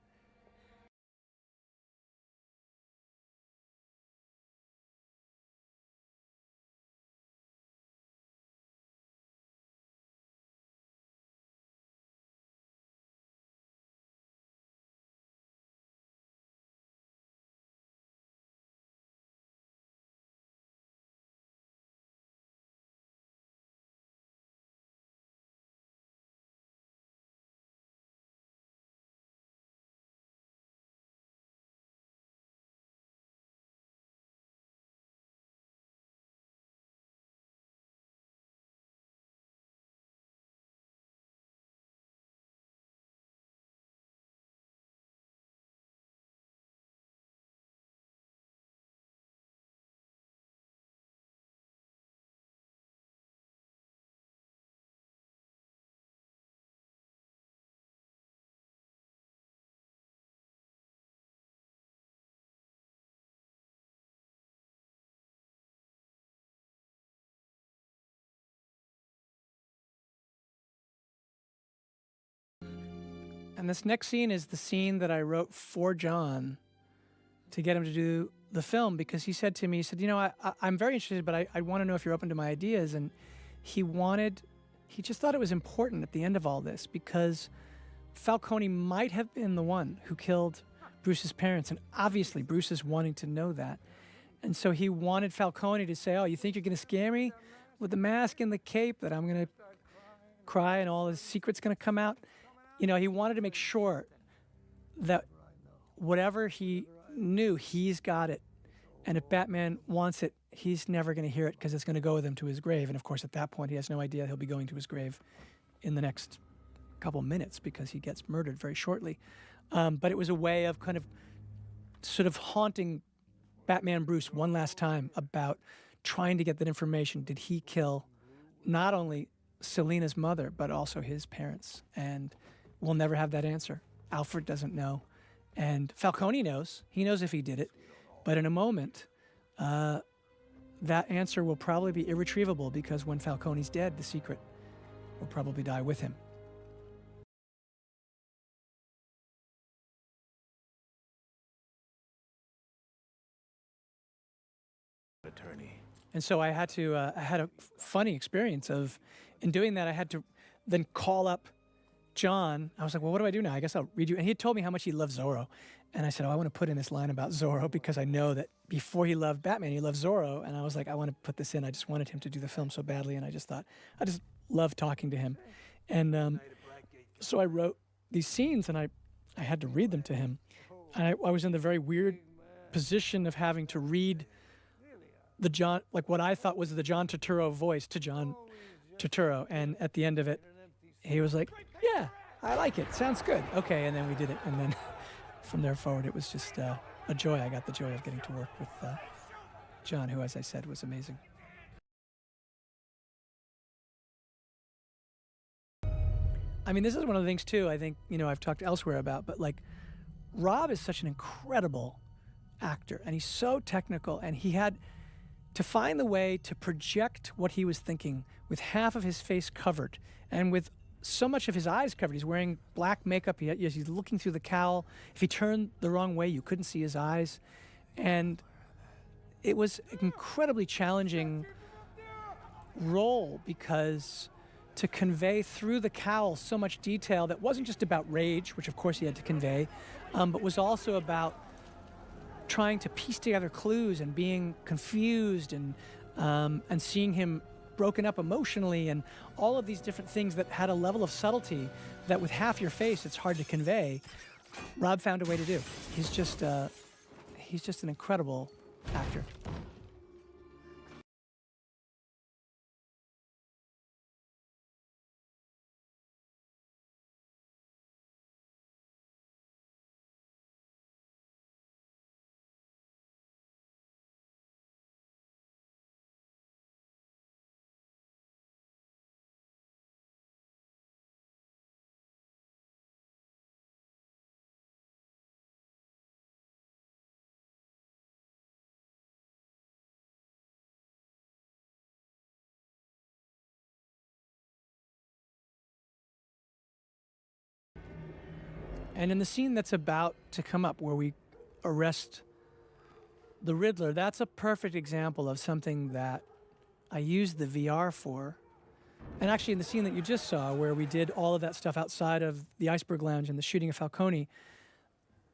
And this next scene is the scene that I wrote for John to get him to do the film, because he said to me, he said, I'm very interested, but I want to know if you're open to my ideas. And he just thought it was important at the end of all this, because Falcone might have been the one who killed Bruce's parents. And obviously Bruce is wanting to know that. And so he wanted Falcone to say, oh, you think you're going to scare me with the mask and the cape, that I'm going to cry and all his secrets going to come out? He wanted to make sure that whatever he knew, he's got it. And if Batman wants it, he's never going to hear it because it's going to go with him to his grave. And of course, at that point, he has no idea he'll be going to his grave in the next couple minutes because he gets murdered very shortly. But it was a way of kind of sort of haunting Batman Bruce one last time about trying to get that information. Did he kill not only Selina's mother, but also his parents? And we'll never have that answer. Alfred doesn't know. And Falcone knows. He knows if he did it. But in a moment, that answer will probably be irretrievable because when Falcone's dead, the secret will probably die with him. Attorney. And so I had to, I had a funny experience of, in doing that, I had to then call up John. I was like, well, what do I do now? I guess I'll read you. And he had told me how much he loved Zorro. And I said, oh, I want to put in this line about Zorro because I know that before he loved Batman, he loved Zorro. And I was like, I want to put this in. I just wanted him to do the film so badly. And I just thought, I just love talking to him. And so I wrote these scenes and I had to read them to him. And I was in the very weird position of having to read the John, like what I thought was the John Turturro voice to John Turturro. And at the end of it, he was like, yeah, I like it. Sounds good. Okay. And then we did it. And then from there forward, it was just a joy. I got the joy of getting to work with John, who, as I said, was amazing. I mean, this is one of the things, too, I think, you know, I've talked elsewhere about, but like Rob is such an incredible actor and he's so technical, and he had to find the way to project what he was thinking with half of his face covered and with so much of his eyes covered. He's wearing black makeup. He's looking through the cowl. If he turned the wrong way, you couldn't see his eyes. And it was an incredibly challenging role because to convey through the cowl so much detail that wasn't just about rage, which of course he had to convey, but was also about trying to piece together clues and being confused and seeing him broken up emotionally and all of these different things that had a level of subtlety that with half your face it's hard to convey. Rob found a way to do. He's just an incredible actor. And in the scene that's about to come up where we arrest the Riddler, that's a perfect example of something that I used the VR for. And actually in the scene that you just saw where we did all of that stuff outside of the Iceberg Lounge and the shooting of Falcone,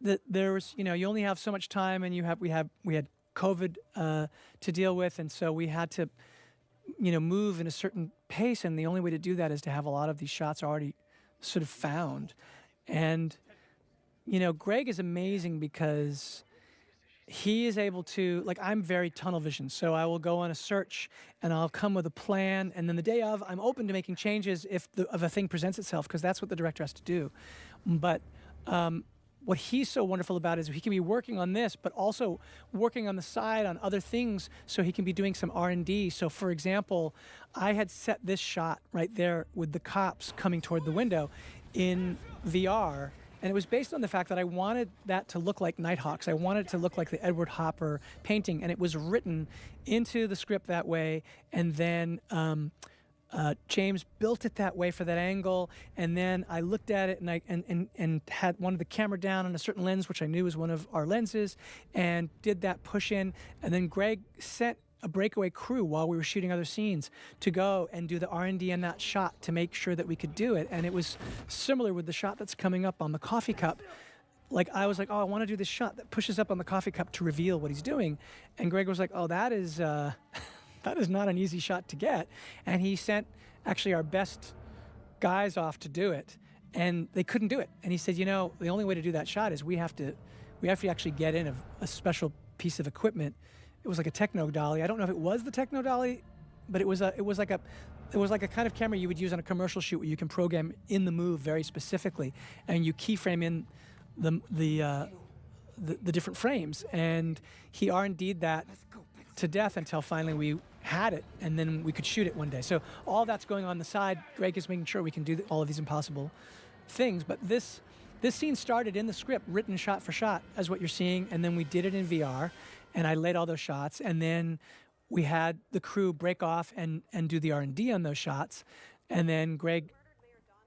there was, you know, you only have so much time, and we had COVID to deal with, and so we had to, you know, move in a certain pace, and the only way to do that is to have a lot of these shots already sort of found. And you know, Greg is amazing because he is able to, like, I'm very tunnel vision, so I will go on a search and I'll come with a plan, and then the day of, I'm open to making changes if a thing presents itself, because that's what the director has to do. But what he's so wonderful about is he can be working on this, but also working on the side on other things, so he can be doing some R&D. So, for example, I had set this shot right there with the cops coming toward the window in VR. And it was based on the fact that I wanted that to look like Nighthawks. I wanted it to look like the Edward Hopper painting. And it was written into the script that way. And then James built it that way for that angle. And then I looked at it and had wanted the camera down on a certain lens, which I knew was one of our lenses, and did that push in. And then Greg sent a breakaway crew while we were shooting other scenes to go and do the R&D in that shot to make sure that we could do it. And it was similar with the shot that's coming up on the coffee cup. Like, I was like, oh, I want to do this shot that pushes up on the coffee cup to reveal what he's doing. And Greg was like, oh, that is not an easy shot to get. And he sent actually our best guys off to do it, and they couldn't do it. And he said, you know, the only way to do that shot is we have to actually get in a special piece of equipment like a techno dolly. I don't know if it was the techno dolly, but it was like a kind of camera you would use on a commercial shoot where you can program in the move very specifically, and you keyframe in the different frames. And he R&D'd that to death until finally we had it, and then we could shoot it one day. So all that's going on the side. Greg is making sure we can do all of these impossible things. But this scene started in the script, written shot for shot, as what you're seeing, and then we did it in VR, and I laid all those shots, and then we had the crew break off and do the R&D on those shots, and then Greg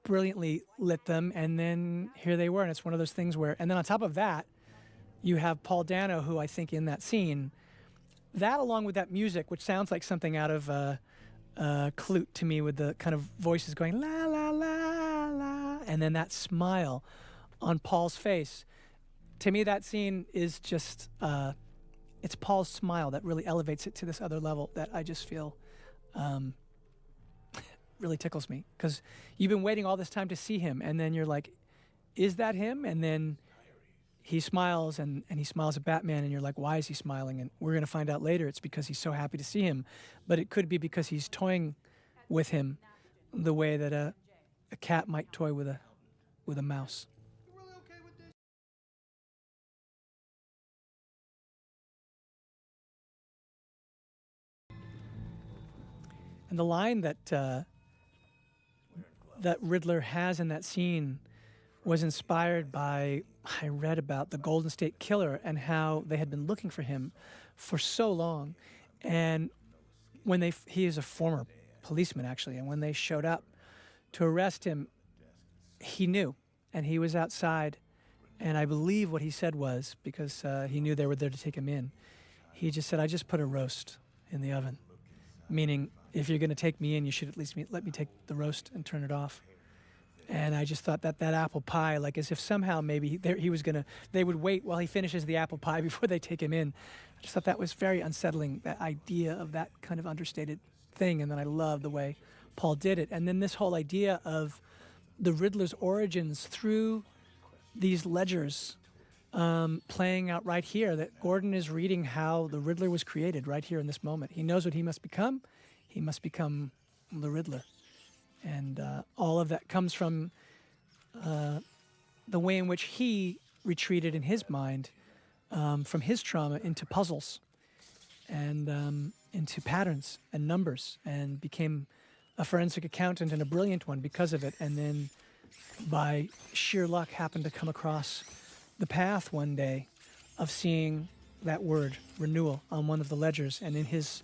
brilliantly lit them, and then here they were. And it's one of those things where, and then on top of that, you have Paul Dano, who I think in that scene, that along with that music, which sounds like something out of Clute to me, with the kind of voices going la la la la, and then that smile on Paul's face. To me, that scene is just, it's Paul's smile that really elevates it to this other level that I just feel really tickles me. Because you've been waiting all this time to see him, and then you're like, is that him? And then he smiles, and he smiles at Batman, and you're like, why is he smiling? And we're going to find out later it's because he's so happy to see him. But it could be because he's toying with him the way that a cat might toy with a mouse. And the line that Riddler has in that scene was inspired by, I read about the Golden State Killer and how they had been looking for him for so long. And when he is a former policeman actually, and when they showed up to arrest him, he knew, and he was outside. And I believe what he said was, because he knew they were there to take him in, he just said, I just put a roast in the oven. Meaning, if you're going to take me in, you should at least let me take the roast and turn it off. And I just thought that apple pie, like as if somehow maybe they would wait while he finishes the apple pie before they take him in. I just thought that was very unsettling, that idea of that kind of understated thing. And then I love the way Paul did it. And then this whole idea of the Riddler's origins through these ledgers playing out right here, that Gordon is reading how the Riddler was created right here in this moment. He knows what he must become. He must become the Riddler. And all of that comes from the way in which he retreated in his mind from his trauma into puzzles and into patterns and numbers, and became a forensic accountant, and a brilliant one because of it. And then by sheer luck happened to come across the path one day of seeing that word, renewal, on one of the ledgers. And in his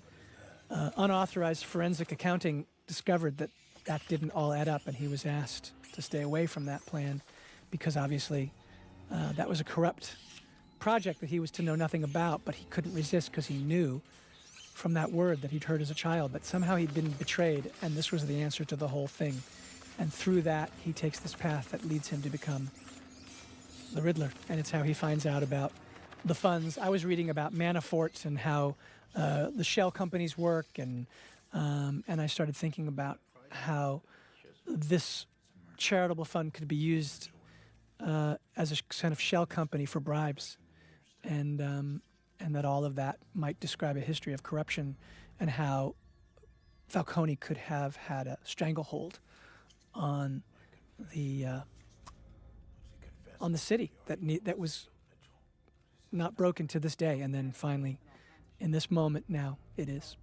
unauthorized forensic accounting, discovered that didn't all add up, and he was asked to stay away from that plan because obviously that was a corrupt project that he was to know nothing about, but he couldn't resist because he knew from that word that he'd heard as a child that somehow he'd been betrayed, and this was the answer to the whole thing. And through that, he takes this path that leads him to become the Riddler, and it's how he finds out about the funds. I was reading about Manafort's and how the shell companies work, and I started thinking about how this charitable fund could be used as a kind of shell company for bribes, and that all of that might describe a history of corruption, and how Falcone could have had a stranglehold on the city that was not broken to this day, and then finally, in this moment now, it is.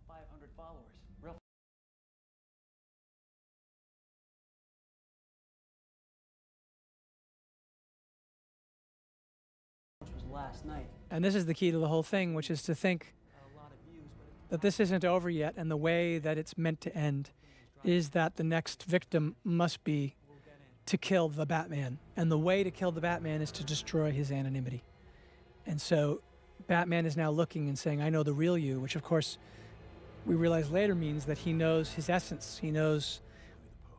Last night. And this is the key to the whole thing, which is to think that this isn't over yet, and the way that it's meant to end is that the next victim must be to kill the Batman. And the way to kill the Batman is to destroy his anonymity. And so Batman is now looking and saying, I know the real you, which of course we realize later means that he knows his essence. He knows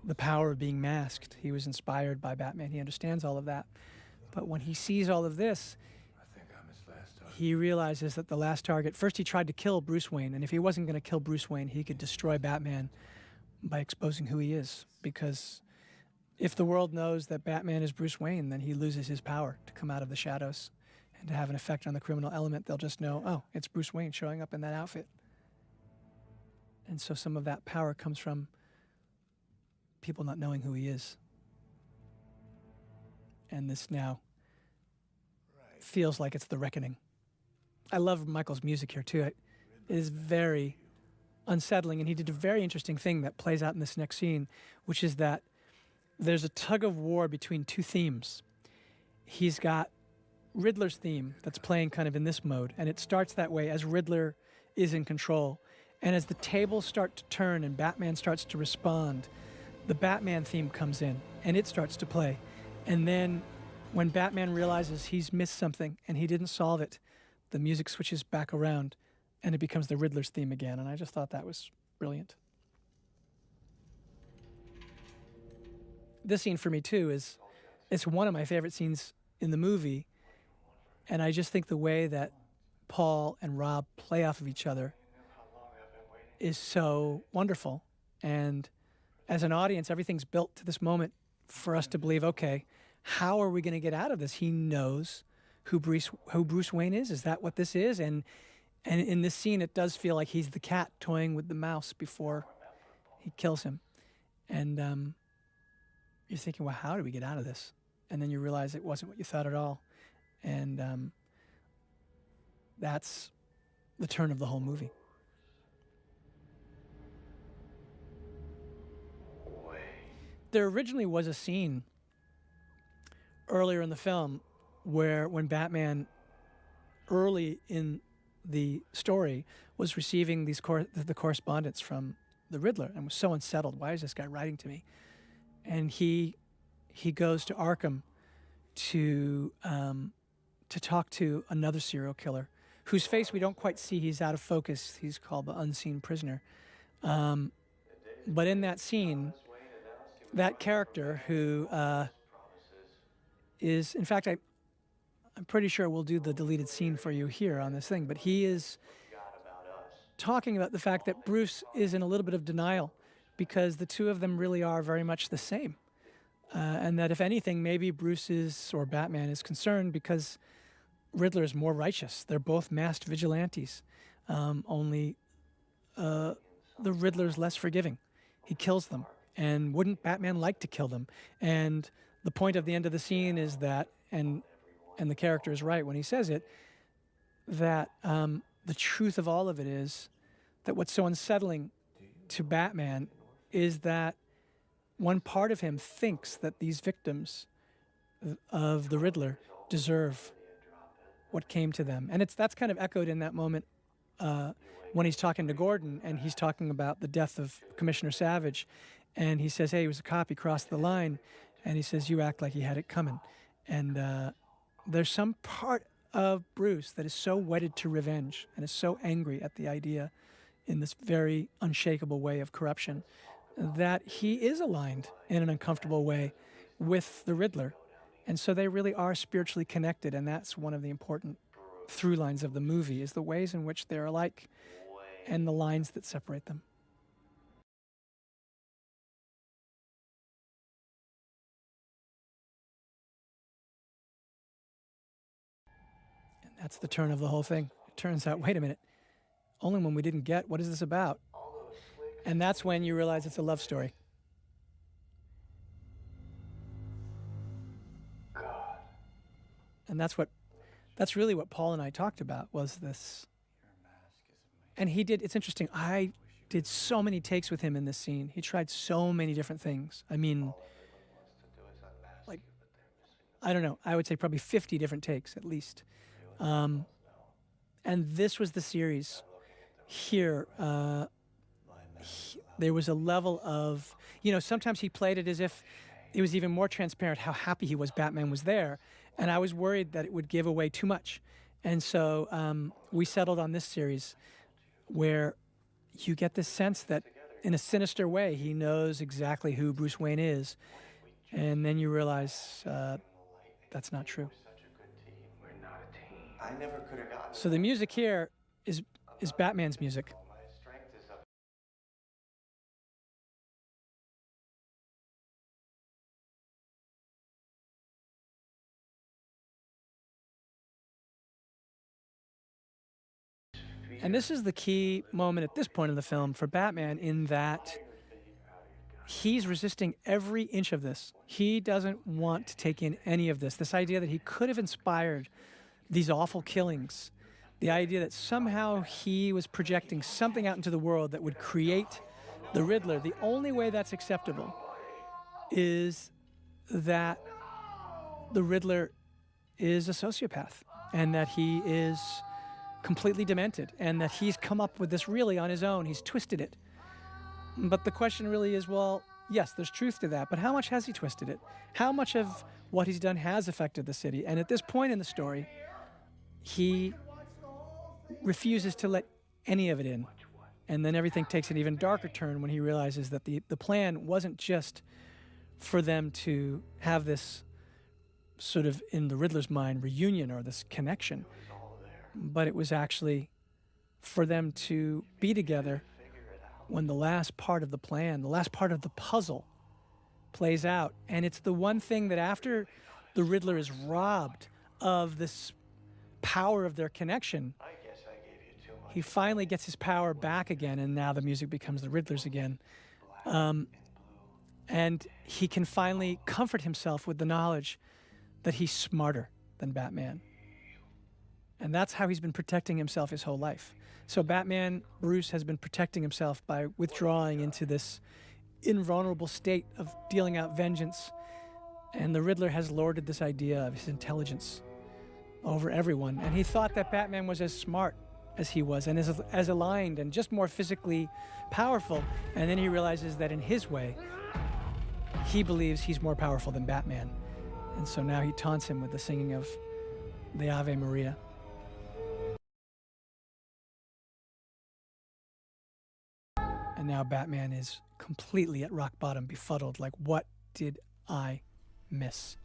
the power of being masked. He was inspired by Batman. He understands all of that. But when he sees all of this, he realizes that the last target, first he tried to kill Bruce Wayne, and if he wasn't going to kill Bruce Wayne, he could destroy Batman by exposing who he is. Because if the world knows that Batman is Bruce Wayne, then he loses his power to come out of the shadows and to have an effect on the criminal element, they'll just know, oh, it's Bruce Wayne showing up in that outfit. And so some of that power comes from people not knowing who he is. And this now feels like it's the reckoning. I love Michael's music here too. It is very unsettling, and he did a very interesting thing that plays out in this next scene, which is that there's a tug of war between two themes. He's got Riddler's theme that's playing kind of in this mode, and it starts that way as Riddler is in control. And as the tables start to turn and Batman starts to respond, the Batman theme comes in and it starts to play. And then when Batman realizes he's missed something and he didn't solve it, the music switches back around and it becomes the Riddler's theme again. And I just thought that was brilliant. This scene for me too it's one of my favorite scenes in the movie. And I just think the way that Paul and Rob play off of each other is so wonderful. And as an audience, everything's built to this moment for us to believe, okay, how are we going to get out of this? He knows who Bruce Wayne is. Is that what this is? And in this scene, it does feel like he's the cat toying with the mouse before he kills him. And you're thinking, well, how do we get out of this? And then you realize it wasn't what you thought at all. And that's the turn of the whole movie. There originally was a scene earlier in the film where when Batman, early in the story, was receiving the correspondence from the Riddler and was so unsettled. Why is this guy writing to me? And he goes to Arkham to talk to another serial killer whose face we don't quite see. He's out of focus. He's called the Unseen Prisoner. But in that scene, that character who is, in fact, I'm pretty sure we'll do the deleted scene for you here on this thing, but he is talking about the fact that Bruce is in a little bit of denial because the two of them really are very much the same. And that if anything, maybe or Batman is concerned because Riddler is more righteous. They're both masked vigilantes. Only the Riddler's less forgiving. He kills them. And wouldn't Batman like to kill them? And the point of the end of the scene is that, and the character is right when he says it, that the truth of all of it is that what's so unsettling to Batman is that one part of him thinks that these victims of the Riddler deserve what came to them. And that's kind of echoed in that moment when he's talking to Gordon and he's talking about the death of Commissioner Savage. And he says, hey, he was a cop, he crossed the line. And he says, you act like he had it coming. And there's some part of Bruce that is so wedded to revenge and is so angry at the idea in this very unshakable way of corruption that he is aligned in an uncomfortable way with the Riddler. And so they really are spiritually connected. And that's one of the important through lines of the movie, is the ways in which they're alike and the lines that separate them. That's the turn of the whole thing. It turns out, wait a minute, only when we didn't get, what is this about? And that's when you realize it's a love story. And that's really what Paul and I talked about, was this. And it's interesting, I did so many takes with him in this scene. He tried so many different things. I mean, like, I don't know, I would say probably 50 different takes at least. And this was the series here. There was a level of, sometimes he played it as if it was even more transparent how happy he was Batman was there. And I was worried that it would give away too much. And so we settled on this series where you get this sense that in a sinister way, he knows exactly who Bruce Wayne is. And then you realize that's not true. So the music here is Batman's music. And this is the key moment at this point in the film for Batman, in that he's resisting every inch of this. He doesn't want to take in any of this. This idea that he could have inspired these awful killings, the idea that somehow he was projecting something out into the world that would create the Riddler. The only way that's acceptable is that the Riddler is a sociopath, and that he is completely demented, and that he's come up with this really on his own. He's twisted it. But the question really is, well, yes, there's truth to that, but how much has he twisted it? How much of what he's done has affected the city? And at this point in the story, he refuses to let any of it in. And then everything takes an even darker turn when he realizes that the plan wasn't just for them to have this sort of, in the Riddler's mind, reunion or this connection, but it was actually for them to be together when the last part of the plan, the last part of the puzzle plays out. And it's the one thing that after the Riddler is robbed of this power of their connection, he finally gets his power back again, and now the music becomes the Riddler's again. And he can finally comfort himself with the knowledge that he's smarter than Batman. And that's how he's been protecting himself his whole life. So Batman, Bruce, has been protecting himself by withdrawing into this invulnerable state of dealing out vengeance. And the Riddler has lorded this idea of his intelligence over everyone. And he thought that Batman was as smart as he was, and as aligned and just more physically powerful. And then he realizes that in his way, he believes he's more powerful than Batman. And so now he taunts him with the singing of the Ave Maria. And now Batman is completely at rock bottom, befuddled, like, what did I miss?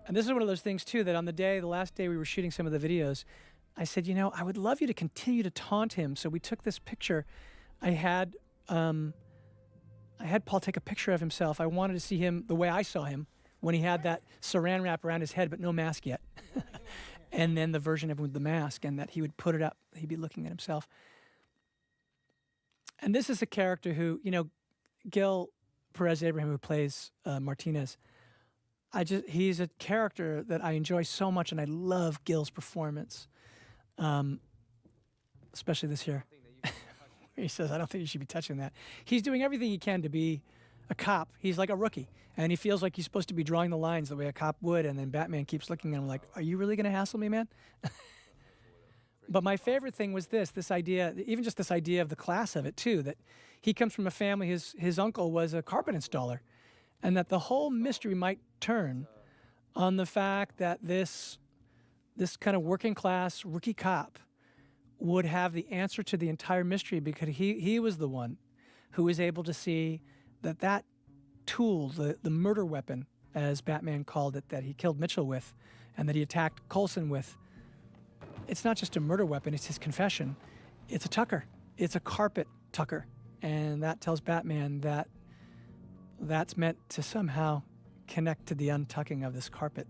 And this is one of those things, too, that on the last day we were shooting some of the videos, I said, you know, I would love you to continue to taunt him. So we took this picture. I had Paul take a picture of himself. I wanted to see him the way I saw him when he had that saran wrap around his head, but no mask yet. And then the version of him with the mask, and that he would put it up. He'd be looking at himself. And this is a character who, you know, Gil Perez-Abraham, who plays Martinez, he's a character that I enjoy so much, and I love Gil's performance, especially this here. He says, I don't think you should be touching that. He's doing everything he can to be a cop. He's like a rookie, and he feels like he's supposed to be drawing the lines the way a cop would, and then Batman keeps looking at him like, are you really going to hassle me, man? But my favorite thing was this idea, even just this idea of the class of it, too, that he comes from a family, his uncle was a carpet installer, and that the whole mystery might turn on the fact that this kind of working class rookie cop would have the answer to the entire mystery, because he was the one who was able to see that tool, the murder weapon, as Batman called it, that he killed Mitchell with and that he attacked Coulson with, it's not just a murder weapon, it's his confession. It's a tucker. It's a carpet tucker. And that tells Batman that that's meant to somehow connect to the untucking of this carpet.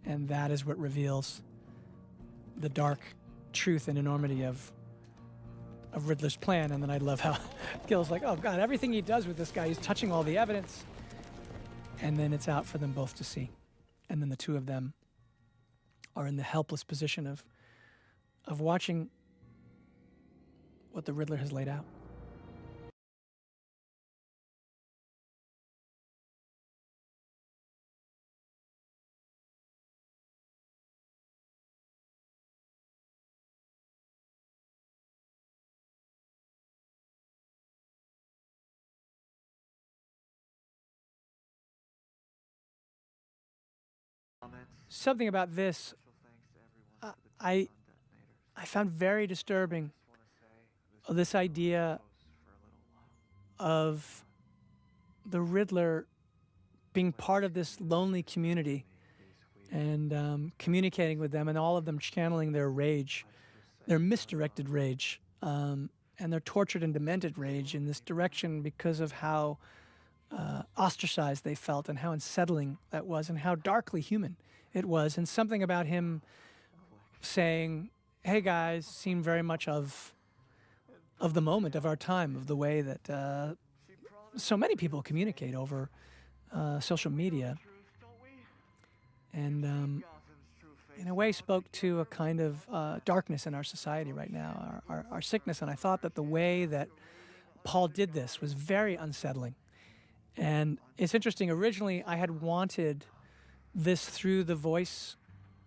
And that is what reveals the dark truth and enormity of Riddler's plan. And then I love how Gil's like, oh God, everything he does with this guy, he's touching all the evidence. And then it's out for them both to see. And then the two of them are in the helpless position of watching what the Riddler has laid out. Something about this I found very disturbing, this idea of the Riddler being part of this lonely community and communicating with them, and all of them channeling their rage, their misdirected rage, and their tortured and demented rage in this direction because of how ostracized they felt and how unsettling that was and how darkly human it was. And something about him saying, hey guys, seemed very much of the moment, of our time, of the way that so many people communicate over social media. And in a way spoke to a kind of darkness in our society right now, our sickness. And I thought that the way that Paul did this was very unsettling. And it's interesting, originally I had wanted this through the voice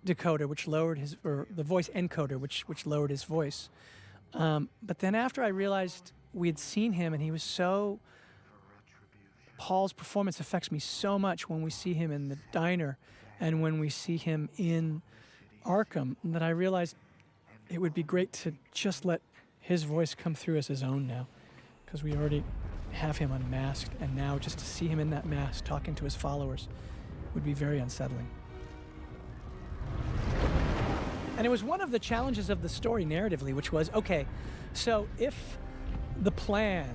decoder, which lowered his, or the voice encoder, which lowered his voice. But then after I realized we had seen him and he was so, Paul's performance affects me so much when we see him in the diner and when we see him in Arkham, that I realized it would be great to just let his voice come through as his own now, because we already have him unmasked, and now just to see him in that mask talking to his followers would be very unsettling. And it was one of the challenges of the story narratively, which was, okay, so if the plan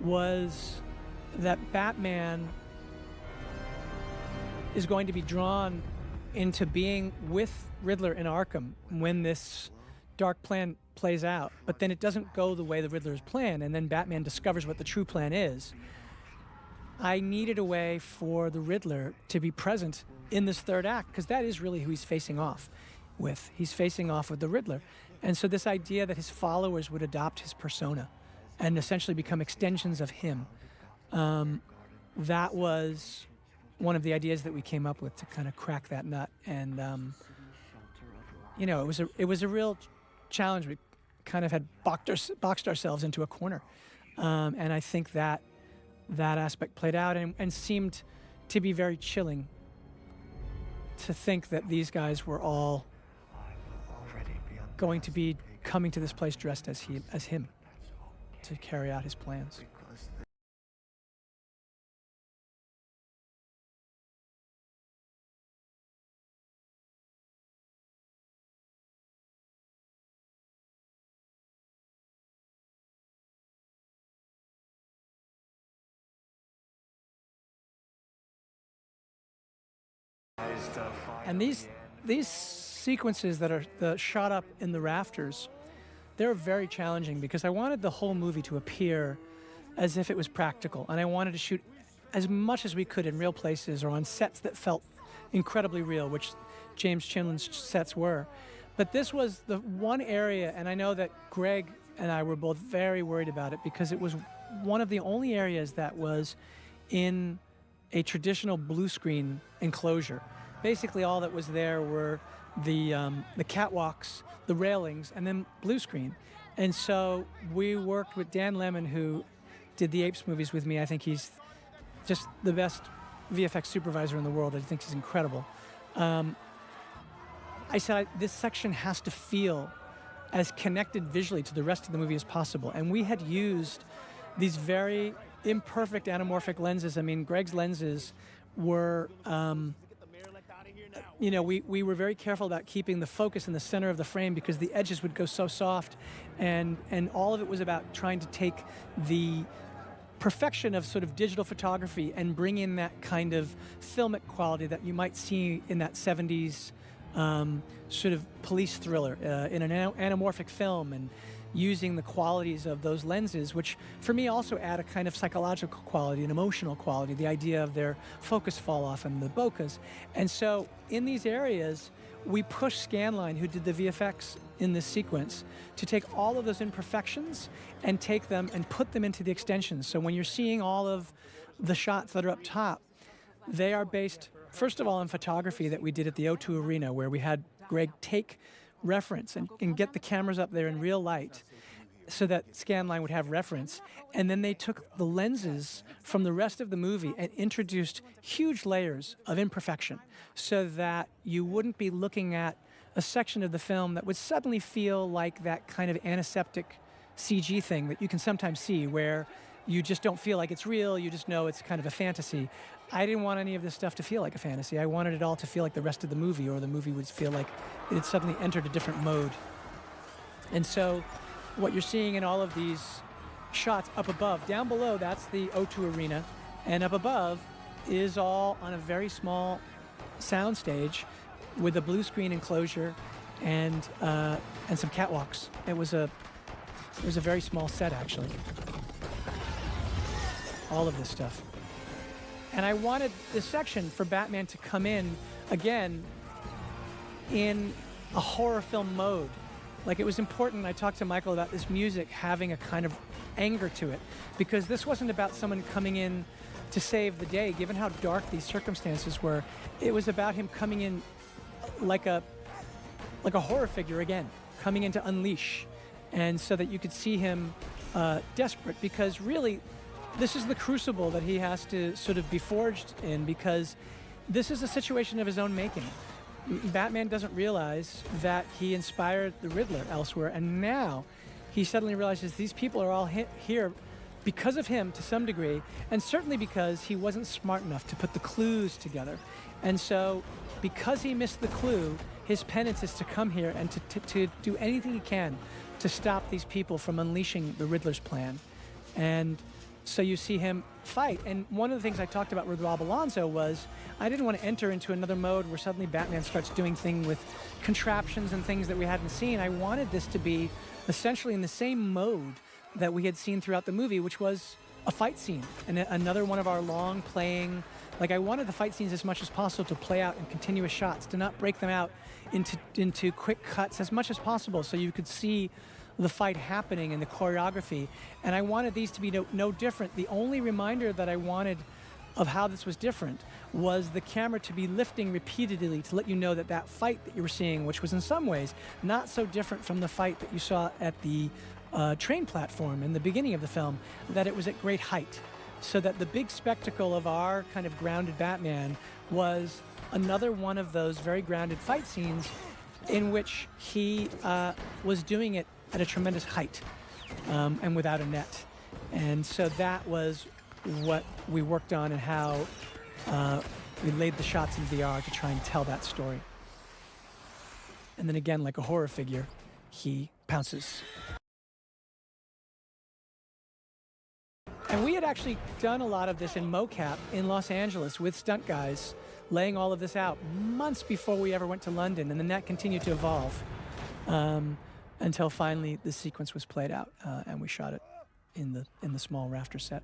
was that Batman is going to be drawn into being with Riddler in Arkham when this dark plan plays out, but then it doesn't go the way the Riddler's planned, and then Batman discovers what the true plan is, I needed a way for the Riddler to be present in this third act, because that is really who he's facing off with. He's facing off with the Riddler. And so this idea that his followers would adopt his persona and essentially become extensions of him, that was one of the ideas that we came up with to kind of crack that nut. And, you know, it was a real challenge. We kind of had boxed ourselves into a corner. And I think that aspect played out and seemed to be very chilling to think that these guys were all going to be coming to this place dressed as him to carry out his plans. And these sequences that are shot up in the rafters, they're very challenging because I wanted the whole movie to appear as if it was practical, and I wanted to shoot as much as we could in real places or on sets that felt incredibly real, which James Chinlin's sets were. But this was the one area, and I know that Greg and I were both very worried about it because it was one of the only areas that was in a traditional blue screen enclosure. Basically all that was there were the catwalks, the railings, and then blue screen. And so we worked with Dan Lemon, who did the Apes movies with me. I think he's just the best VFX supervisor in the world. I think he's incredible. I said, this section has to feel as connected visually to the rest of the movie as possible. And we had used these very imperfect anamorphic lenses. I mean, Greg's lenses were, you know, we were very careful about keeping the focus in the center of the frame because the edges would go so soft, and all of it was about trying to take the perfection of sort of digital photography and bring in that kind of filmic quality that you might see in that 70s sort of police thriller in an anamorphic film, and using the qualities of those lenses, which for me also add a kind of psychological quality, an emotional quality, the idea of their focus fall off and the bokehs. And so in these areas, we pushed Scanline, who did the VFX in this sequence, to take all of those imperfections and take them and put them into the extensions. So when you're seeing all of the shots that are up top, they are based, first of all, on photography that we did at the O2 Arena, where we had Greg take reference and get the cameras up there in real light so that Scanline would have reference. And then they took the lenses from the rest of the movie and introduced huge layers of imperfection so that you wouldn't be looking at a section of the film that would suddenly feel like that kind of antiseptic CG thing that you can sometimes see where you just don't feel like it's real, you just know it's kind of a fantasy. I didn't want any of this stuff to feel like a fantasy. I wanted it all to feel like the rest of the movie, or the movie would feel like it had suddenly entered a different mode. And so what you're seeing in all of these shots up above. Down below, that's the O2 Arena, and up above is all on a very small sound stage with a blue screen enclosure and some catwalks. It was a very small set, actually. All of this stuff. And I wanted this section for Batman to come in again in a horror film mode. Like, it was important, I talked to Michael about this music having a kind of anger to it, because this wasn't about someone coming in to save the day, given how dark these circumstances were. It was about him coming in like a horror figure again, coming in to unleash, and so that you could see him desperate, because really this is the crucible that he has to sort of be forged in, because this is a situation of his own making. Batman doesn't realize that he inspired the Riddler elsewhere, and now he suddenly realizes these people are all here because of him to some degree, and certainly because he wasn't smart enough to put the clues together. And so, because he missed the clue, his penance is to come here and to do anything he can to stop these people from unleashing the Riddler's plan. And so you see him fight. And one of the things I talked about with Rob Alonzo was I didn't want to enter into another mode where suddenly Batman starts doing things with contraptions and things that we hadn't seen. I wanted this to be essentially in the same mode that we had seen throughout the movie, which was a fight scene. And another one of our long playing, like, I wanted the fight scenes as much as possible to play out in continuous shots, to not break them out into quick cuts as much as possible, so you could see the fight happening and the choreography. And I wanted these to be no different. The only reminder that I wanted of how this was different was the camera to be lifting repeatedly to let you know that that fight that you were seeing, which was in some ways not so different from the fight that you saw at the train platform in the beginning of the film, that it was at great height. So that the big spectacle of our kind of grounded Batman was another one of those very grounded fight scenes in which he was doing it at a tremendous height and without a net. And so that was what we worked on and how we laid the shots in VR to try and tell that story. And then again, like a horror figure, he pounces. And we had actually done a lot of this in mocap in Los Angeles with stunt guys, laying all of this out months before we ever went to London, and then that continued to evolve. Until finally the sequence was played out, and we shot it in the small rafter set.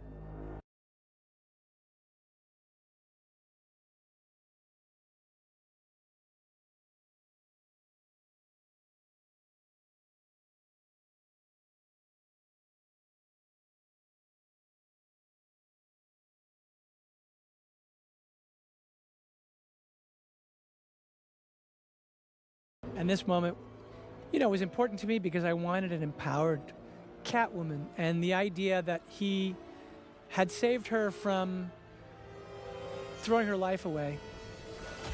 And this moment, was important to me because I wanted an empowered Catwoman, and the idea that he had saved her from throwing her life away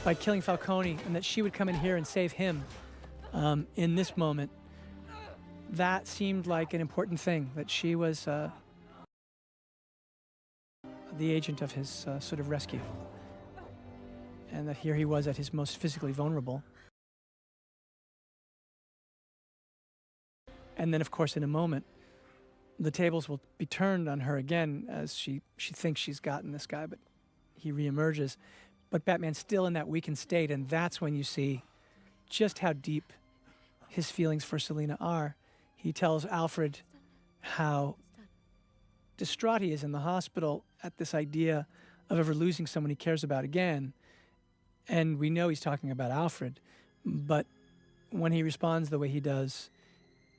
by killing Falcone, and that she would come in here and save him in this moment, that seemed like an important thing, that she was the agent of his sort of rescue, and that here he was at his most physically vulnerable. And then, of course, in a moment, the tables will be turned on her again as she thinks she's gotten this guy, but he reemerges. But Batman's still in that weakened state, and that's when you see just how deep his feelings for Selina are. He tells Alfred how distraught he is in the hospital at this idea of ever losing someone he cares about again. And we know he's talking about Alfred, but when he responds the way he does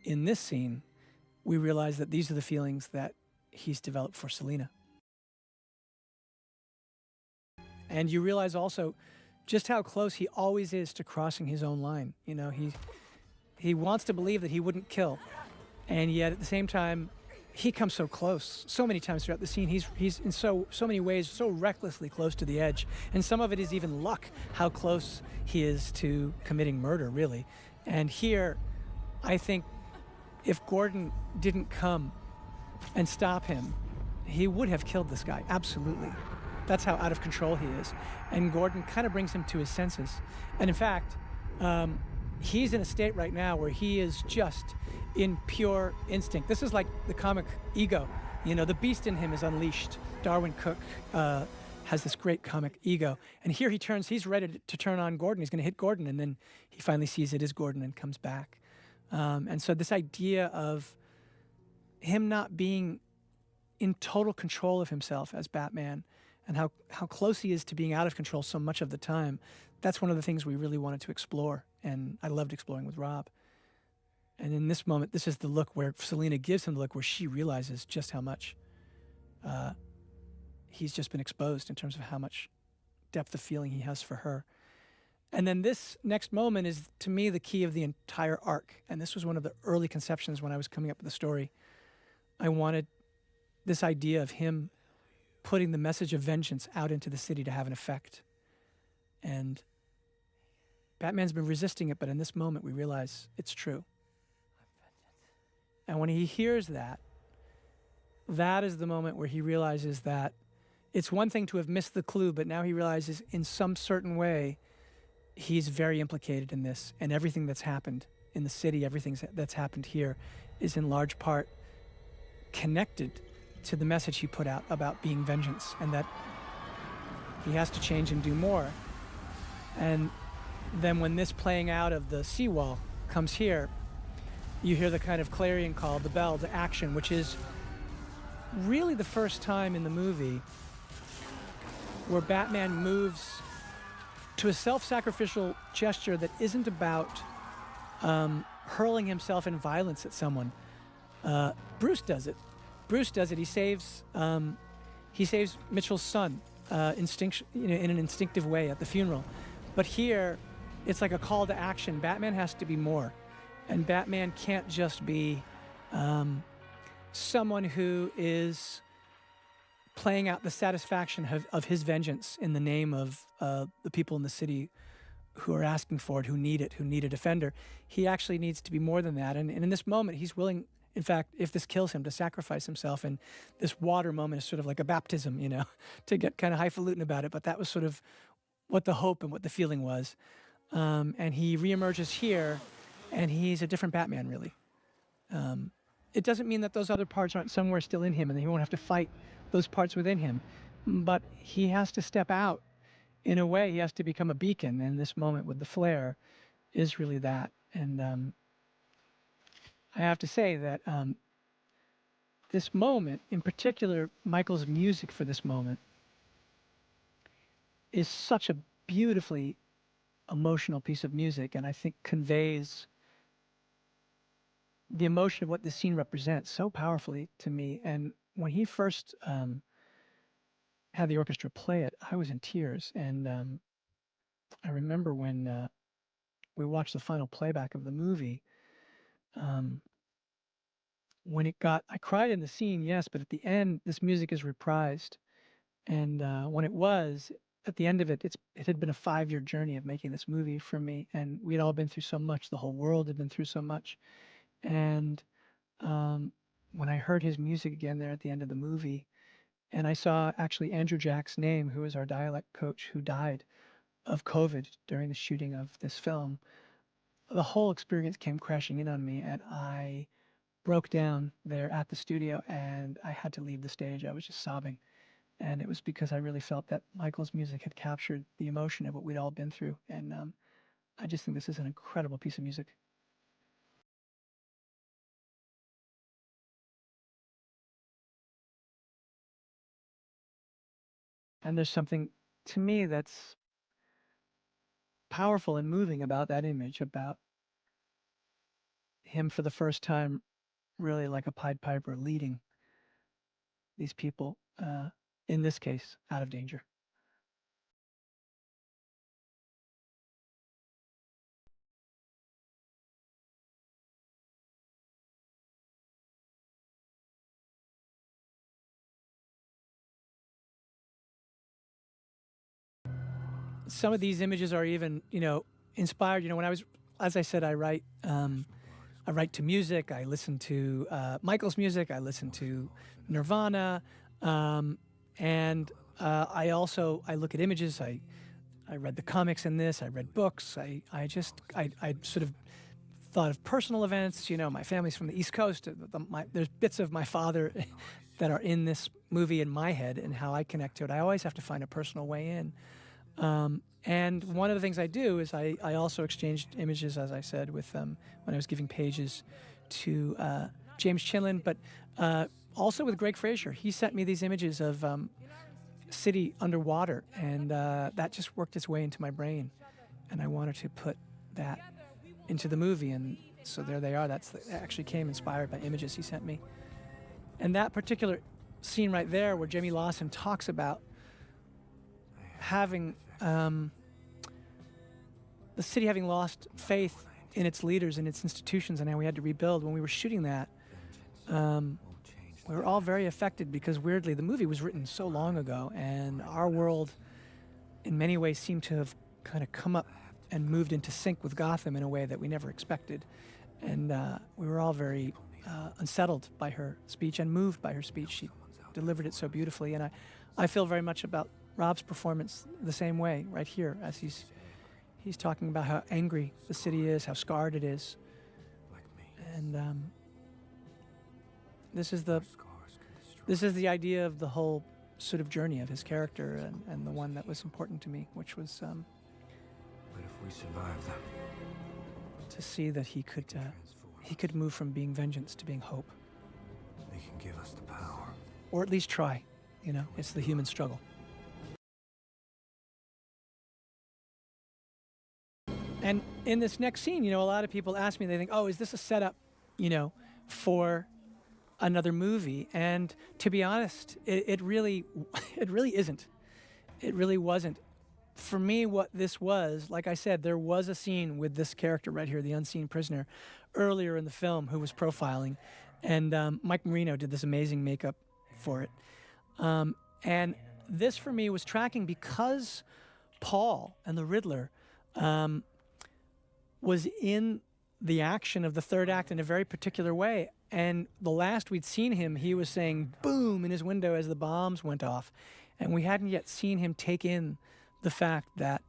in this scene, we realize that these are the feelings that he's developed for Selina. And you realize also just how close he always is to crossing his own line. He wants to believe that he wouldn't kill, and yet at the same time, he comes so close. So many times throughout the scene, he's in so many ways so recklessly close to the edge, and some of it is even luck how close he is to committing murder, really. And here, I think if Gordon didn't come and stop him, he would have killed this guy, absolutely. That's how out of control he is. And Gordon kind of brings him to his senses. And in fact, he's in a state right now where he is just in pure instinct. This is like the comic ego. You know, the beast in him is unleashed. Darwin Cook has this great comic ego. And here he's ready to turn on Gordon. He's going to hit Gordon, and then he finally sees it is Gordon and comes back. And so this idea of him not being in total control of himself as Batman, and how close he is to being out of control so much of the time, that's one of the things we really wanted to explore, and I loved exploring with Rob. And in this moment, this is the look where Selina gives him the look where she realizes just how much he's just been exposed in terms of how much depth of feeling he has for her. And then this next moment is, to me, the key of the entire arc. And this was one of the early conceptions when I was coming up with the story. I wanted this idea of him putting the message of vengeance out into the city to have an effect. And Batman's been resisting it, but in this moment we realize it's true. And when he hears that, that is the moment where he realizes that it's one thing to have missed the clue, but now he realizes in some certain way he's very implicated in this, and everything that's happened in the city, everything that's happened here is in large part connected to the message he put out about being vengeance, and that he has to change and do more. And then when this playing out of the seawall comes here, you hear the kind of clarion call, the bell to action, which is really the first time in the movie where Batman moves to a self-sacrificial gesture that isn't about hurling himself in violence at someone. Bruce does it. He saves Mitchell's son in an instinctive way at the funeral. But here, it's like a call to action. Batman has to be more. And Batman can't just be someone who is playing out the satisfaction of his vengeance in the name of the people in the city who are asking for it, who need a defender. He actually needs to be more than that. And in this moment, he's willing, in fact, if this kills him, to sacrifice himself. And this water moment is sort of like a baptism, you know, to get kind of highfalutin about it. But that was sort of what the hope and what the feeling was. And he reemerges here, and he's a different Batman, really. It doesn't mean that those other parts aren't somewhere still in him and he won't have to fight those parts within him. But he has to step out. In a way, he has to become a beacon. And this moment with the flare is really that. And I have to say that this moment, in particular, Michael's music for this moment, is such a beautifully emotional piece of music, and I think conveys the emotion of what this scene represents so powerfully to me. And when he first had the orchestra play it, I was in tears. And I remember when we watched the final playback of the movie, when I cried in the scene, yes, but at the end, this music is reprised. And when it was, at the end of it, it had been a 5-year journey of making this movie for me. And we'd all been through so much. The whole world had been through so much. And when I heard his music again there at the end of the movie, and I saw actually Andrew Jack's name, who was our dialect coach, who died of COVID during the shooting of this film, the whole experience came crashing in on me, and I broke down there at the studio, and I had to leave the stage. I was just sobbing. And it was because I really felt that Michael's music had captured the emotion of what we'd all been through. And I just think this is an incredible piece of music. And there's something, to me, that's powerful and moving about that image, about him for the first time, really like a Pied Piper, leading these people, in this case, out of danger. Some of these images are even, inspired. When I was, as I said, I write to music. I listen to Michael's music. I listen to Nirvana, and I look at images. I read the comics in this. I read books. I sort of thought of personal events. You know, my family's from the East Coast. There's bits of my father that are in this movie in my head and how I connect to it. I always have to find a personal way in. And one of the things I do is I also exchanged images, as I said, with when I was giving pages to James Chinlin, but also with Greg Fraser. He sent me these images of city underwater, and that just worked its way into my brain. And I wanted to put that into the movie, and so there they are. That actually came inspired by images he sent me. And that particular scene right there where Jamie Lawson talks about having the city having lost faith in its leaders and its institutions and how we had to rebuild. When we were shooting that, we were all very affected because weirdly the movie was written so long ago and our world in many ways seemed to have kind of come up and moved into sync with Gotham in a way that we never expected. And we were all very unsettled by her speech and moved by her speech. She delivered it so beautifully, and I feel very much about Rob's performance the same way right here as he's talking about how angry the city is, how scarred it is. And this is the idea of the whole sort of journey of his character and the one that was important to me, which was But if we survive them, to see that he could move from being vengeance to being hope, they can give us the power. or at least try. You know, it's the human struggle. And in this next scene, you know, a lot of people ask me, they think, oh, is this a setup, you know, for another movie? And to be honest, it really isn't. It really wasn't. For me, what this was, like I said, there was a scene with this character right here, the unseen prisoner, earlier in the film who was profiling. And Mike Marino did this amazing makeup for it. And this, for me, was tracking because Paul and the Riddler was in the action of the third act in a very particular way. And the last we'd seen him, he was saying boom in his window as the bombs went off. And we hadn't yet seen him take in the fact that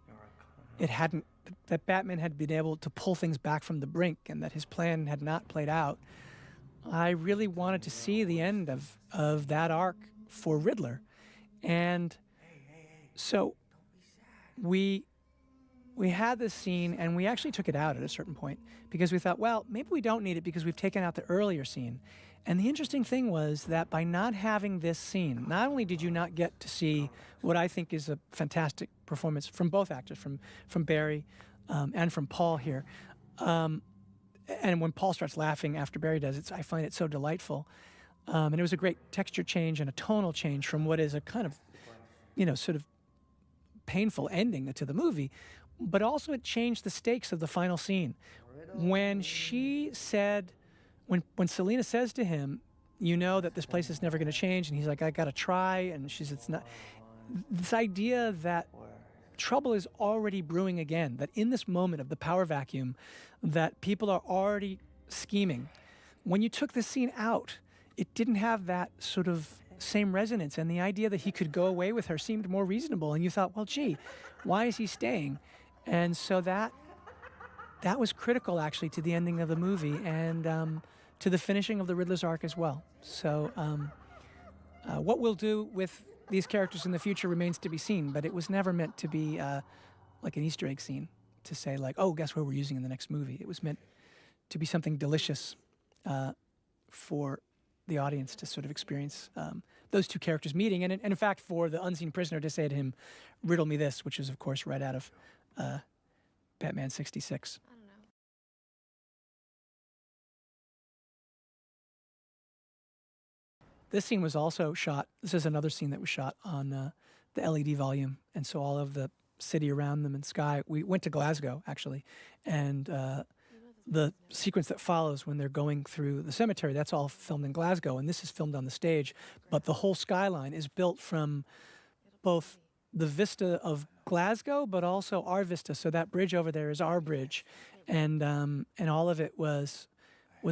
that Batman had been able to pull things back from the brink and that his plan had not played out. I really wanted to see the end of that arc for Riddler. And so we had this scene, and we actually took it out at a certain point because we thought, well, maybe we don't need it because we've taken out the earlier scene. And the interesting thing was that by not having this scene, not only did you not get to see what I think is a fantastic performance from both actors, from Barry and from Paul here. And when Paul starts laughing after Barry does it, I find it so delightful. And it was a great texture change and a tonal change from what is a kind of, you know, sort of painful ending to the movie. But also it changed the stakes of the final scene. When she said, when Selina says to him, you know that this place is never going to change, and he's like, I got to try, and she says, it's not. This idea that trouble is already brewing again, that in this moment of the power vacuum, that people are already scheming. When you took this scene out, it didn't have that sort of same resonance, and the idea that he could go away with her seemed more reasonable, and you thought, well, gee, why is he staying? And so that was critical, actually, to the ending of the movie and to the finishing of the Riddler's arc as well. So what we'll do with these characters in the future remains to be seen, but it was never meant to be like an Easter egg scene to say, like, oh, guess what we're using in the next movie. It was meant to be something delicious for the audience to sort of experience those two characters meeting. And in fact, for the unseen prisoner to say to him, riddle me this, which is, of course, right out of Batman 66. I don't know. This scene was also shot, this is another scene that was shot on the LED volume, and so all of the city around them and sky. We went to Glasgow, actually, and the sequence that follows when they're going through the cemetery, that's all filmed in Glasgow, and this is filmed on the stage, but the whole skyline is built from both the vista of Glasgow, but also our vista. So that bridge over there is our bridge, and all of it was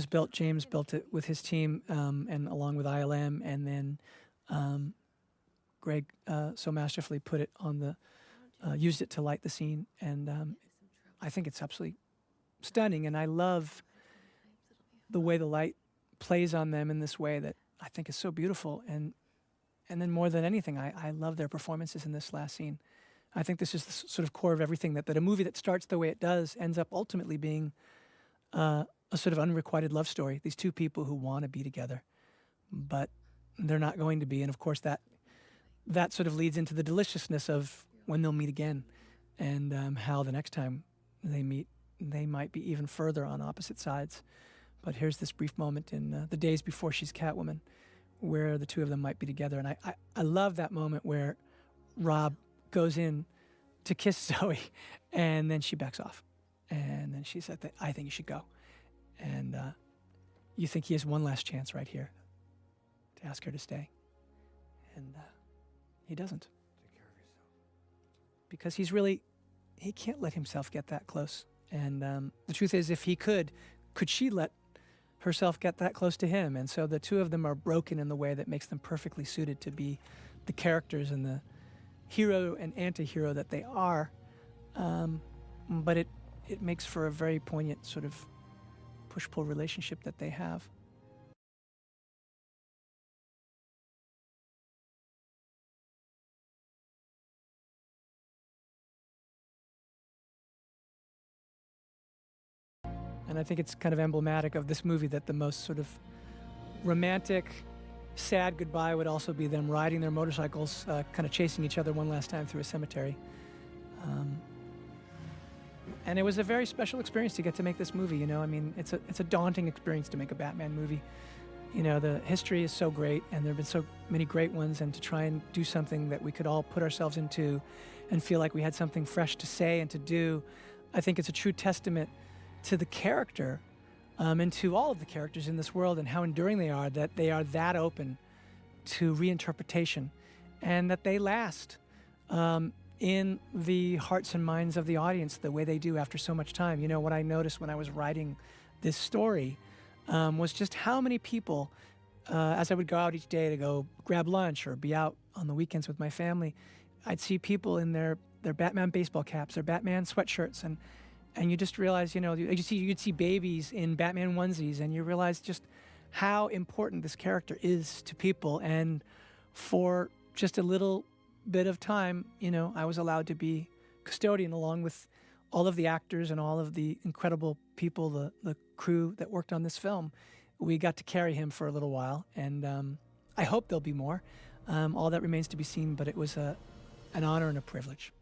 built. James built it with his team, and along with ILM, and then Greg so masterfully put it on the used it to light the scene, and I think it's absolutely stunning. And I love the way the light plays on them in this way that I think is so beautiful. And then more than anything, I love their performances in this last scene. I think this is the sort of core of everything, that a movie that starts the way it does ends up ultimately being a sort of unrequited love story. These two people who want to be together, but they're not going to be. And of course that sort of leads into the deliciousness of when they'll meet again, and how the next time they meet, they might be even further on opposite sides. But here's this brief moment in the days before she's Catwoman where the two of them might be together. And I love that moment where Rob goes in to kiss Zoe, and then she backs off. And then she said that, I think you should go. And you think he has one last chance right here to ask her to stay. And he doesn't. Take care of yourself. Because he can't let himself get that close. And the truth is, if he could she let herself get that close to him? And so the two of them are broken in the way that makes them perfectly suited to be the characters and the hero and anti-hero that they are. But it makes for a very poignant sort of push-pull relationship that they have. And I think it's kind of emblematic of this movie that the most sort of romantic, sad goodbye would also be them riding their motorcycles, kind of chasing each other one last time through a cemetery. And it was a very special experience to get to make this movie. You know, I mean, it's a daunting experience to make a Batman movie. You know, the history is so great, and there have been so many great ones, and to try and do something that we could all put ourselves into and feel like we had something fresh to say and to do, I think it's a true testament to the character and to all of the characters in this world and how enduring they are that open to reinterpretation, and that they last in the hearts and minds of the audience the way they do after so much time. You know, what I noticed when I was writing this story was just how many people, as I would go out each day to go grab lunch or be out on the weekends with my family, I'd see people in their Batman baseball caps, their Batman sweatshirts, and you just realize, you know, you'd see babies in Batman onesies, and you realize just how important this character is to people. And for just a little bit of time, you know, I was allowed to be custodian along with all of the actors and all of the incredible people, the crew that worked on this film. We got to carry him for a little while, and I hope there'll be more. All that remains to be seen, but it was an honor and a privilege.